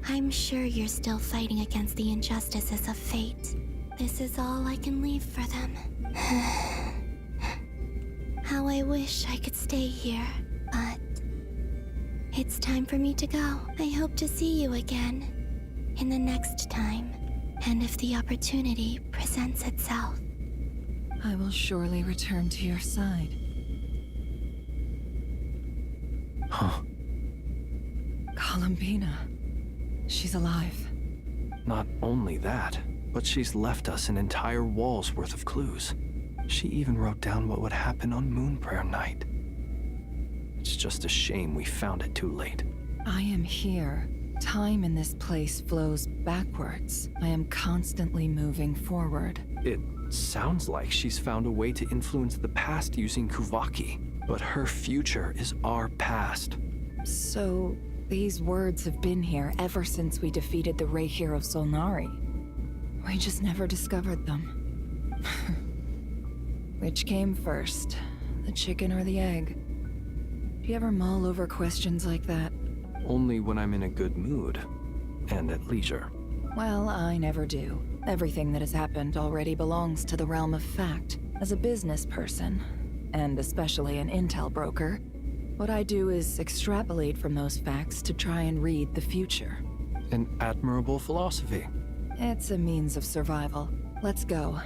I'm sure you're still fighting against the injustices of fate. This is all I can leave for them. How I wish I could stay here, but it's time for me to go. I hope to see you again in the next time, and if the opportunity presents itself. I will surely return to your side. Huh. Columbina. She's alive. Not only that, but she's left us an entire wall's worth of clues. She even wrote down what would happen on Moon Prayer Night. It's just a shame we found it too late. I am here. Time in this place flows backwards. I am constantly moving forward. It sounds like she's found a way to influence the past using Kuvaki, but her future is our past. So, these words have been here ever since we defeated the Ray hero Solnari. We just never discovered them. Which came first, the chicken or the egg? Do you ever mull over questions like that? Only when I'm in a good mood, and at leisure. Well, I never do. Everything that has happened already belongs to the realm of fact. As a business person, and especially an intel broker, what I do is extrapolate from those facts to try and read the future. An admirable philosophy. It's a means of survival. Let's go.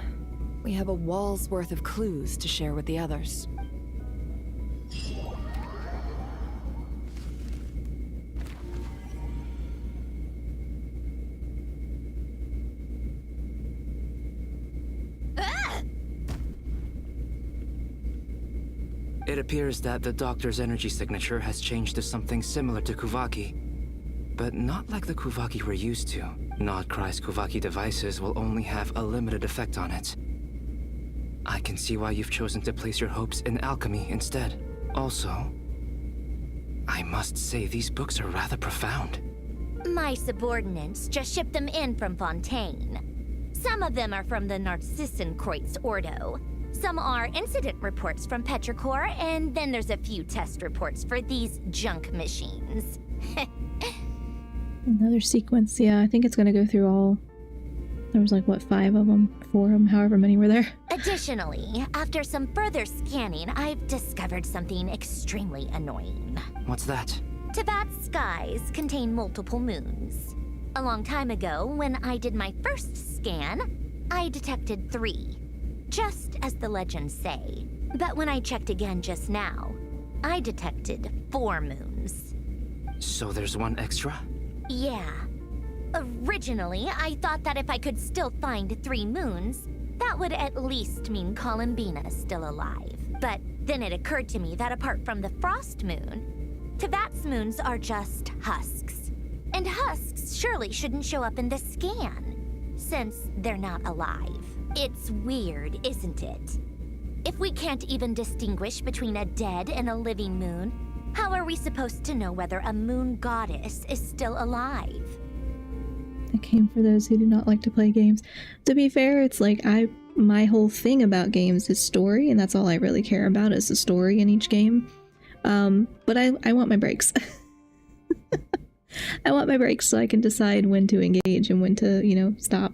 We have a wall's worth of clues to share with the others. It appears that the doctor's energy signature has changed to something similar to Kuvaki, but not like the Kuvaki we're used to. Nodcry's Kuvaki devices will only have a limited effect on it. I can see why you've chosen to place your hopes in alchemy instead. Also, I must say these books are rather profound. My subordinates just shipped them in from Fontaine. Some of them are from the Narcissenkreuz Ordo. Some are incident reports from Petrichor, and then there's a few test reports for these junk machines. Another sequence, yeah, I think it's gonna go through all... There was like, what, 5 of them? 4 of them, however many were there. Additionally, after some further scanning, I've discovered something extremely annoying. What's that? Teyvat's skies contain multiple moons. A long time ago, when I did my first scan, I detected 3. Just as the legends say. But when I checked again just now, I detected 4 moons. So there's one extra? Yeah. Originally, I thought that if I could still find 3 moons, that would at least mean Columbina's still alive. But then it occurred to me that apart from the frost moon, Teyvat's moons are just husks. And husks surely shouldn't show up in the scan, since they're not alive. It's weird, isn't it? If we can't even distinguish between a dead and a living moon, how are we supposed to know whether a moon goddess is still alive? It came for those who do not like to play games. To be fair, it's like my whole thing about games is story, and that's all I really care about is the story in each game. But I want my breaks. I want my breaks so I can decide when to engage and when to, you know, stop.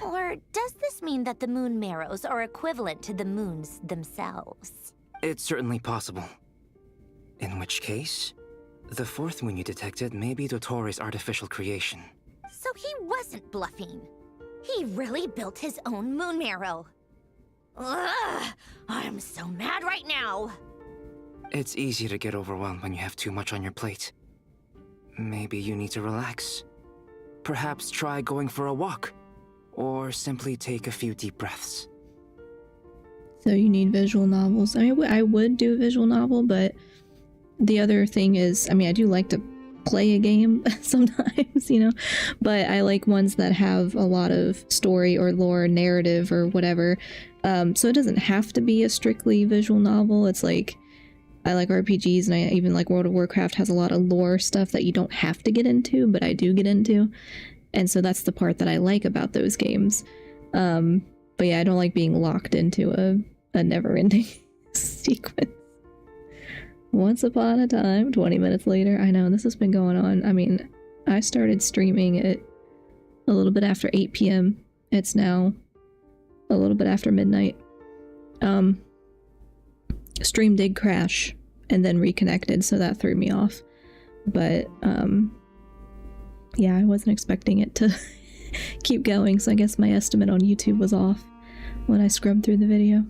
Or does this mean that the moon marrows are equivalent to the moons themselves? It's certainly possible. In which case, the 4th moon you detected may be Dottore artificial creation. So he wasn't bluffing. He really built his own moon marrow. Ugh! I'm so mad right now! It's easy to get overwhelmed when you have too much on your plate. Maybe you need to relax. Perhaps try going for a walk. Or simply take a few deep breaths. So you need visual novels. I mean, I would do a visual novel, but the other thing is, I mean, I do like to play a game sometimes, you know, but I like ones that have a lot of story or lore, narrative or whatever. So it doesn't have to be a strictly visual novel. It's like, I like RPGs, and I even like World of Warcraft has a lot of lore stuff that you don't have to get into, but I do get into. And so that's the part that I like about those games. But yeah, I don't like being locked into a never-ending sequence. Once upon a time, 20 minutes later. I know, this has been going on. I mean, I started streaming at a little bit after 8 p.m. It's now a little bit after midnight. Stream did crash and then reconnected, so that threw me off. But, yeah, I wasn't expecting it to keep going, so I guess my estimate on YouTube was off when I scrubbed through the video.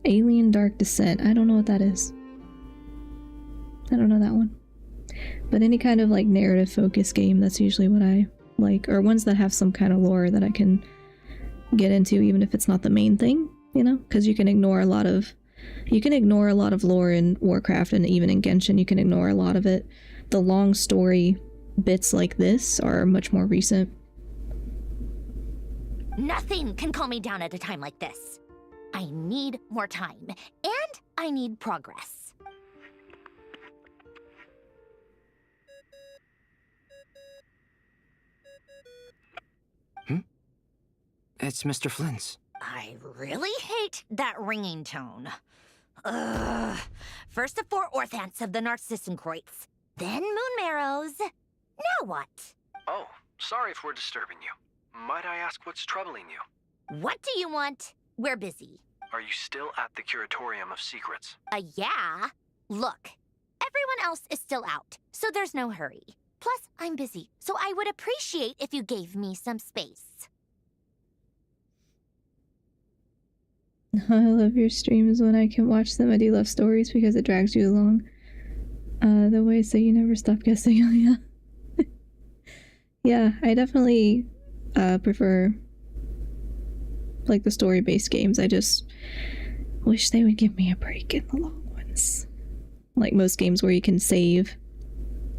Alien Dark Descent. I don't know what that is. I don't know that one. But any kind of like narrative focused game, that's usually what I like, or ones that have some kind of lore that I can get into, even if it's not the main thing, you know? Because you can ignore a lot of lore in Warcraft, and even in Genshin you can ignore a lot of it. The long story bits like this are much more recent. Nothing can calm me down at a time like this. I need more time, and I need progress. It's Mr. Flynn's. I really hate that ringing tone. Ugh. First the 4 Orthants of the Narcissenkreuz, then Moon Marrows. Now what? Oh, sorry if we're disturbing you. Might I ask what's troubling you? What do you want? We're busy. Are you still at the Curatorium of Secrets? Yeah. Look, everyone else is still out, so there's no hurry. Plus, I'm busy, so I would appreciate if you gave me some space. I love your streams when I can watch them. I do love stories because it drags you along. The way so you never stop guessing. Oh, yeah. Yeah, I definitely prefer like the story-based games. I just wish they would give me a break in the long ones. Like most games where you can save,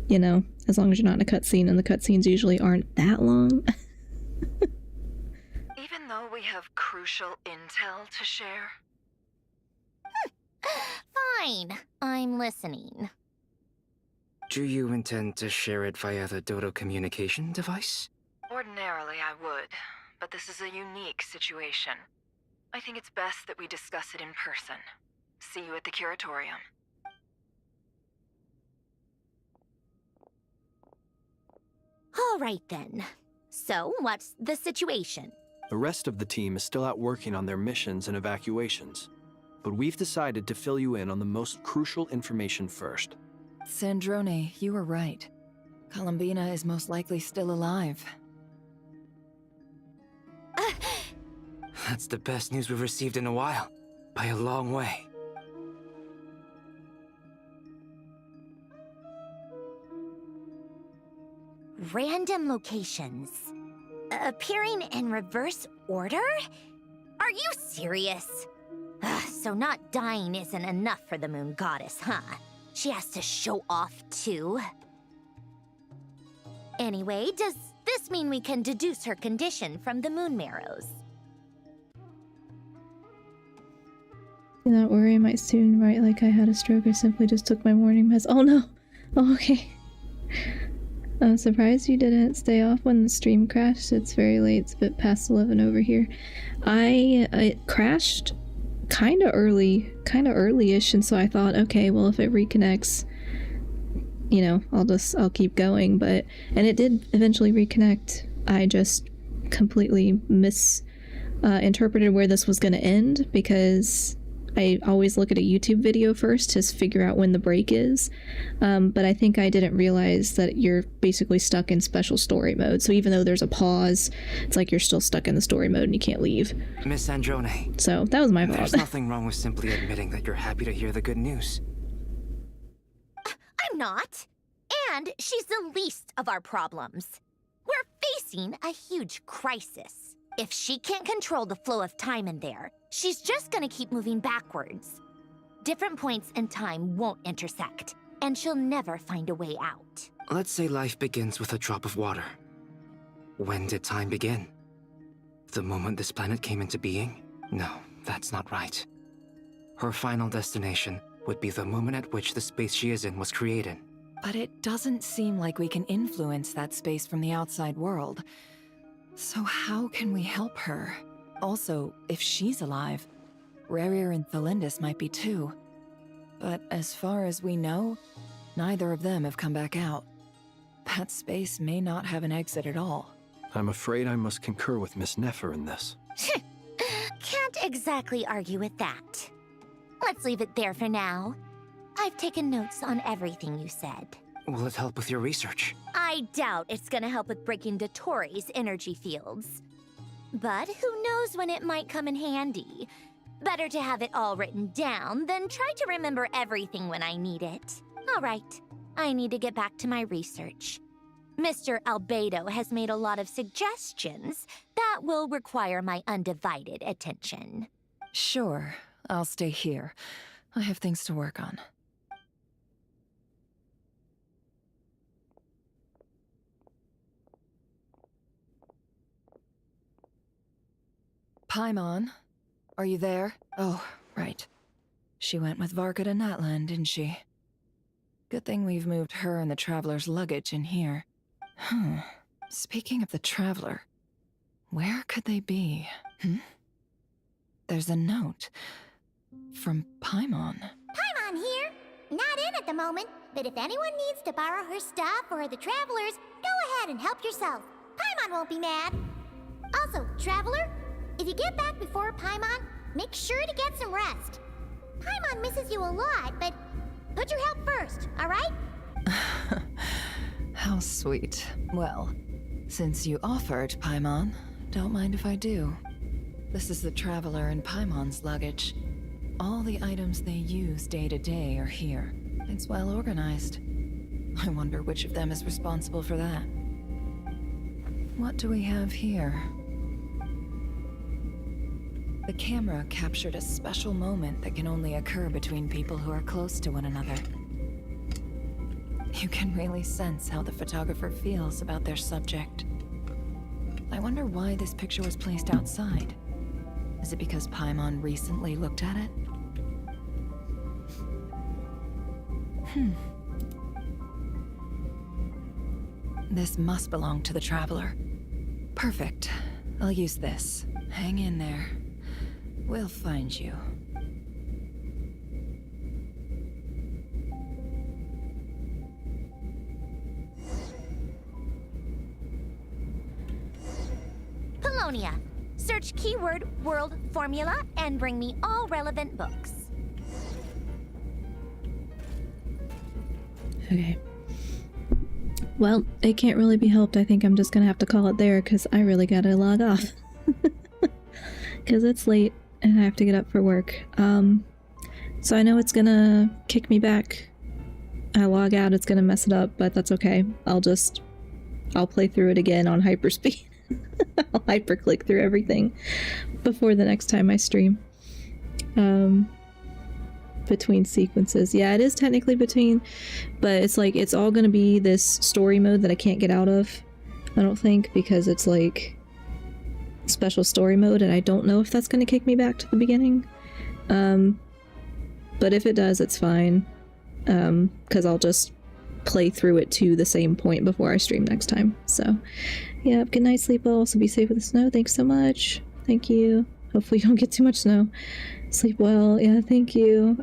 you know, as long as you're not in a cutscene, and the cutscenes usually aren't that long. Even though we have crucial intel to share? Fine, I'm listening. Do you intend to share it via the Dodo communication device? Ordinarily, I would, but this is a unique situation. I think it's best that we discuss it in person. See you at the Curatorium. All right then. So, what's the situation? The rest of the team is still out working on their missions and evacuations, but we've decided to fill you in on the most crucial information first. Sandrone, you were right. Columbina is most likely still alive. That's the best news we've received in a while, by a long way. Random locations. Appearing in reverse order? Are you serious? So not dying isn't enough for the Moon Goddess, huh? She has to show off too. Anyway, does this mean we can deduce her condition from the Moon Marrows? Do not worry, I might soon write like I had a stroke or simply just took my morning meds. Oh no! Oh, okay. I'm surprised you didn't stay off when the stream crashed. It's very late. It's a bit past 11 over here. It crashed kind of early-ish, and so I thought, okay, well, if it reconnects, you know, I'll keep going. And it did eventually reconnect. I just completely misinterpreted where this was going to end, because I always look at a YouTube video first to figure out when the break is, but I think I didn't realize that you're basically stuck in special story mode. So even though there's a pause, it's like you're still stuck in the story mode and you can't leave. Miss Androne. So that was my fault. There's nothing wrong with simply admitting that you're happy to hear the good news. I'm not. And she's the least of our problems. We're facing a huge crisis. If she can't control the flow of time in there, she's just gonna keep moving backwards. Different points in time won't intersect, and she'll never find a way out. Let's say life begins with a drop of water. When did time begin? The moment this planet came into being? No, that's not right. Her final destination would be the moment at which the space she is in was created. But it doesn't seem like we can influence that space from the outside world. So how can we help her? Also, if she's alive, Rerir and Thalindis might be too. But as far as we know, neither of them have come back out. That space may not have an exit at all. I'm afraid I must concur with Miss Nefer in this. Can't exactly argue with that. Let's leave it there for now. I've taken notes on everything you said. Will it help with your research? I doubt it's gonna help with breaking Dotori's energy fields. But who knows when it might come in handy. Better to have it all written down than try to remember everything when I need it. All right, I need to get back to my research. Mr. Albedo has made a lot of suggestions that will require my undivided attention. Sure, I'll stay here. I have things to work on. Paimon, are you there? Oh, right. She went with Varka to Natlan, didn't she? Good thing we've moved her and the Traveler's luggage in here. Speaking of the Traveler, where could they be? There's a note from Paimon. Paimon here. Not in at the moment, but if anyone needs to borrow her stuff or the Travelers, go ahead and help yourself. Paimon won't be mad. Also, Traveler, if you get back before Paimon, make sure to get some rest. Paimon misses you a lot, but put your health first, alright? How sweet. Well, since you offered, Paimon, don't mind if I do. This is the Traveler and Paimon's luggage. All the items they use day to day are here. It's well organized. I wonder which of them is responsible for that. What do we have here? The camera captured a special moment that can only occur between people who are close to one another. You can really sense how the photographer feels about their subject. I wonder why this picture was placed outside. Is it because Paimon recently looked at it? This must belong to the Traveler. Perfect. I'll use this. Hang in there. We'll find you. Polonia. Search keyword world formula and bring me all relevant books. Okay. Well, it can't really be helped. I think I'm just gonna have to call it there because I really gotta log off. Because it's late and I have to get up for work. So I know it's gonna kick me back. I log out, it's gonna mess it up, but that's okay. I'll play through it again on hyperspeed. I'll hyperclick through everything before the next time I stream. Between sequences. Yeah, it is technically between, but it's like, it's all gonna be this story mode that I can't get out of, I don't think, because it's like special story mode, and I don't know if that's gonna kick me back to the beginning. But if it does, it's fine, because I'll just play through it to the same point before I stream next time. So yeah, good night, sleep well, also be safe with the snow. Thanks so much. Thank you. Hopefully you don't get too much snow. Sleep well. Yeah, thank you.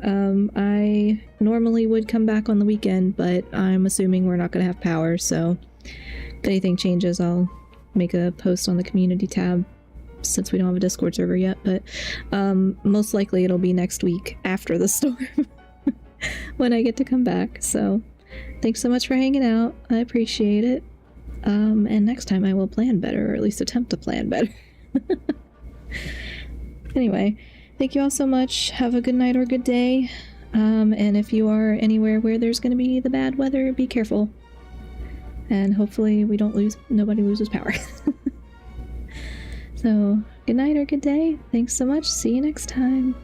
I normally would come back on the weekend, but I'm assuming we're not going to have power, so if anything changes, I'll make a post on the community tab since we don't have a Discord server yet, but most likely it'll be next week after the storm when I get to come back. So thanks so much for hanging out. I appreciate it. And next time I will plan better, or at least attempt to plan better. Anyway, thank you all so much. Have a good night or good day. And if you are anywhere where there's going to be the bad weather, be careful. And hopefully nobody loses power. So, good night or good day. Thanks so much. See you next time.